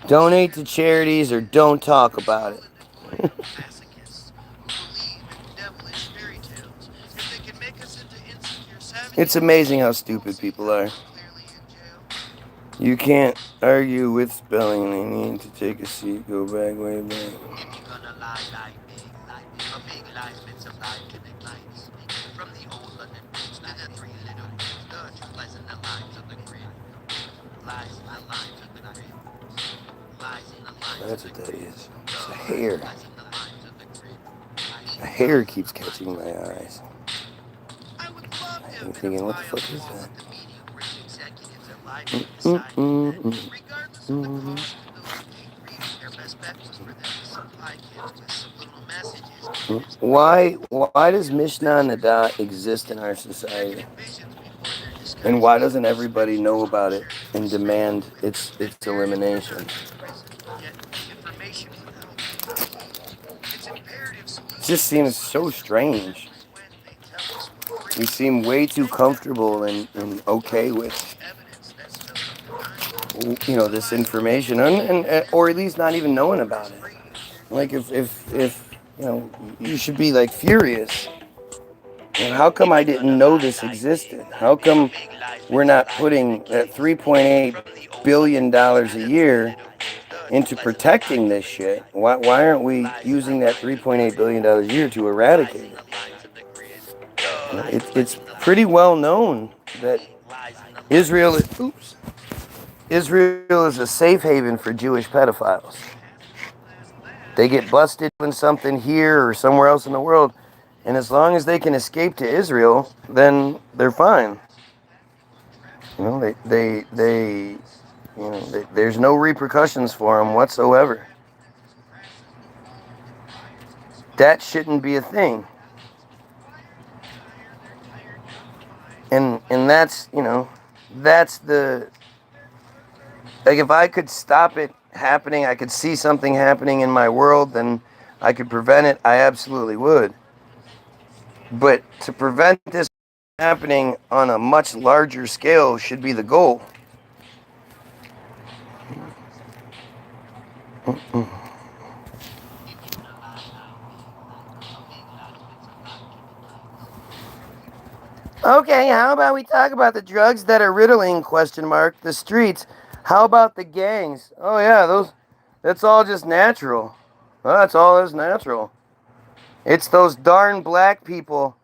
Donate to charities or don't talk about it. It's amazing how stupid people are. You can't argue with spelling. They need to take a seat, go back, way back. That's what that is. It's a hair. A hair keeps catching my eyes. I'm thinking, what the fuck is that? Why does Mishnah Nadah exist in our society? And why doesn't everybody know about it and demand its elimination? It just seems so strange. We seem way too comfortable and okay with, this information, and or at least not even knowing about it. Like if you should be like furious. And how come I didn't know this existed? How come we're not putting that $3.8 billion a year into protecting this shit? Why aren't we using that $3.8 billion a year to eradicate it? It's pretty well known that Israel is a safe haven for Jewish pedophiles. They get busted doing something here or somewhere else in the world, and as long as they can escape to Israel, then they're fine. There's no repercussions for them whatsoever. That shouldn't be a thing. And that's the, like, if I could stop it happening, I could see something happening in my world, then I could prevent it. I absolutely would. But to prevent this happening on a much larger scale should be the goal. Okay, how about we talk about the drugs that are riddling, the streets? How about the gangs? Oh yeah, that's all just natural. Well, that's all that's natural. It's those darn black people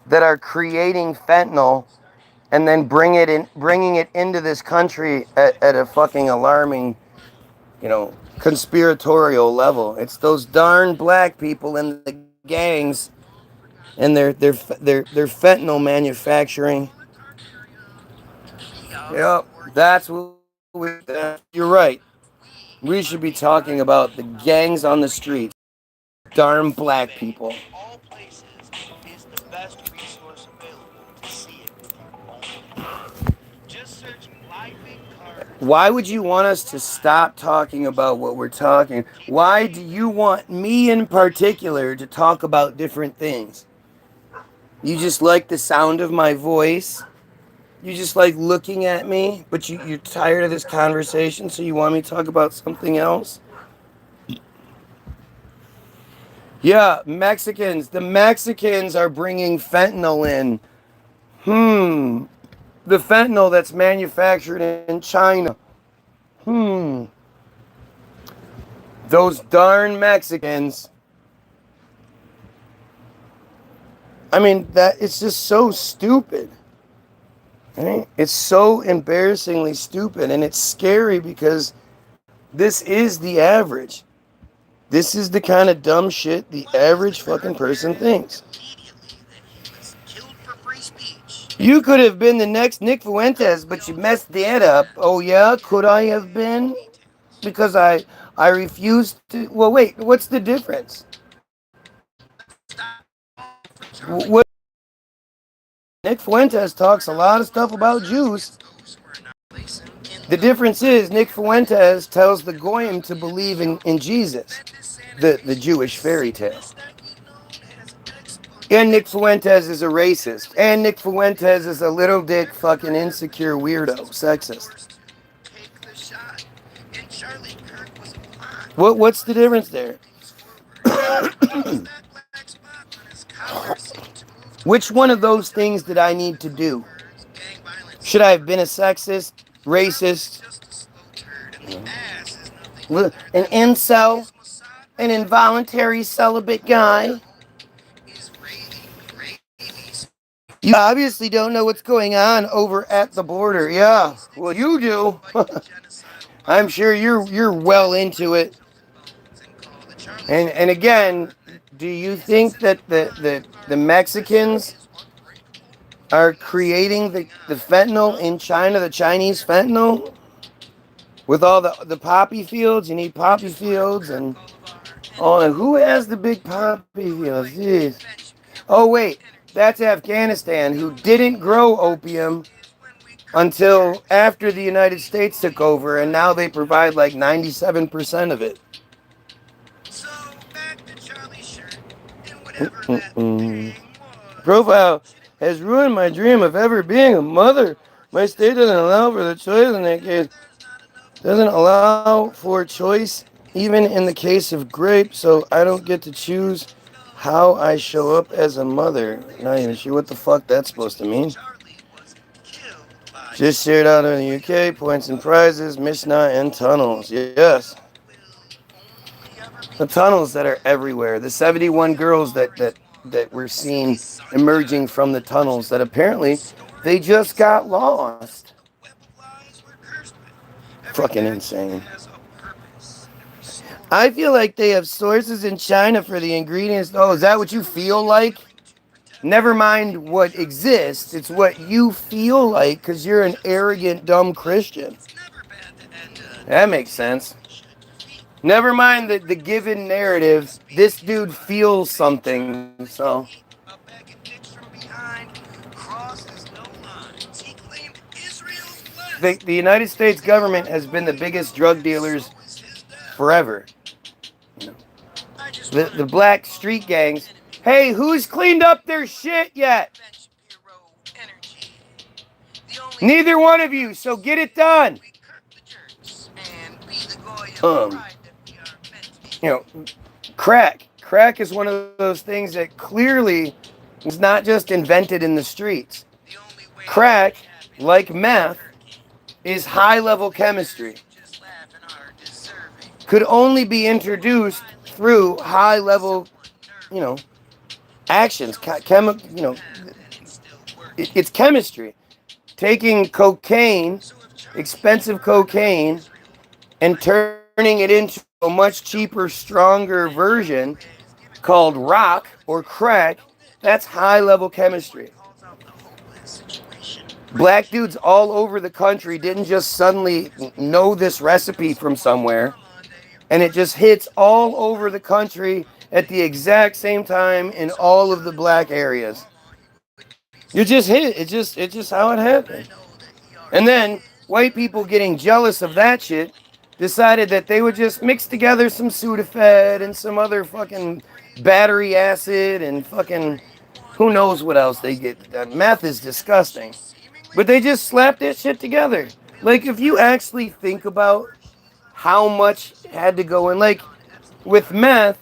that are creating fentanyl and then bringing it into this country at a fucking alarming, conspiratorial level. It's those darn black people in the gangs and their fentanyl manufacturing. Yep, that's what you're right. We should be talking about the gangs on the streets. Darn black people. All places is the best resource available to see it with your own eyes. Just search Fly Big Card Why would you want us to stop talking about what we're talking? Why do you want me in particular to talk about different things? You just like the sound of my voice? You just like looking at me, but you're tired of this conversation, so you want me to talk about something else? Yeah, Mexicans. The Mexicans are bringing fentanyl in. The fentanyl that's manufactured in China. Those darn Mexicans. I mean, that it's just so stupid. Right? It's so embarrassingly stupid, and it's scary because this is the average. This is the kind of dumb shit the average fucking person thinks. You could have been the next Nick Fuentes, but you messed that up. Oh yeah, could I have been? Because I refused to. Well, wait, what's the difference? What Nick Fuentes talks a lot of stuff about Jews. The difference is Nick Fuentes tells the Goyim to believe in Jesus, the Jewish fairy tale. And Nick Fuentes is a racist. And Nick Fuentes is a little dick fucking insecure weirdo, sexist. What's the difference there? Which one of those things did I need to do? Should I have been a sexist, racist, an incel, an involuntary celibate guy? You obviously don't know what's going on over at the border. Yeah, well, you do. I'm sure you're well into it. And again, do you think that the Mexicans are creating the fentanyl in China, the Chinese fentanyl? With all the poppy fields, you need poppy fields, and who has the big poppy fields? Jeez. Oh wait, that's Afghanistan, who didn't grow opium until after the United States took over, and now they provide like 97% of it. Profile has ruined my dream of ever being a mother. My state doesn't allow for the choice in that case. Doesn't allow for choice even in the case of grape, so I don't get to choose how I show up as a mother. Not even sure what the fuck that's supposed to mean. Just shared out in the UK, points and prizes, Mishnah, and tunnels. Yes. The tunnels that are everywhere. The 71 girls that we're seeing emerging from the tunnels that apparently they just got lost. Fucking insane. I feel like they have sources in China for the ingredients. Oh, is that what you feel like? Never mind what exists. It's what you feel like because you're an arrogant, dumb Christian. That makes sense. Never mind the given narrative. This dude feels something, so. The United States government has been the biggest drug dealers forever. The black street gangs. Hey, who's cleaned up their shit yet? Neither one of you, so get it done. Crack. Crack is one of those things that clearly was not just invented in the streets. Crack, like meth, is high-level chemistry. Could only be introduced through high-level, actions. It's chemistry. Taking cocaine, expensive cocaine, and turning it into a much cheaper, stronger version called rock or crack. That's high-level chemistry. Black dudes all over the country didn't just suddenly know this recipe from somewhere, and it just hits all over the country at the exact same time in all of the black areas. You just hit it. It's just how it happened. And then white people getting jealous of that shit decided that they would just mix together some Sudafed and some other fucking battery acid and fucking who knows what else they get. That meth is disgusting. But they just slapped that shit together. Like, if you actually think about how much had to go in, like, with meth,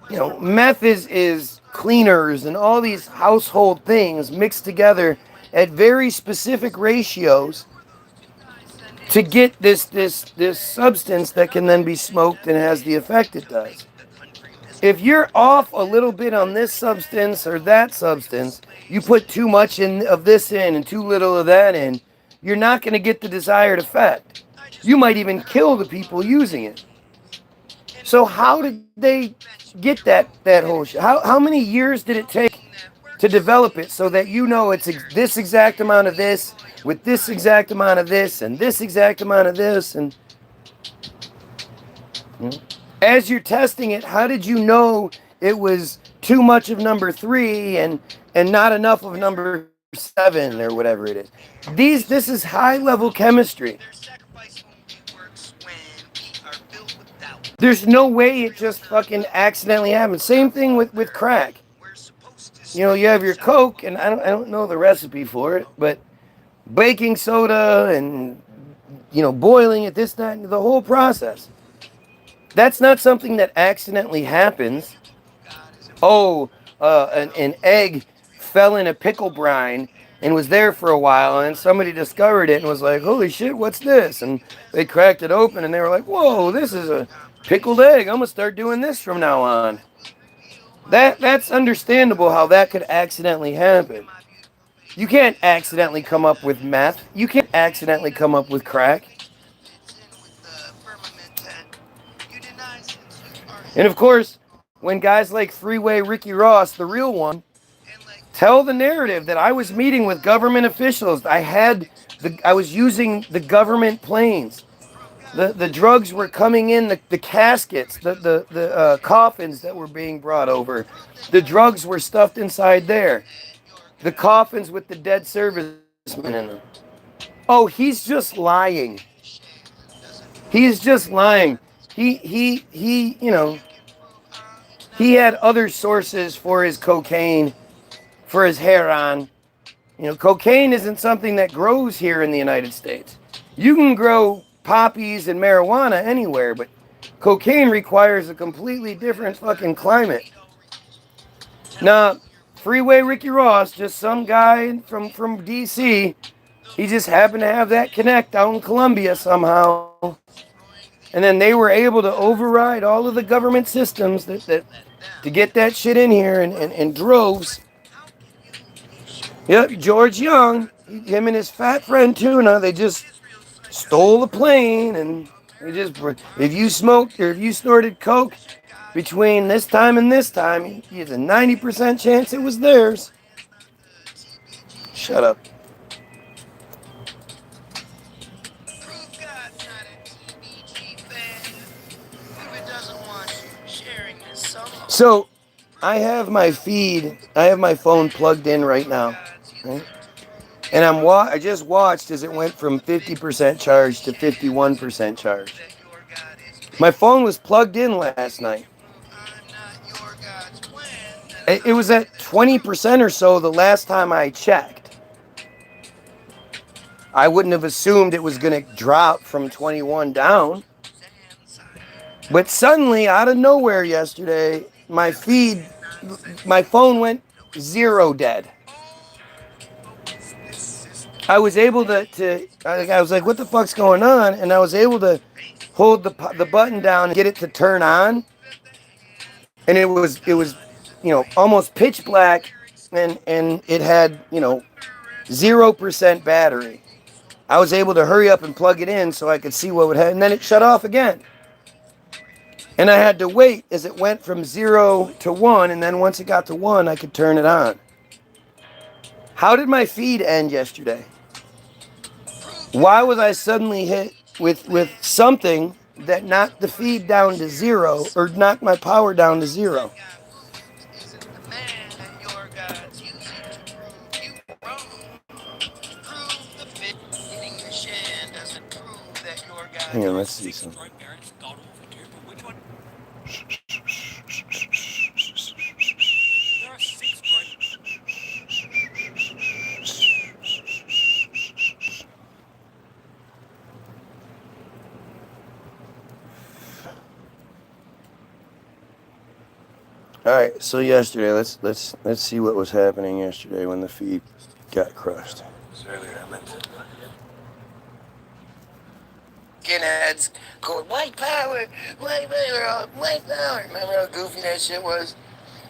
you know, meth is cleaners and all these household things mixed together at very specific ratios to get this substance that can then be smoked and has the effect it does. If you're off a little bit on this substance or that substance, you put too much of this in and too little of that in, you're not going to get the desired effect. You might even kill the people using it. So how did they get that whole shit? How many years did it take to develop it so that you know it's this exact amount of this with this exact amount of this and this exact amount of this? And as you're testing it, how did you know it was too much of number 3 and not enough of number 7 or whatever it is? This is high level chemistry. There's no way it just fucking accidentally happened. Same thing with crack. You know, you have your Coke, and I don't know the recipe for it, but baking soda and, you know, boiling it, this, that, and the whole process. That's not something that accidentally happens. Oh, an egg fell in a pickle brine and was there for a while, and somebody discovered it and was like, holy shit, what's this? And they cracked it open and they were like, whoa, this is a pickled egg. I'm gonna start doing this from now on. That's understandable how that could accidentally happen. You can't accidentally come up with meth. You can't accidentally come up with crack. And of course, when guys like Three-Way Ricky Ross, the real one, tell the narrative that I was meeting with government officials, I was using the government planes. The drugs were coming in, the caskets, the coffins that were being brought over. The drugs were stuffed inside there. The coffins with the dead servicemen in them. Oh, he's just lying. He's just lying. He, you know, he had other sources for his cocaine, for his heroin. You know, cocaine isn't something that grows here in the United States. You can grow poppies and marijuana anywhere, but cocaine requires a completely different fucking climate. Now, Freeway Ricky Ross, just some guy from DC, he just happened to have that connect out in Colombia somehow. And then they were able to override all of the government systems that to get that shit in here in droves. Yep, George Young, him and his fat friend Tuna, they just stole the plane, and they just, if you smoked or if you snorted coke between this time and this time, there's a 90% chance it was theirs. Shut up. So, I have my phone plugged in right now, right? And I just watched as it went from 50% charge to 51% charge. My phone was plugged in last night. It was at 20% or so the last time I checked. I wouldn't have assumed it was going to drop from 21 down. But suddenly, out of nowhere yesterday, my phone went 0 dead. I was able I was like, what the fuck's going on? And I was able to hold the button down and get it to turn on. And it was, you know, almost pitch black, and it had, you know, 0% battery. I was able to hurry up and plug it in so I could see what would happen, and then it shut off again. And I had to wait as it went from 0 to 1, and then once it got to 1, I could turn it on. How did my feed end yesterday? Why was I suddenly hit with something that knocked the feed down to 0, or knocked my power down to 0? Hang on, let's see something. All right, so yesterday, let's see what was happening yesterday when the feed got crushed. Earlier, I meant to. Skinheads going white power, white power, white power. Remember how goofy that shit was?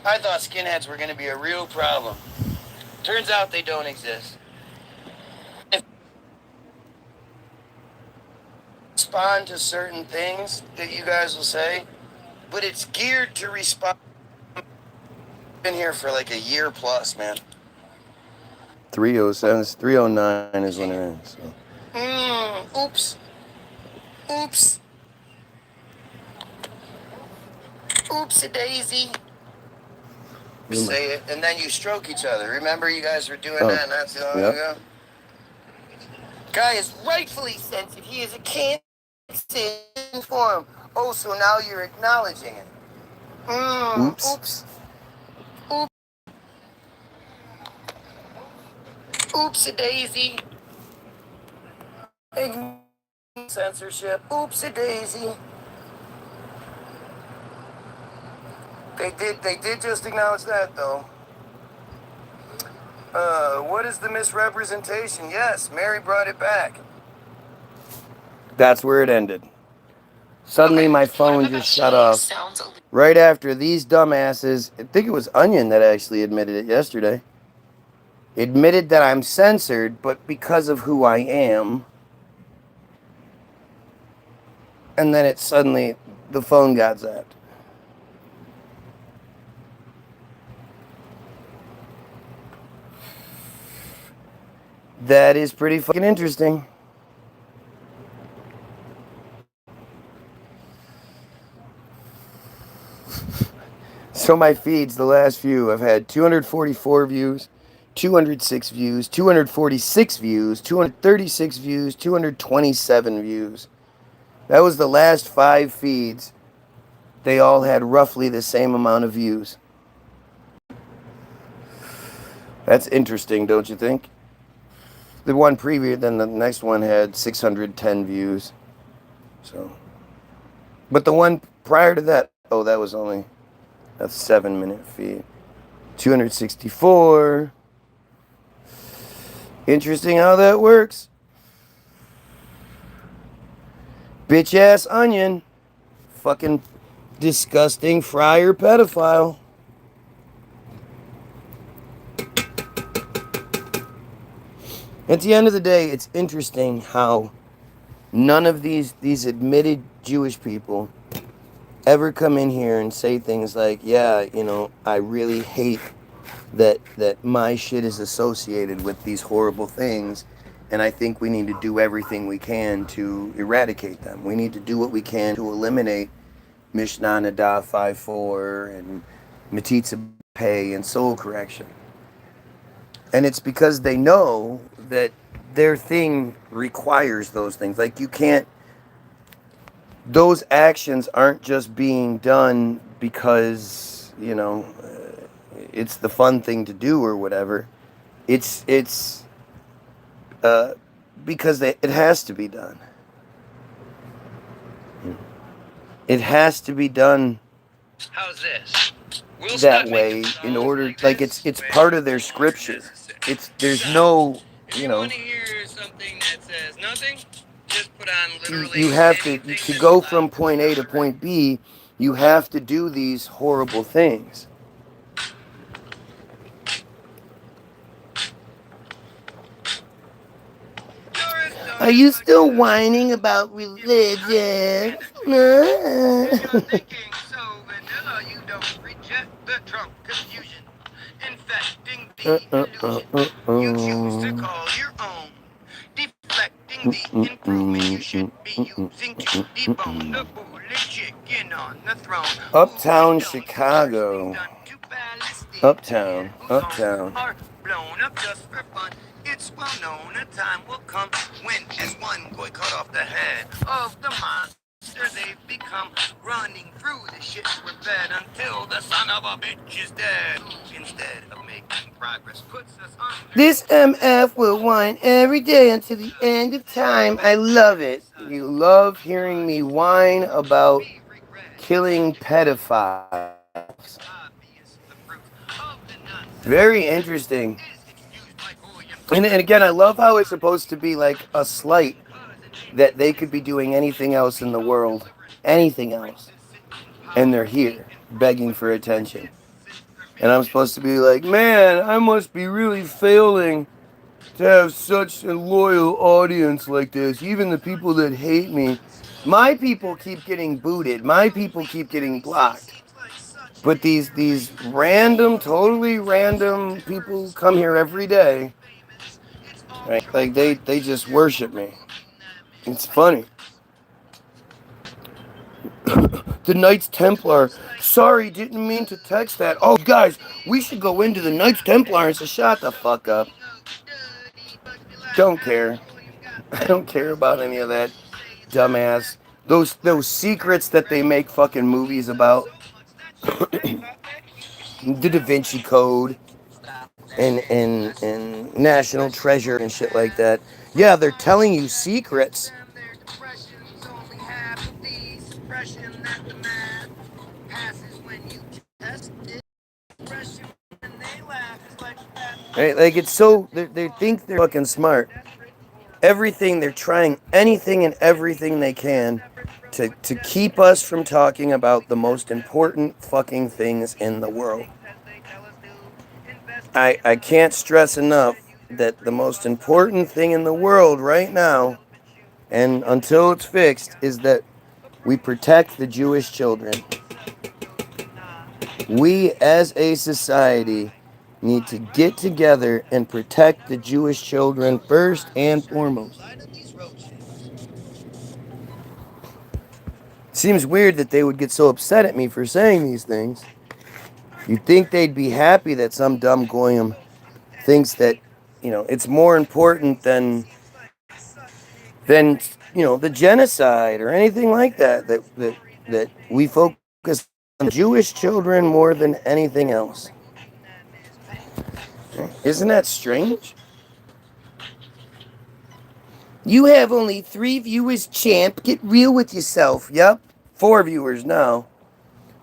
I thought skinheads were going to be a real problem. Turns out they don't exist. Respond to certain things that you guys will say, but it's geared to respond. Been here for like a year plus, man. 307, 309 is when it ends. So. Oops. Oops. Oopsie daisy. You say it, and then you stroke each other. Remember, you guys were doing that not too long ago? Guy is rightfully sensitive. He is a cancer form. Oh, so now you're acknowledging it. Oops. Oops. Oops. Oopsie daisy. Censorship. Oopsie daisy. They did just acknowledge that though. What is the misrepresentation? Yes, Mary brought it back. That's where it ended. Suddenly my phone just shut off. Right after these dumbasses, I think it was Onion that actually admitted it yesterday. Admitted that I'm censored, but because of who I am. And then it suddenly, the phone got zapped. That is pretty fucking interesting. So my feeds, the last few, I've had 244 views, 206 views, 246 views, 236 views, 227 views. That was the last 5 feeds. They all had roughly the same amount of views. That's interesting, don't you think? The one previous, then the next one had 610 views. So, but the one prior to that, oh, that was only a 7-minute feed. 264. Interesting how that works. Bitch ass Onion. Fucking disgusting friar pedophile. At the end of the day, it's interesting how none of these admitted Jewish people ever come in here and say things like, yeah, you know, I really hate that my shit is associated with these horrible things, and I think we need to do everything we can to eradicate them. We need to do what we can to eliminate Mishnah Nada 5.4 and metzitzia and soul correction. And it's because they know that their thing requires those things. Like, you can't, those actions aren't just being done because, you know, it's the fun thing to do or whatever. It's because it has to be done. It has to be done. How's this? That way, in order, like, it's part of their scripture. There's no, you know. If you want to hear something that says nothing, just put on literally. You have to go from point A to point B. You have to do these horrible things. Are you still whining about religion? Infecting the illusion you choose to call your own. Deflecting the improvement you should be using to debone the bully chicken on the throne. Uptown Chicago. Uptown. blown up just for fun. It's well known a time will come when, as one boy cut off the head of the monster they've become, running through the shit we're fed until the son of a bitch is dead. Instead of making progress, puts us under. This MF will whine every day until the end of time. I love it. You love hearing me whine about killing pedophiles. Very interesting. And again, I love how it's supposed to be like a slight that they could be doing anything else in the world. Anything else. And they're here, begging for attention. And I'm supposed to be like, man, I must be really failing to have such a loyal audience like this. Even the people that hate me. My people keep getting booted. My people keep getting blocked. But these random, totally random people who come here every day, right? Like they just worship me. It's funny. The Knights Templar. Sorry, didn't mean to text that. Oh, guys, we should go into the Knights Templar and say, shut the fuck up. Don't care. I don't care about any of that dumbass. Those secrets that they make fucking movies about. The Da Vinci Code and National Treasure and shit like that. Yeah, they're telling you secrets. Right? Like it's so they think they're fucking smart. Everything they're trying anything and everything they can to keep us from talking about the most important fucking things in the world. I can't stress enough that the most important thing in the world right now, and until it's fixed, is that we protect the Jewish children. We as a society need to get together and protect the Jewish children first and foremost. Seems weird that they would get so upset at me for saying these things. You'd think they'd be happy that some dumb goyim thinks that, it's more important than the genocide or anything like that. That we focus on Jewish children more than anything else. Isn't that strange? You have only 3 viewers, champ. Get real with yourself. Yep. 4 viewers now.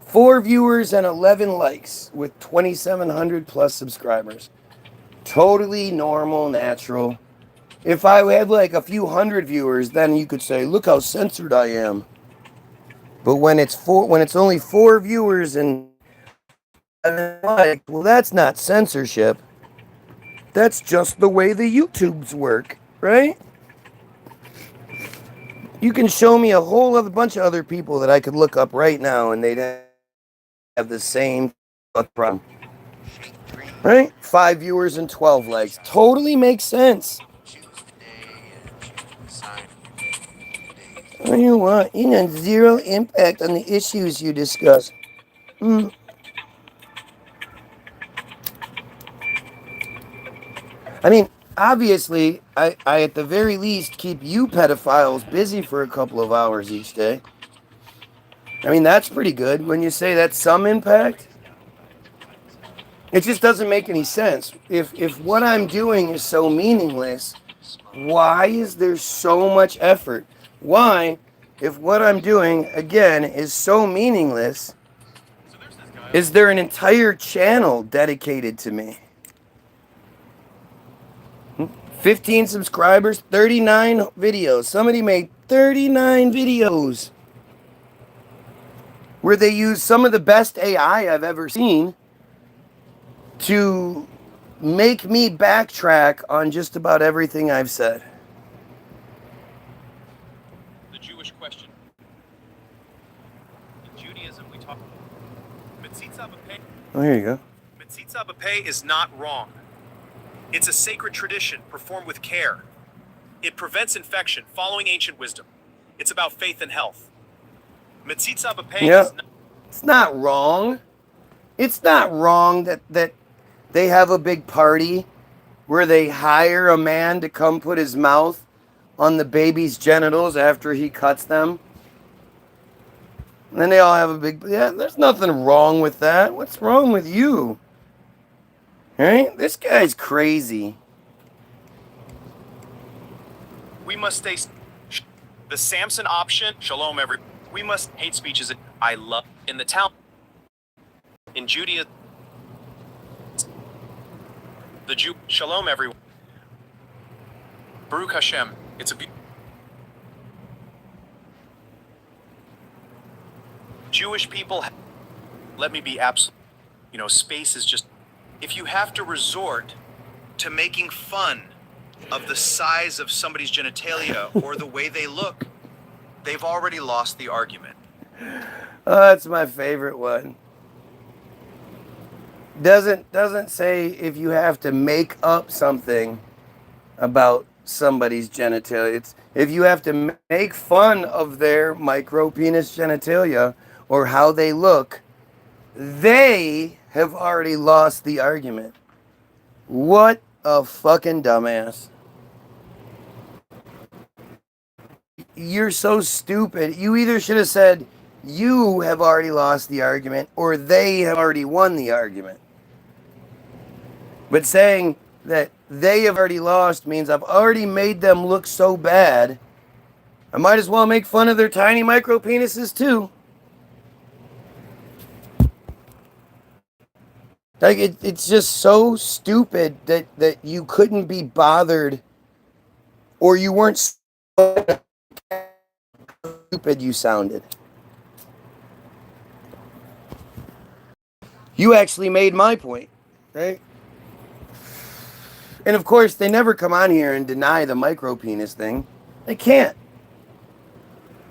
4 viewers and 11 likes with 2,700 plus subscribers. Totally normal, natural. If I had like a few hundred viewers, then you could say, look how censored I am. But when it's only 4 viewers and 11 likes, well, that's not censorship. That's just the way the YouTubes work, right? You can show me a whole other bunch of other people that I could look up right now and they'd have the same problem. Right? 5 viewers and 12 likes. Totally makes sense. What do you want? Zero impact on the issues you discuss. I mean, obviously, I at the very least keep you pedophiles busy for a couple of hours each day. I mean, that's pretty good. When you say that's some impact, it just doesn't make any sense. If what I'm doing is so meaningless, why is there so much effort? Why, if what I'm doing, again, is so meaningless, is there an entire channel dedicated to me? 15 subscribers, 39 videos. Somebody made 39 videos where they use some of the best AI I've ever seen to make me backtrack on just about everything I've said. The Jewish question. In Judaism, we talk about metzitzia. Oh, here you go. Metzitzia is not wrong. It's a sacred tradition performed with care. It prevents infection, following ancient wisdom. It's about faith and health. Metzitzia is not... It's not wrong. It's not wrong that they have a big party where they hire a man to come put his mouth on the baby's genitals after he cuts them. And then they all have a big, yeah, there's nothing wrong with that. What's wrong with you? Right? This guy's crazy. We must stay. The Samson option. Shalom, every. We must hate speech is. I love in the town. In Judaism. The Jew. Shalom, everyone. Baruch Hashem. It's a. Jewish people. Let me be absolute. Space is just. If you have to resort to making fun of the size of somebody's genitalia or the way they look, they've already lost the argument. Oh, that's my favorite one. Doesn't say if you have to make up something about somebody's genitalia. It's if you have to make fun of their micro penis genitalia or how they look, they have already lost the argument. What a fucking dumbass. You're so stupid. You either should have said, you have already lost the argument, or they have already won the argument. But saying that they have already lost means I've already made them look so bad, I might as well make fun of their tiny micro penises too. Like, it's just so stupid that you couldn't be bothered, or you weren't so stupid you sounded. You actually made my point, right? And of course, they never come on here and deny the micro penis thing. They can't.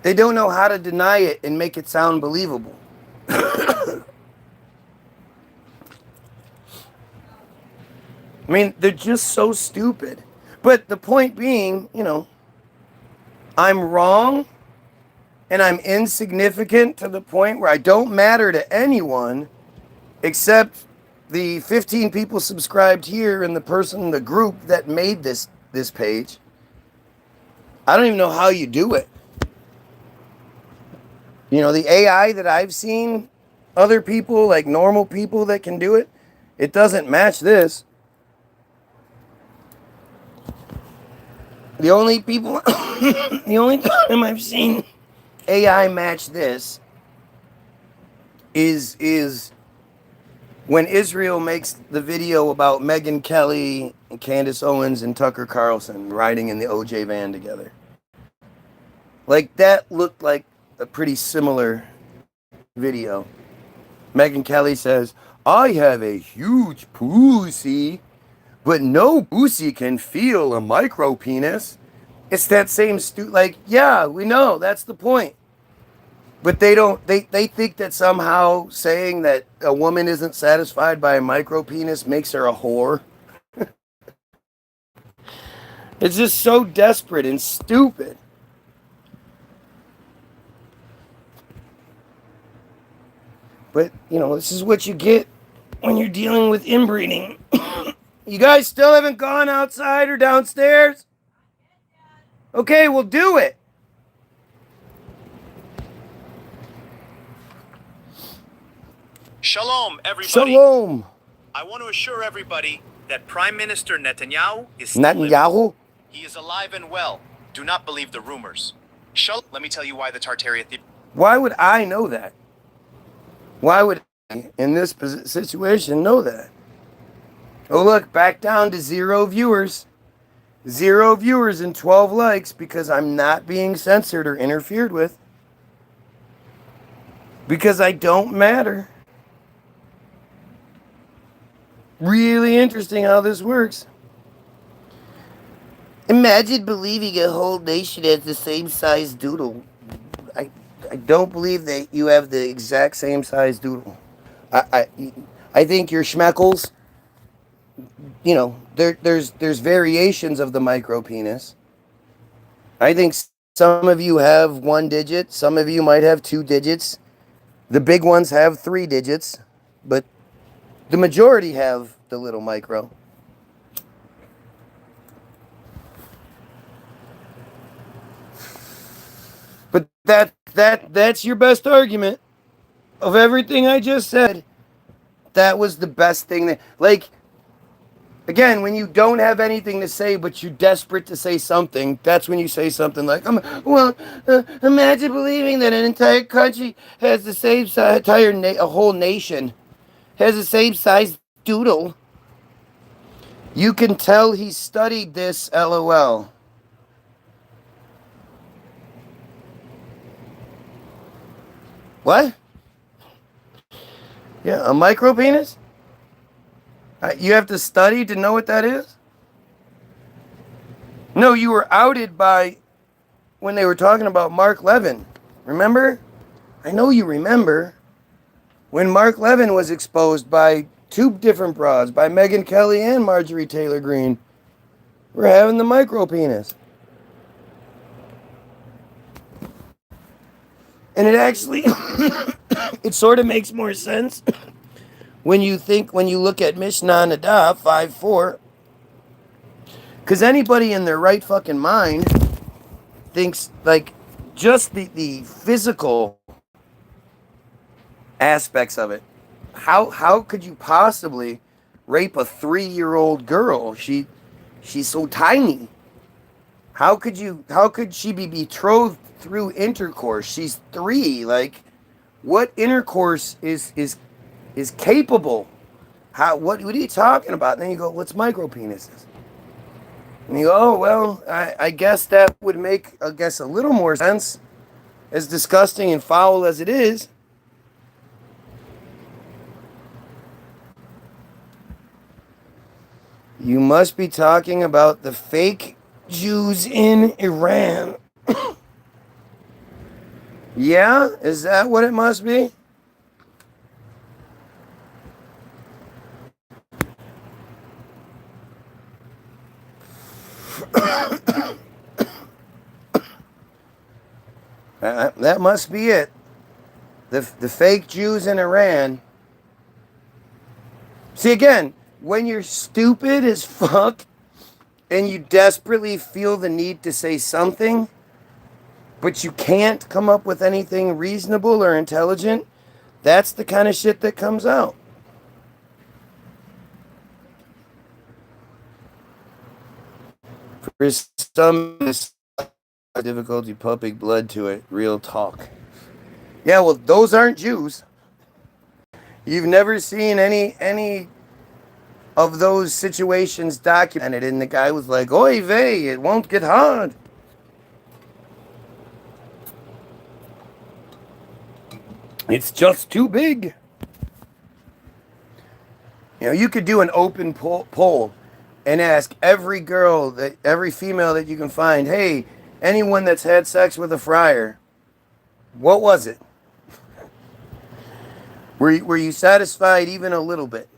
They don't know how to deny it and make it sound believable. I mean, they're just so stupid. But the point being, I'm wrong and I'm insignificant to the point where I don't matter to anyone except the 15 people subscribed here and the group that made this page. I don't even know how you do it. The AI that I've seen, other people, like normal people that can do it, it doesn't match this. The only time I've seen AI match this is when Israel makes the video about Megyn Kelly and Candace Owens and Tucker Carlson riding in the OJ van together. Like, that looked like a pretty similar video. Megyn Kelly says, I have a huge pussy, but no pussy can feel a micro penis. It's that same yeah, we know, that's the point. But they think that somehow saying that a woman isn't satisfied by a micro penis makes her a whore. It's just so desperate and stupid. But, this is what you get when you're dealing with inbreeding. You guys still haven't gone outside or downstairs? Okay, we'll do it. Shalom, everybody. Shalom. I want to assure everybody that Prime Minister Netanyahu is still living. He is alive and well. Do not believe the rumors. Shalom. Let me tell you why the Tartaria theory. Why would I know that? Why would I, in this situation, know that? Oh, look, back down to 0 viewers. 0 viewers and 12 likes because I'm not being censored or interfered with. Because I don't matter. Really interesting how this works. Imagine believing a whole nation has the same size doodle. I don't believe that you have the exact same size doodle. I think your schmeckles, there's variations of the micro penis. I think some of you have 1 digit, some of you might have 2 digits. The big ones have 3 digits, but the majority have the little micro. But that's your best argument of everything I just said. That was the best thing that, like, again, when you don't have anything to say, but you're desperate to say something, that's when you say something like, imagine believing that an entire country has the same size, a whole nation has the same size doodle. You can tell he studied this, LOL. What? Yeah, a micro penis? You have to study to know what that is? No, you were outed by when they were talking about Mark Levin. Remember? I know you remember. When Mark Levin was exposed by two different broads, by Megyn Kelly and Marjorie Taylor Greene. We're having the micro penis. And it actually, it sort of makes more sense when you look at Mishnah Nadah 5:4. Because anybody in their right fucking mind thinks, like, just the physical aspects of it. How could you possibly rape a 3-year-old girl? She's so tiny. How could she be betrothed through intercourse? She's 3. Like, what intercourse is capable? What are you talking about? And then you go, what's micro penises? And you go, oh well, I guess that would make a little more sense, as disgusting and foul as it is. You must be talking about the fake Jews in Iran. Yeah? Is that what it must be? That must be it. The fake Jews in Iran. See, again, when you're stupid as fuck and you desperately feel the need to say something, but you can't come up with anything reasonable or intelligent, that's the kind of shit that comes out. For some, difficulty pumping blood to it. Real talk. Yeah, well, those aren't Jews. You've never seen any of those situations documented, and the guy was like, oy vey, it won't get hard. It's just too big. You know, you could do an open poll and ask every female that you can find, hey, anyone that's had sex with a friar, what was it? Were you satisfied even a little bit?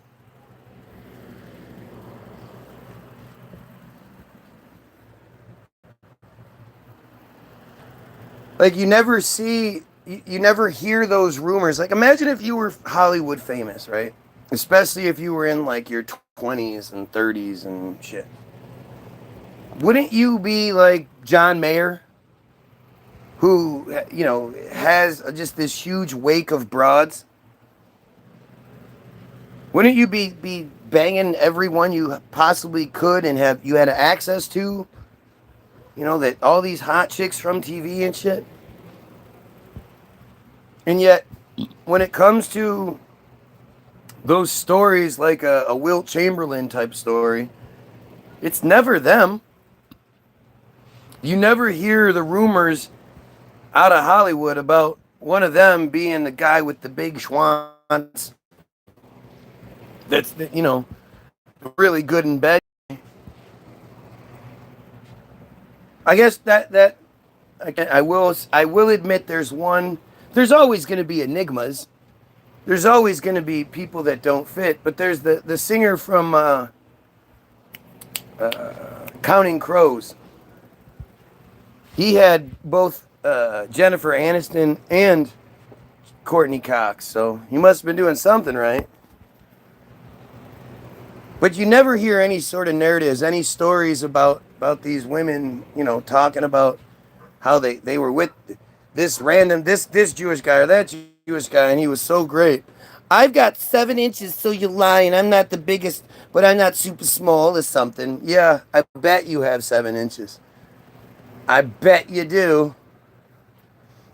Like, you never hear those rumors. Like, imagine if you were Hollywood famous, right? Especially if you were in, like, your 20s and 30s and shit. Wouldn't you be like John Mayer, who, you know, has just this huge wake of broads? Wouldn't you be banging everyone you possibly could and you had access to? You know, that all these hot chicks from TV and shit. And yet, when it comes to those stories, like a Wilt Chamberlain type story, it's never them. You never hear the rumors out of Hollywood about one of them being the guy with the big schwanz that's, you know, really good in bed. I guess that I will admit there's always going to be enigmas. There's always going to be people that don't fit, but there's the singer from Counting Crows. He had both Jennifer Aniston and Courtney Cox, so he must have been doing something right. But you never hear any sort of narratives, any stories about these women, you know, talking about how they were with this random, this Jewish guy or that Jewish guy, and he was so great. I've got 7 inches, so you lie, and I'm not the biggest, but I'm not super small or something. Yeah, I bet you have 7 inches. I bet you do.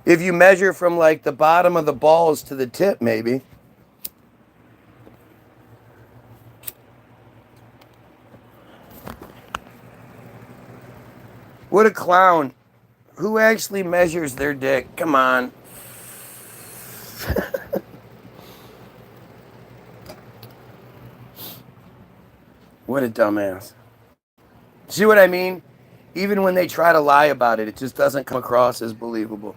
If you measure from like the bottom of the balls to the tip, maybe. What a clown. Who actually measures their dick? Come on. What a dumbass. See what I mean? Even when they try to lie about it, it just doesn't come across as believable.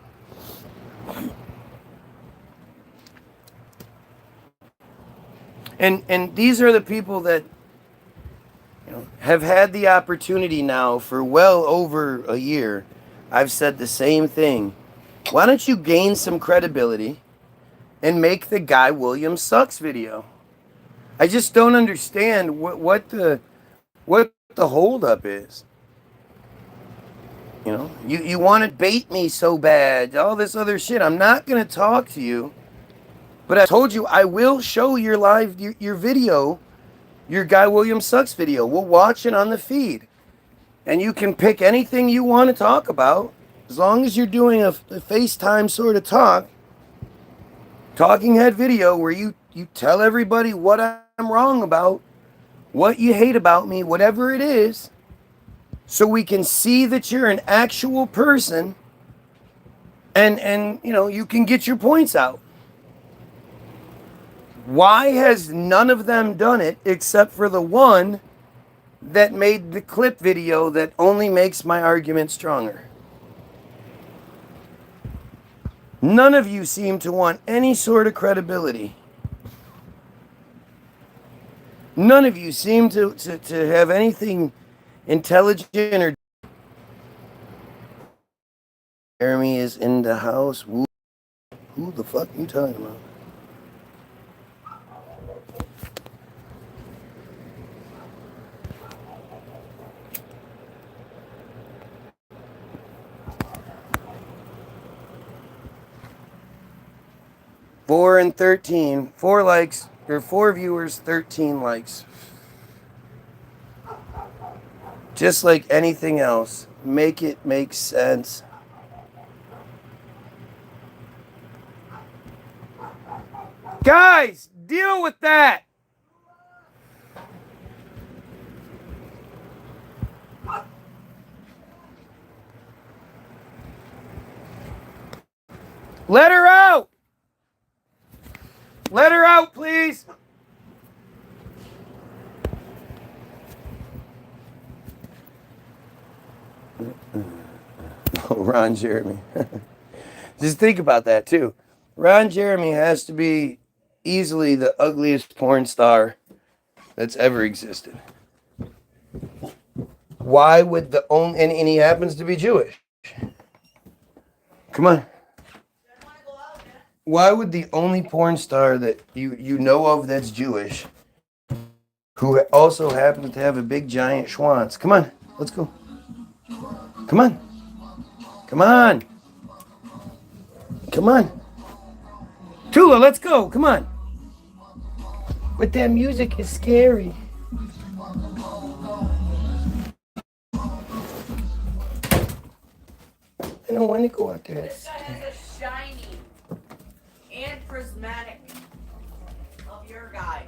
And these are the people that have had the opportunity now for well over a year. I've said the same thing. Why don't you gain some credibility and make the Guy Williams Sucks video? I just don't understand what the holdup is. You want to bait me so bad, all this other shit. I'm not going to talk to you, but I told you I will show your your video, your Guy Williams Sucks video. We'll watch it on the feed, and you can pick anything you want to talk about, as long as you're doing a FaceTime sort of talking head video where you tell everybody what I'm wrong about, what you hate about me, whatever it is, so we can see that you're an actual person, and you can get your points out. Why has none of them done it except for the one that made the clip video that only makes my argument stronger? None of you seem to want any sort of credibility. None of you seem to have anything intelligent or... Jeremy is in the house. Who the fuck are you talking about? Four and 13. 4 likes, or 4 viewers, 13 likes. Just like anything else, make it make sense. Guys, deal with that. Let her out. Let her out, please. Oh, Ron Jeremy. Just think about that, too. Ron Jeremy has to be easily the ugliest porn star that's ever existed. Why would the only... And he happens to be Jewish. Come on. Why would the only porn star that you know of that's Jewish, who also happens to have a big giant schwanz... Come on, let's go. Come on. Come on. Come on. Tula, let's go. Come on. But that music is scary. I don't want to go out there. This guy has a shiny and prismatic of your guy.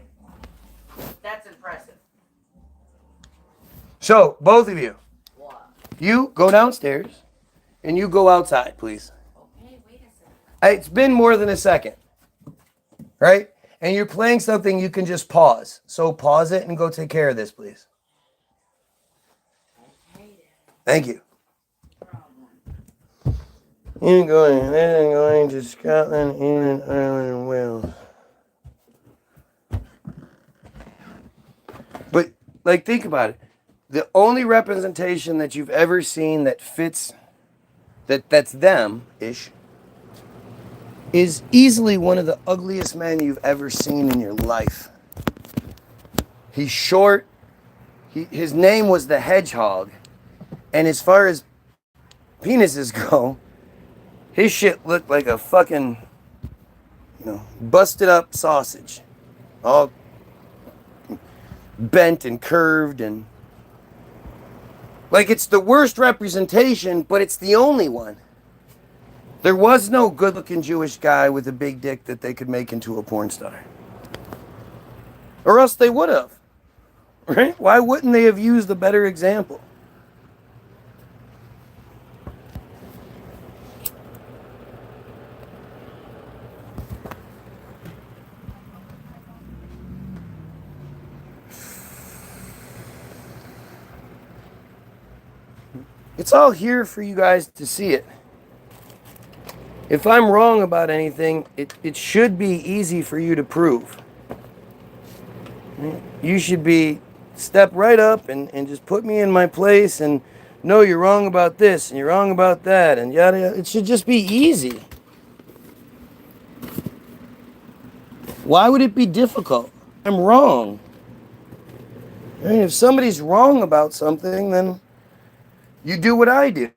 That's impressive. So, both of you, What? you go downstairs and you go outside, please. Okay, wait a second. It's been more than a second, right? And you're playing something you can just pause. So pause it and go take care of this, please. Thank you. You're going to Scotland, England, Ireland, and Wales. But, like, think about it. The only representation that you've ever seen that fits, that's them-ish, is easily one of the ugliest men you've ever seen in your life. He's short. His name was the Hedgehog. And as far as penises go, His shit looked like a fucking, busted up sausage. All bent and curved and like it's the worst representation, but it's the only one. There was no good-looking Jewish guy with a big dick that they could make into a porn star. Or else they would have. Right? Why wouldn't they have used a better example? It's all here for you guys to see it. If I'm wrong about anything, it should be easy for you to prove. You should be step right up and just put me in my place and no, you're wrong about this and you're wrong about that and yada yada. It should just be easy. Why would it be difficult? I'm wrong. And if somebody's wrong about something, then you do what I do.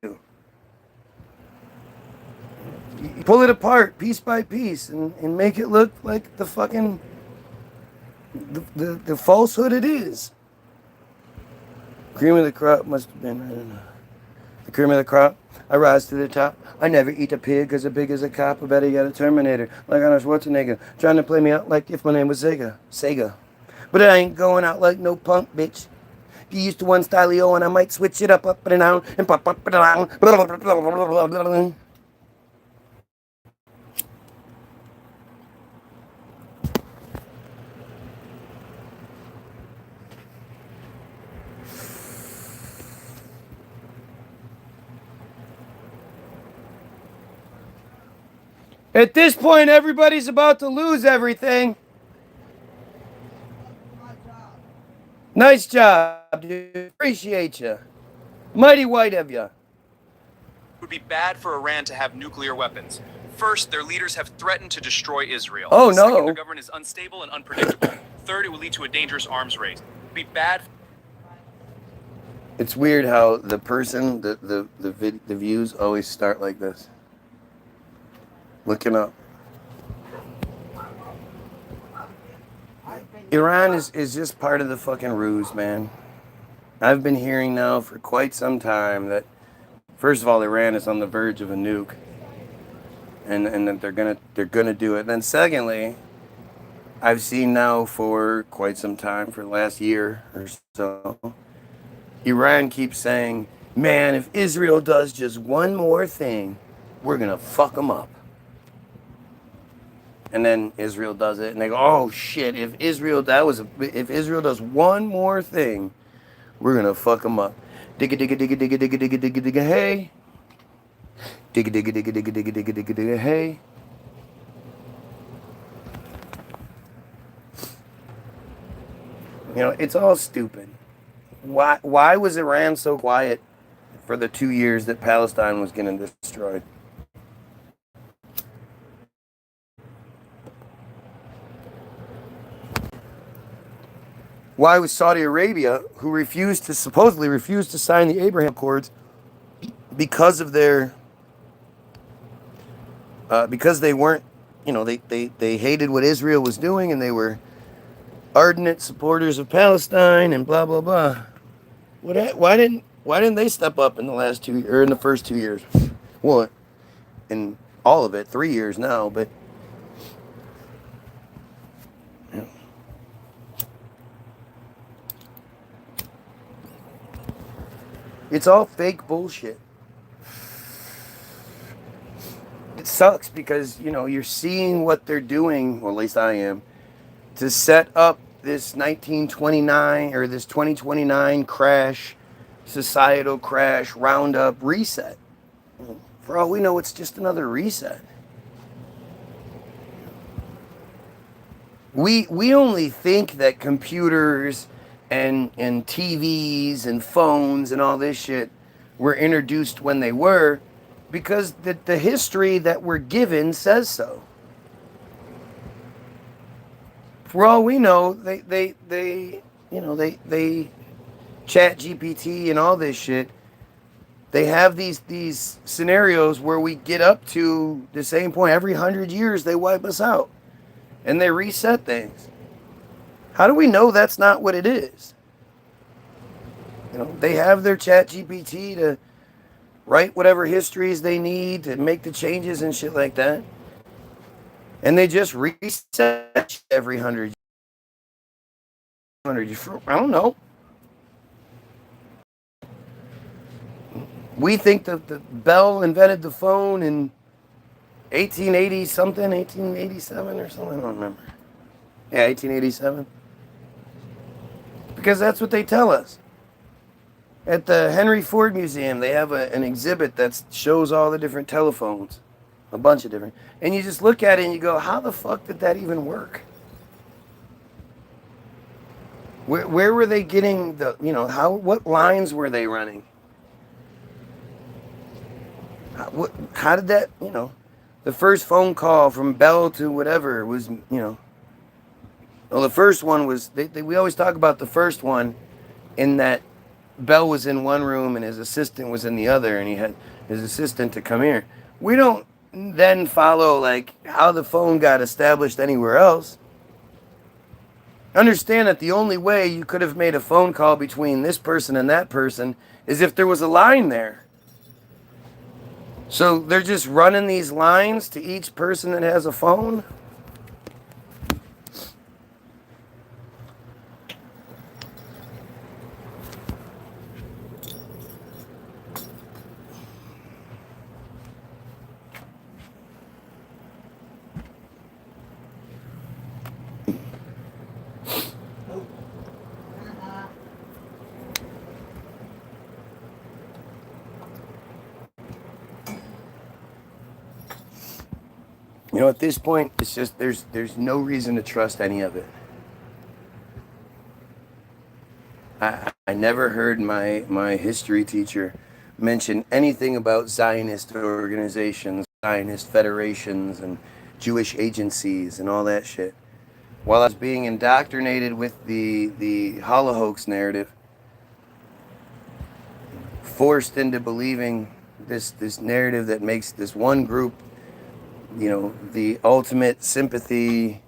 You pull it apart piece by piece and make it look like the fucking the falsehood it is. Cream of the crop must have been, I don't know. The cream of the crop, I rise to the top. I never eat a pig as big as a cop. I better get a Terminator like Arnold Schwarzenegger, trying to play me out like if my name was Sega. But I ain't going out like no punk, bitch. You used to one stylio and I might switch it up and down and pop up and down. Blah, blah, blah, blah, blah, blah. At this point, everybody's about to lose everything. Nice job, dude. Appreciate you. Mighty white of you. It would be bad for Iran to have nuclear weapons. First, their leaders have threatened to destroy Israel. Oh, Second, no. their government is unstable and unpredictable. Third, it will lead to a dangerous arms race. It would be bad. It's weird how the person, the views always start like this. Looking up. Iran is just part of the fucking ruse, man. I've been hearing now for quite some time that, first of all, Iran is on the verge of a nuke, and that they're gonna do it. And then secondly, I've seen now for quite some time, for the last year or so, Iran keeps saying, "Man, if Israel does just one more thing, we're gonna fuck them up." And then Israel does it, and they go, "Oh shit! If Israel does one more thing, we're gonna fuck them up." Digga digga digga digga digga digga digga digga hey. Digga digga digga digga digga digga digga digga hey. It's all stupid. Why was Iran so quiet for the 2 years that Palestine was getting destroyed? Why was Saudi Arabia, who supposedly refused to sign the Abraham Accords because of their, because they weren't, they hated what Israel was doing and they were ardent supporters of Palestine and blah blah blah. Why didn't they step up in the first 2 years? Well, in all of it, 3 years now, but. It's all fake bullshit. It sucks because, you're seeing what they're doing, or at least I am, to set up this 1929 or this 2029 crash, societal crash, roundup, reset. For all we know, it's just another reset. We only think that computers and TVs and phones and all this shit were introduced when they were because the history that we're given says so. For all we know, they Chat GPT and all this shit They have these scenarios where we get up to the same point. Every 100 years, they wipe us out. And they reset things. How do we know that's not what it is? You know, they have their chat GPT to write whatever histories they need to make the changes and shit like that. And they just reset every 100 years. I don't know. We think that Bell invented the phone in 1880 something, 1887 or something. I don't remember. Yeah, 1887. Because that's what they tell us. At the Henry Ford Museum, they have an exhibit that shows all the different telephones. A bunch of different. And you just look at it and you go, how the fuck did that even work? Where were they getting the, you know, what lines were they running? How did that, you know, the first phone call from Bell to whatever was, you know, well, the first one was, we always talk about the first one in that Bell was in one room and his assistant was in the other, and he had his assistant to come here. We don't then follow, like, how the phone got established anywhere else. Understand that the only way you could have made a phone call between this person and that person is if there was a line there. So they're just running these lines to each person that has a phone? You know, at this point, it's just there's no reason to trust any of it. I never heard my history teacher mention anything about Zionist organizations, Zionist federations, and Jewish agencies and all that shit. While I was being indoctrinated with the Holocaust narrative, forced into believing this narrative that makes this one group, you know, the ultimate sympathy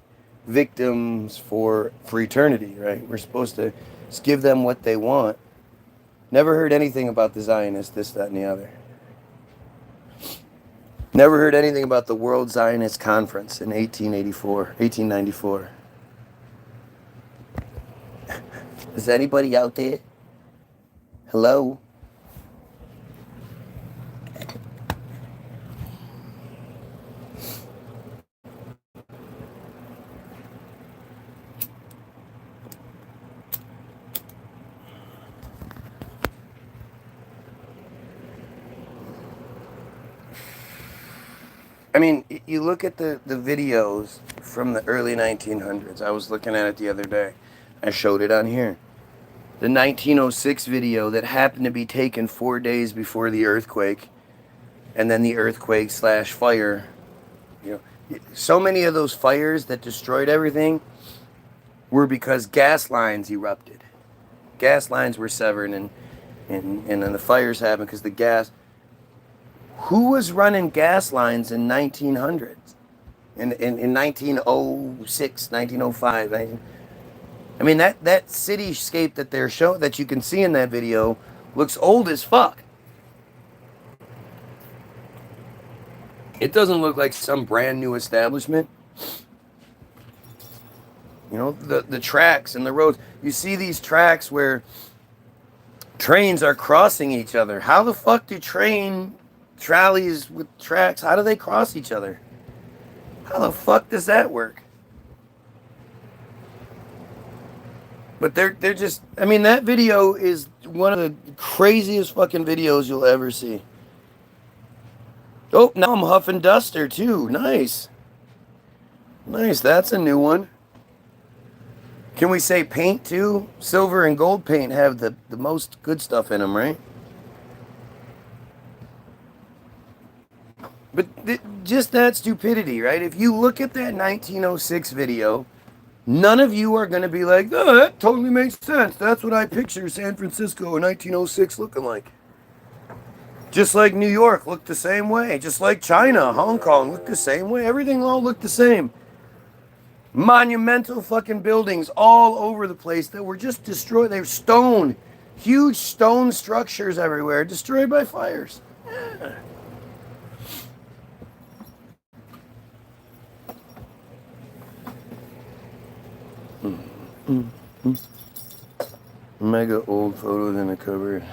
victims for eternity, right? We're supposed to just give them what they want. Never heard anything about the Zionists, this, that, and the other. Never heard anything about the World Zionist Conference in 1894. Is anybody out there? Hello? I mean, you look at the videos from the early 1900s. I was looking at it the other day. I showed it on here. The 1906 video that happened to be taken 4 days before the earthquake, and then the earthquake / fire. You know, so many of those fires that destroyed everything were because gas lines erupted. Gas lines were severed, and then the fires happened because the gas. Who was running gas lines in 1900s? In 1906, 1905? I mean, that cityscape that they're showing, that you can see in that video, looks old as fuck. It doesn't look like some brand new establishment. You know, the tracks and the roads. You see these tracks where trains are crossing each other. How the fuck do trolleys with tracks, how do they cross each other? How the fuck does that work? But they're just, I mean, that video is one of the craziest fucking videos you'll ever see. Oh, now I'm huffing duster too. Nice. Nice, that's a new one. Can we say paint too? Silver and gold paint have the most good stuff in them, right? But just that stupidity, right? If you look at that 1906 video, none of you are going to be like, oh, that totally makes sense. That's what I picture San Francisco in 1906 looking like. Just like New York looked the same way. Just like China, Hong Kong looked the same way. Everything all looked the same. Monumental fucking buildings all over the place that were just destroyed. They were stone. Huge stone structures everywhere, destroyed by fires. Yeah. Mega old photos in the cupboard.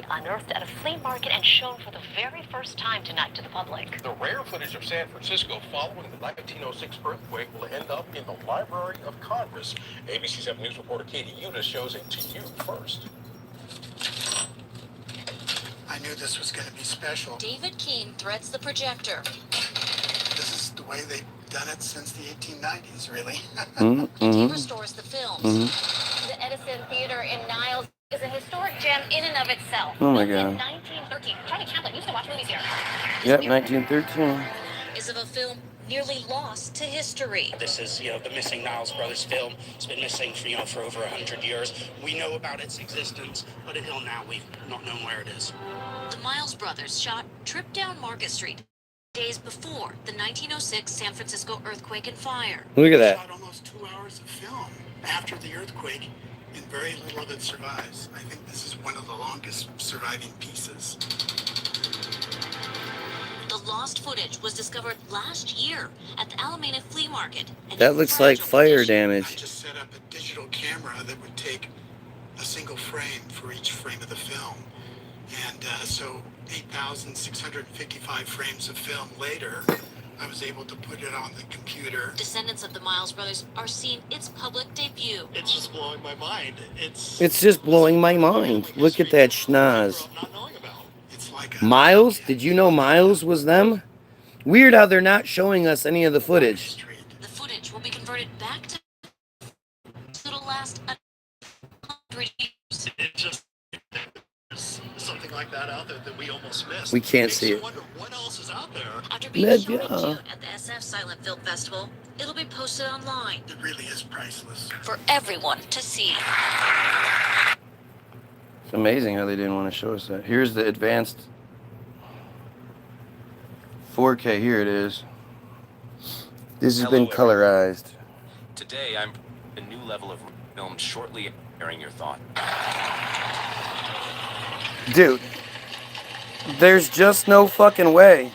Unearthed at a flea market and shown for the very first time tonight to the public. The rare footage of San Francisco following the 1906 earthquake will end up in the Library of Congress. ABC 7 News reporter Katie Udis shows it to you first. I knew this was going to be special. David Keene threads the projector. This is the way they've done it since the 1890s, really. He restores the films. The Edison Theater in Niles is a historic gem in and of itself. Oh my Built in God. 1913. Charlie Chaplin used to watch movies here. Yep, 1913. Is of a film nearly lost to history. This is, the missing Niles Brothers film. It's been missing for over 100 years. We know about its existence, but until now we've not known where it is. The Miles brothers shot Trip Down Market Street days before the 1906 San Francisco earthquake and fire. Look at We that. shot almost 2 hours of film after the earthquake, and very little of it survives. I think this is one of the longest surviving pieces. The lost footage was discovered last year at the Alameda Flea Market. And That in looks like fragile fire condition. I damage. just set up a digital camera that would take a single frame for each frame of the film. And so 8,655 frames of film later, I was able to put it on the computer. Descendants of the Miles brothers are seeing its public debut. It's just blowing my mind. It's just blowing my mind. Look at that schnoz. Not knowing about. It's like a Miles? Did you know Miles was them? Weird how they're not showing us any of the footage. street. The footage will be converted back to it'll last 100 years. It just there's something like that out there that we almost missed. We can't Makes see you it. wonder what else is out there. After being Med- shown in yeah. June at the SF Silent Film Festival, it'll be posted online It really is priceless. for everyone to see. It's amazing how they didn't want to show us that. Here's the advanced 4K. Here it is. This has been Hello, colorized. Today, I'm a new level of film shortly airing your thought. Dude, there's just no fucking way.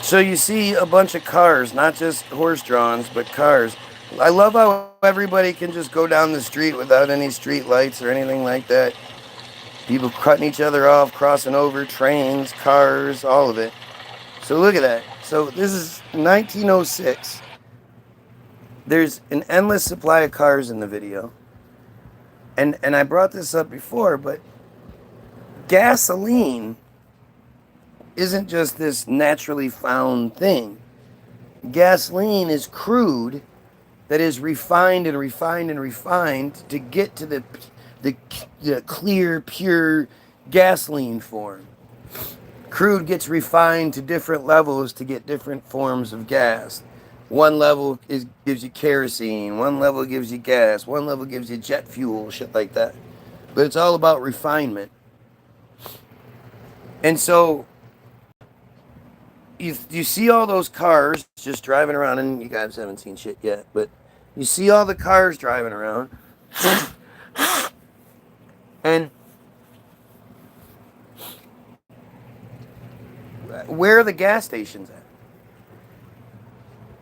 So you see a bunch of cars, not just horse-drawns, but cars. I love how everybody can just go down the street without any street lights or anything like that. People cutting each other off, crossing over, trains, cars, all of it. So look at that. So this is 1906. There's an endless supply of cars in the video. And I brought this up before, but gasoline isn't just this naturally found thing. Gasoline is crude that is refined and refined and refined to get to the clear, pure gasoline form. Crude gets refined to different levels to get different forms of gas. One level gives you kerosene, one level gives you gas, one level gives you jet fuel, shit like that. But it's all about refinement. And so you see all those cars just driving around, and you guys haven't seen shit yet, but you see all the cars driving around. And where are the gas stations at?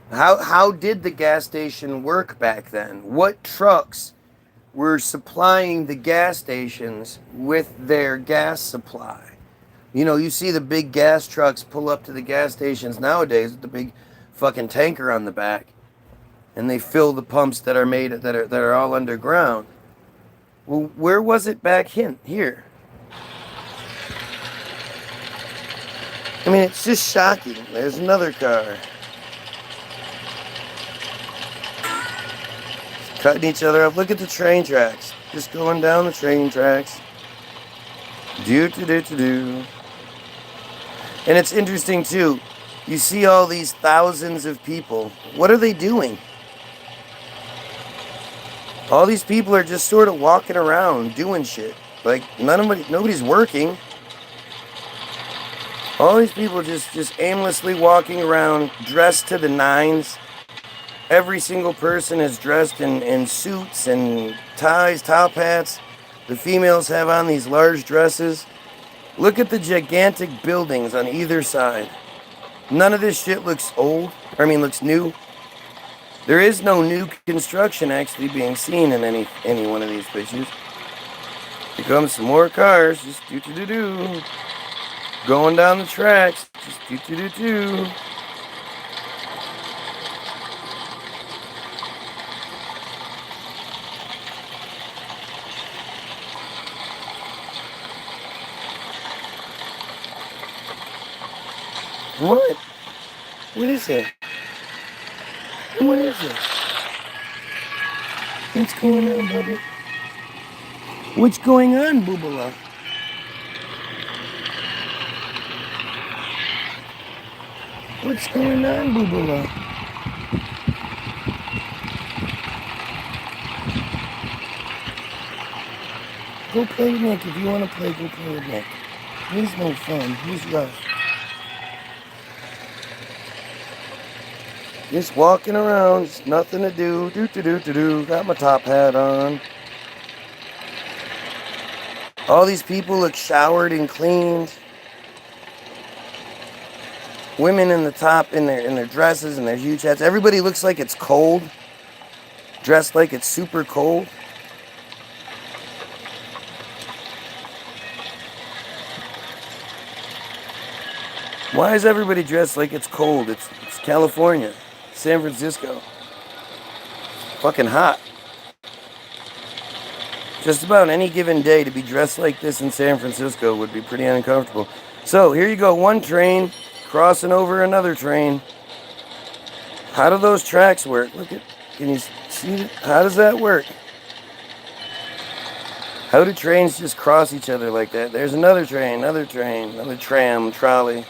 How did the gas station work back then? What trucks were supplying the gas stations with their gas supply? You know, you see the big gas trucks pull up to the gas stations nowadays with the big fucking tanker on the back, and they fill the pumps that are all underground. Well, where was it back here? I mean, it's just shocking. There's another car. Cutting each other up. Look at the train tracks. Just going down the train tracks. Do. And it's interesting, too. You see all these thousands of people. What are they doing? All these people are just sort of walking around doing shit. Like, nobody's working. All these people just aimlessly walking around, dressed to the nines. Every single person is dressed in suits and ties, top hats. The females have on these large dresses. Look at the gigantic buildings on either side. None of this shit looks looks new. There is no new construction actually being seen in any one of these pictures. Here comes some more cars, just do. Going down the tracks, just do. What? What is it? What is it? What's going on, Bubba? What's going on, Boobala? What's going on, Boobala? Go play with Nick. If you want to play, go play with Nick. He's no fun. He's rough. Just walking around, just nothing to do. Do. Got my top hat on. All these people look showered and cleaned. Women in the top in their dresses and their huge hats. Everybody looks like it's cold. Dressed like it's super cold. Why is everybody dressed like it's cold? It's California. San Francisco. Fucking hot. Just about any given day to be dressed like this in San Francisco would be pretty uncomfortable. So here you go, one train crossing over another train. How do those tracks work? Can you see it? How does that work? How do trains just cross each other like that? There's another train, another tram, trolley.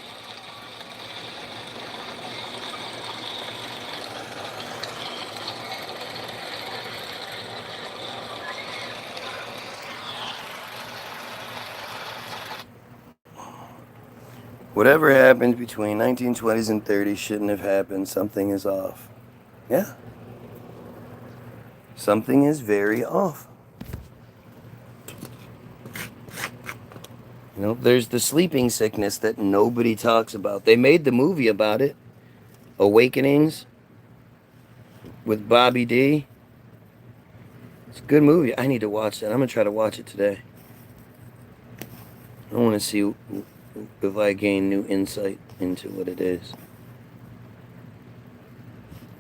Whatever happened between 1920s and 30s shouldn't have happened. Something is off. Yeah. Something is very off. You know, there's the sleeping sickness that nobody talks about. They made the movie about it. Awakenings. With Bobby D. It's a good movie. I need to watch that. I'm going to try to watch it today. I want to see if I gain new insight into what it is.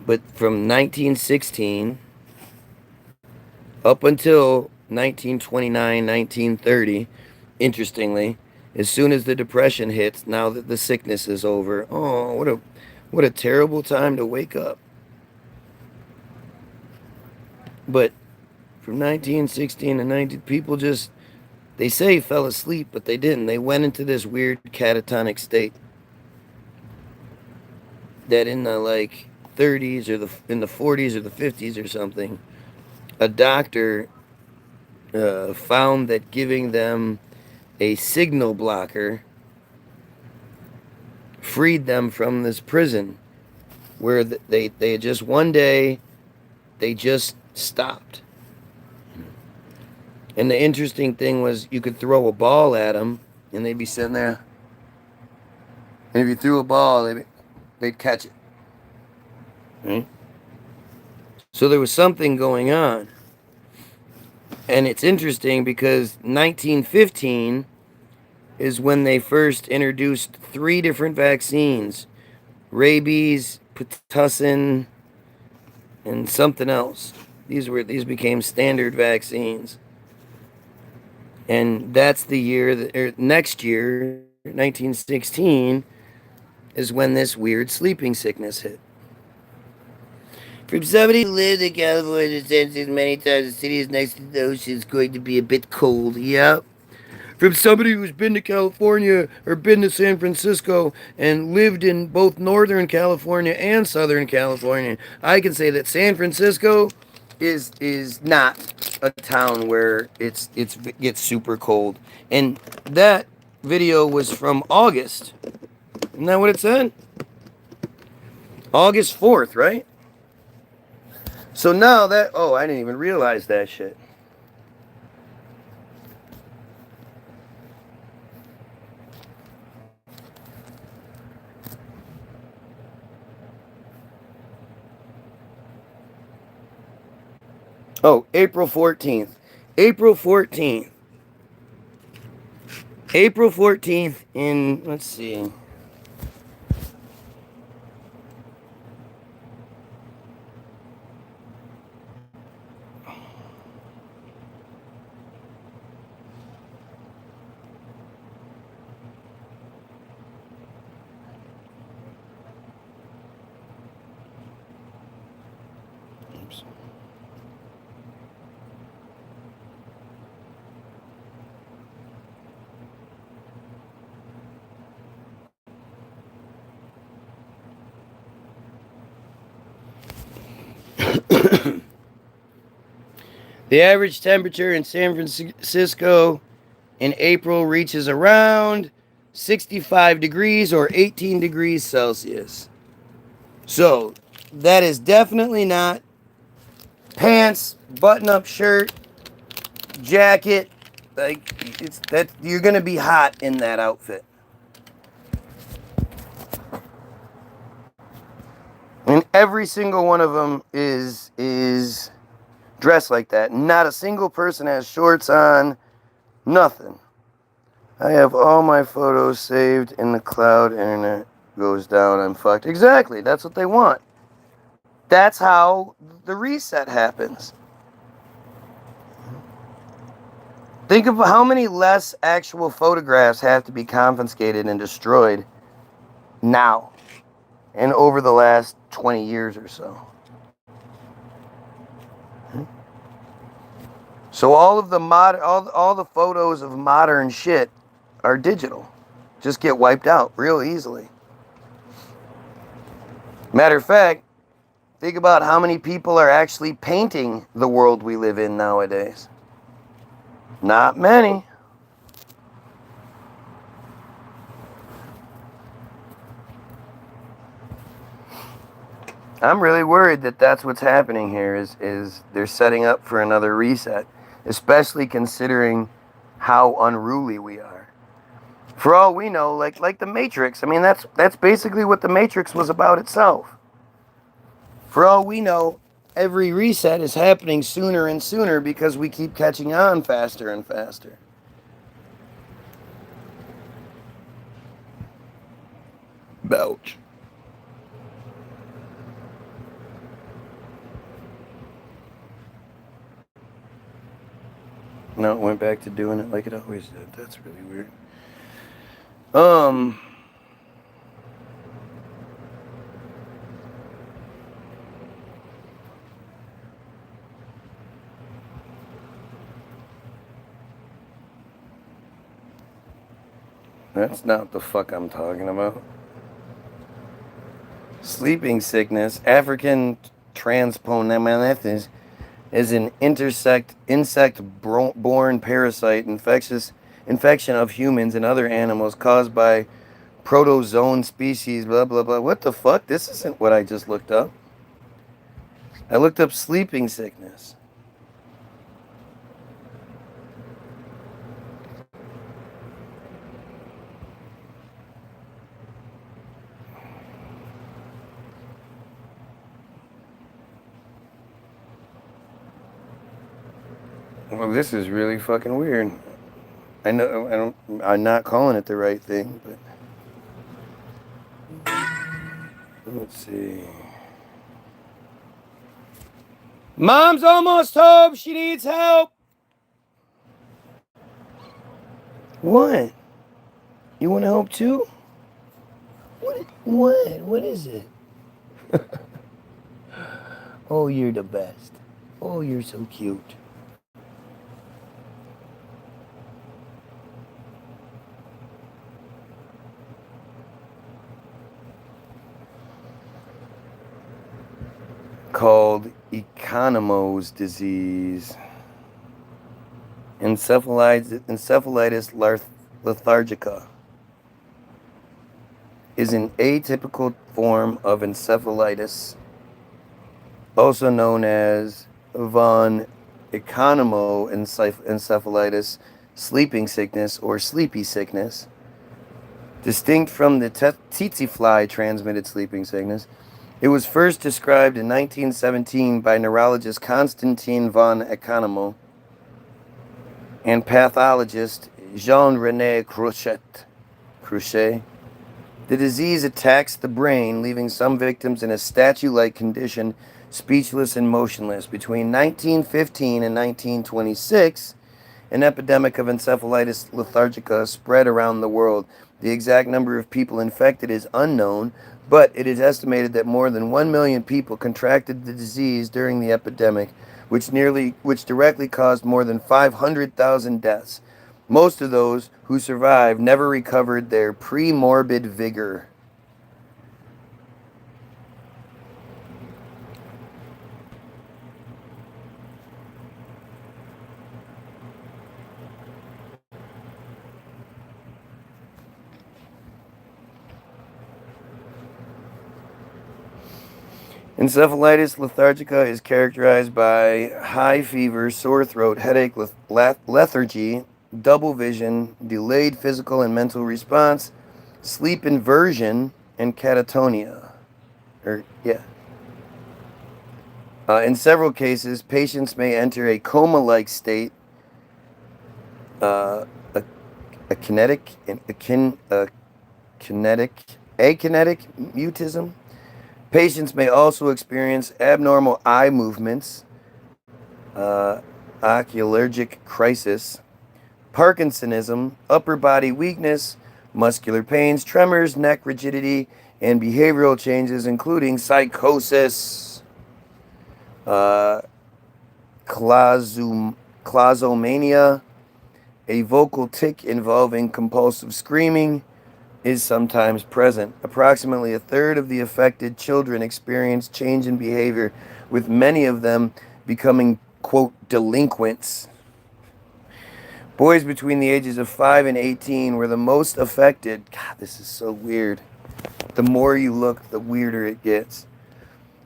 But from 1916 up until 1929, 1930, interestingly, as soon as the Depression hits, now that the sickness is over, oh, what a terrible time to wake up. But from 1916 to 19, people just, they say fell asleep, but they didn't. They went into this weird catatonic state that in the 30s or in the 40s or the 50s or something, a doctor found that giving them a signal blocker freed them from this prison where they just one day they just stopped. And the interesting thing was you could throw a ball at them and they'd be sitting there. And if you threw a ball, they'd catch it. Right? So there was something going on. And it's interesting because 1915 is when they first introduced 3 different vaccines rabies, pertussin, and something else. These became standard vaccines. And that's the year that, next year, 1916, is when this weird sleeping sickness hit. From somebody who lived in California says many times the city is next to the ocean is going to be a bit cold. Yep. From somebody who's been to California or been to San Francisco and lived in both Northern California and Southern California, I can say that San Francisco is not a town where it gets super cold. And that video was from August. Isn't that what it said? August 4th, right? So now that, oh, I didn't even realize that shit. Oh, April 14th. April 14th. April 14th in, let's see. Oops. The average temperature in San Francisco in April reaches around 65 degrees or 18 degrees Celsius. So, that is definitely not pants, button-up shirt, jacket. Like, it's that you're gonna be hot in that outfit. And every single one of them is dressed like that. Not a single person has shorts on, nothing. I have all my photos saved in the cloud. Internet goes down, I'm fucked. Exactly, that's what they want. That's how the reset happens. Think of how many less actual photographs have to be confiscated and destroyed now and over the last 20 years or so. So all of the all the photos of modern shit are digital. Just get wiped out real easily. Matter of fact, think about how many people are actually painting the world we live in nowadays. Not many. I'm really worried that that's what's happening here is they're setting up for another reset, especially considering how unruly we are. For all we know, like the Matrix, I mean that's basically what the Matrix was about itself. For all we know, every reset is happening sooner and sooner because we keep catching on faster and faster. Belch. No, it went back to doing it like it always did. That's really weird. That's not what the fuck I'm talking about. Sleeping sickness, African transponemathis, is an insect-borne parasite infection of humans and other animals caused by protozoan species, blah, blah, blah. What the fuck? This isn't what I just looked up. I looked up sleeping sickness. Well, this is really fucking weird. I know I'm not calling it the right thing, but Let's see. Mom's almost home. She needs help. What? You want to help too? What? What is it? Oh, you're the best. Oh, you're so cute. Called Economos disease. Encephalitis lethargica is an atypical form of encephalitis, also known as von Economo encephalitis, sleeping sickness, or sleepy sickness, distinct from the tsetse fly transmitted sleeping sickness. It was first described in 1917 by neurologist Constantin von Economo and pathologist Jean-René Cruchet. The disease attacks the brain, leaving some victims in a statue-like condition, speechless and motionless. Between 1915 and 1926, an epidemic of encephalitis lethargica spread around the world. The exact number of people infected is unknown, but it is estimated that more than 1 million people contracted the disease during the epidemic, which directly caused more than 500,000 deaths. Most of those who survived never recovered their pre-morbid vigor. Encephalitis lethargica is characterized by high fever, sore throat, headache, lethargy, double vision, delayed physical and mental response, sleep inversion, and catatonia. In several cases, patients may enter a coma-like state, akinetic mutism. Patients may also experience abnormal eye movements, oculargic crisis, Parkinsonism, upper body weakness, muscular pains, tremors, neck rigidity, and behavioral changes, including psychosis, clausomania. A vocal tic involving compulsive screaming is sometimes present. Approximately a third of the affected children experience change in behavior, with many of them becoming, quote, delinquents. Boys between the ages of 5 and 18 were the most affected. God, this is so weird. The more you look, the weirder it gets.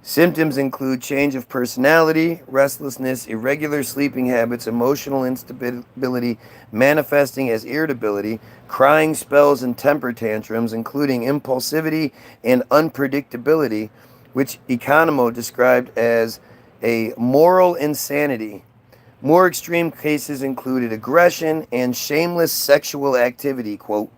Symptoms include change of personality, restlessness, irregular sleeping habits, emotional instability manifesting as irritability, crying spells and temper tantrums, including impulsivity and unpredictability, which Economo described as a moral insanity. More extreme cases included aggression and shameless sexual activity, quote.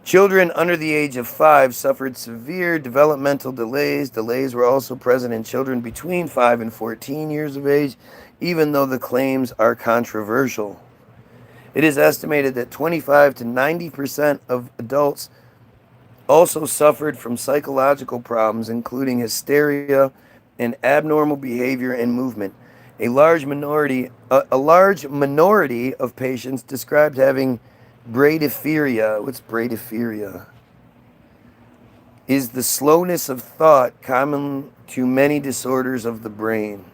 Children under the age of 5 suffered severe developmental delays. Delays were also present in children between 5 and 14 years of age, even though the claims are controversial. It is estimated that 25 to 90% of adults also suffered from psychological problems, including hysteria and abnormal behavior and movement. A large minority of patients described having bradiphiria. What's bradiphiria? Is the slowness of thought common to many disorders of the brain.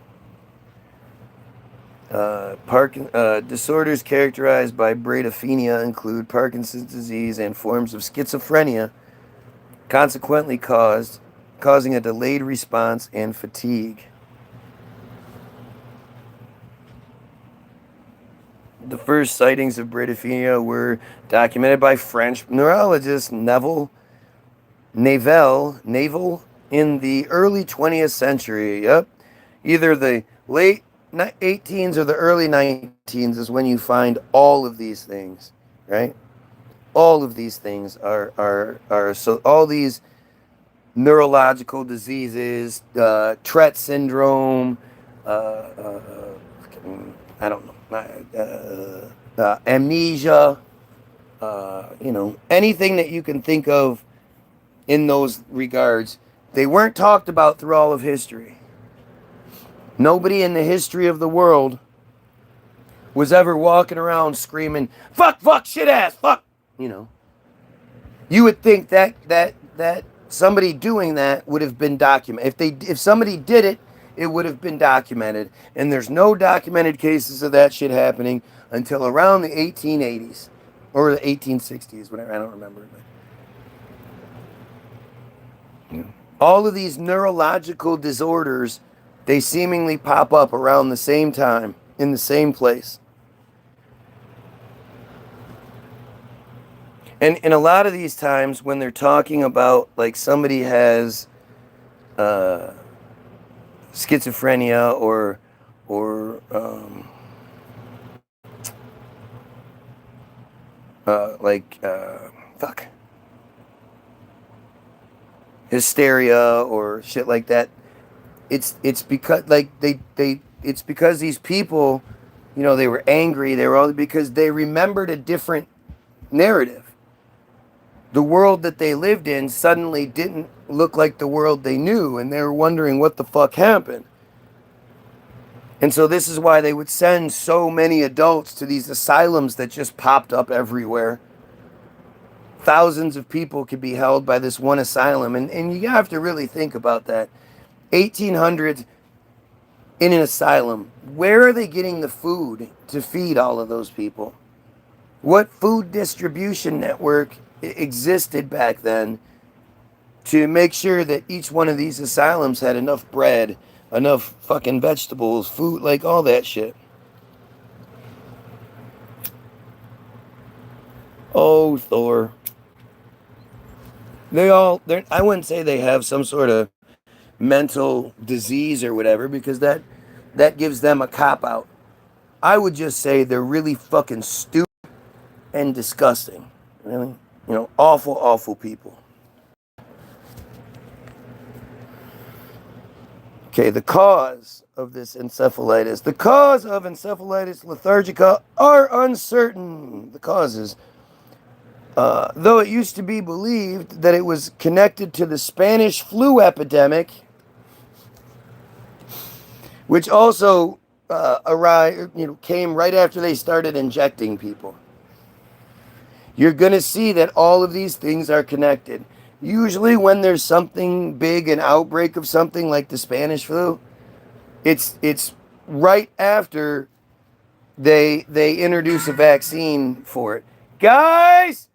Disorders characterized by bradyphenia include Parkinson's disease and forms of schizophrenia, consequently causing a delayed response and fatigue. The first sightings of bradyphenia were documented by French neurologist Navel in the early 20th century. Yep. Either the late 18s or the early 19s is when you find all of these things, right? All of these things are so all these neurological diseases, Tourette syndrome, I don't know, amnesia, you know, anything that you can think of in those regards. They weren't talked about through all of history. Nobody in the history of the world was ever walking around screaming, fuck, fuck, shit ass, fuck, you know. You would think that somebody doing that would have been documented. If somebody did it, it would have been documented. And there's no documented cases of that shit happening until around the 1880s or the 1860s, whatever. I don't remember. But, yeah. All of these neurological disorders, they seemingly pop up around the same time in the same place. And in a lot of these times when they're talking about like somebody has schizophrenia or hysteria or shit like that, it's because like it's because these people, you know, they were angry, they were all because they remembered a different narrative. The world that they lived in suddenly didn't look like the world they knew, and they were wondering what the fuck happened. And so this is why they would send so many adults to these asylums that just popped up everywhere. Thousands of people could be held by this one asylum, and you have to really think about that. 1800s in an asylum. Where are they getting the food to feed all of those people? What food distribution network existed back then to make sure that each one of these asylums had enough bread, enough fucking vegetables, food, like all that shit? Oh, Thor. I wouldn't say they have some sort of mental disease or whatever, because that gives them a cop-out. I would just say they're really fucking stupid and disgusting. Really? You know, awful, awful people. Okay, the cause of this encephalitis. The cause of encephalitis lethargica are uncertain. The causes. Though it used to be believed that it was connected to the Spanish flu epidemic, which also came right after they started injecting people. You're going to see that all of these things are connected. Usually when there's something big, an outbreak of something like the Spanish flu, it's right after they introduce a vaccine for it. Guys!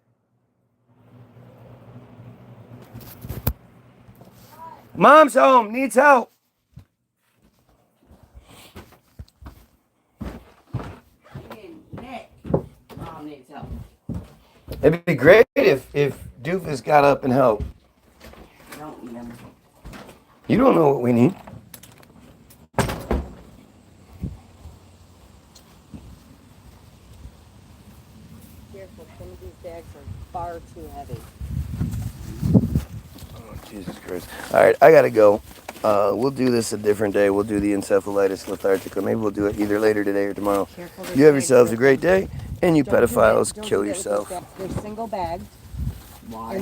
Mom's home, needs help. Nick. Mom needs help. It'd be great if Doofus got up and helped. Don't need him. You don't know what we need. Careful, some of these bags are far too heavy. Oh, Jesus Christ. All right, I got to go. We'll do this a different day. We'll do the encephalitis lethargica. Maybe we'll do it either later today or tomorrow. Careful, You have yourselves a great day, and you Don't do that- pedophiles, don't kill do that with yourself. those bags. They're single bagged. Why?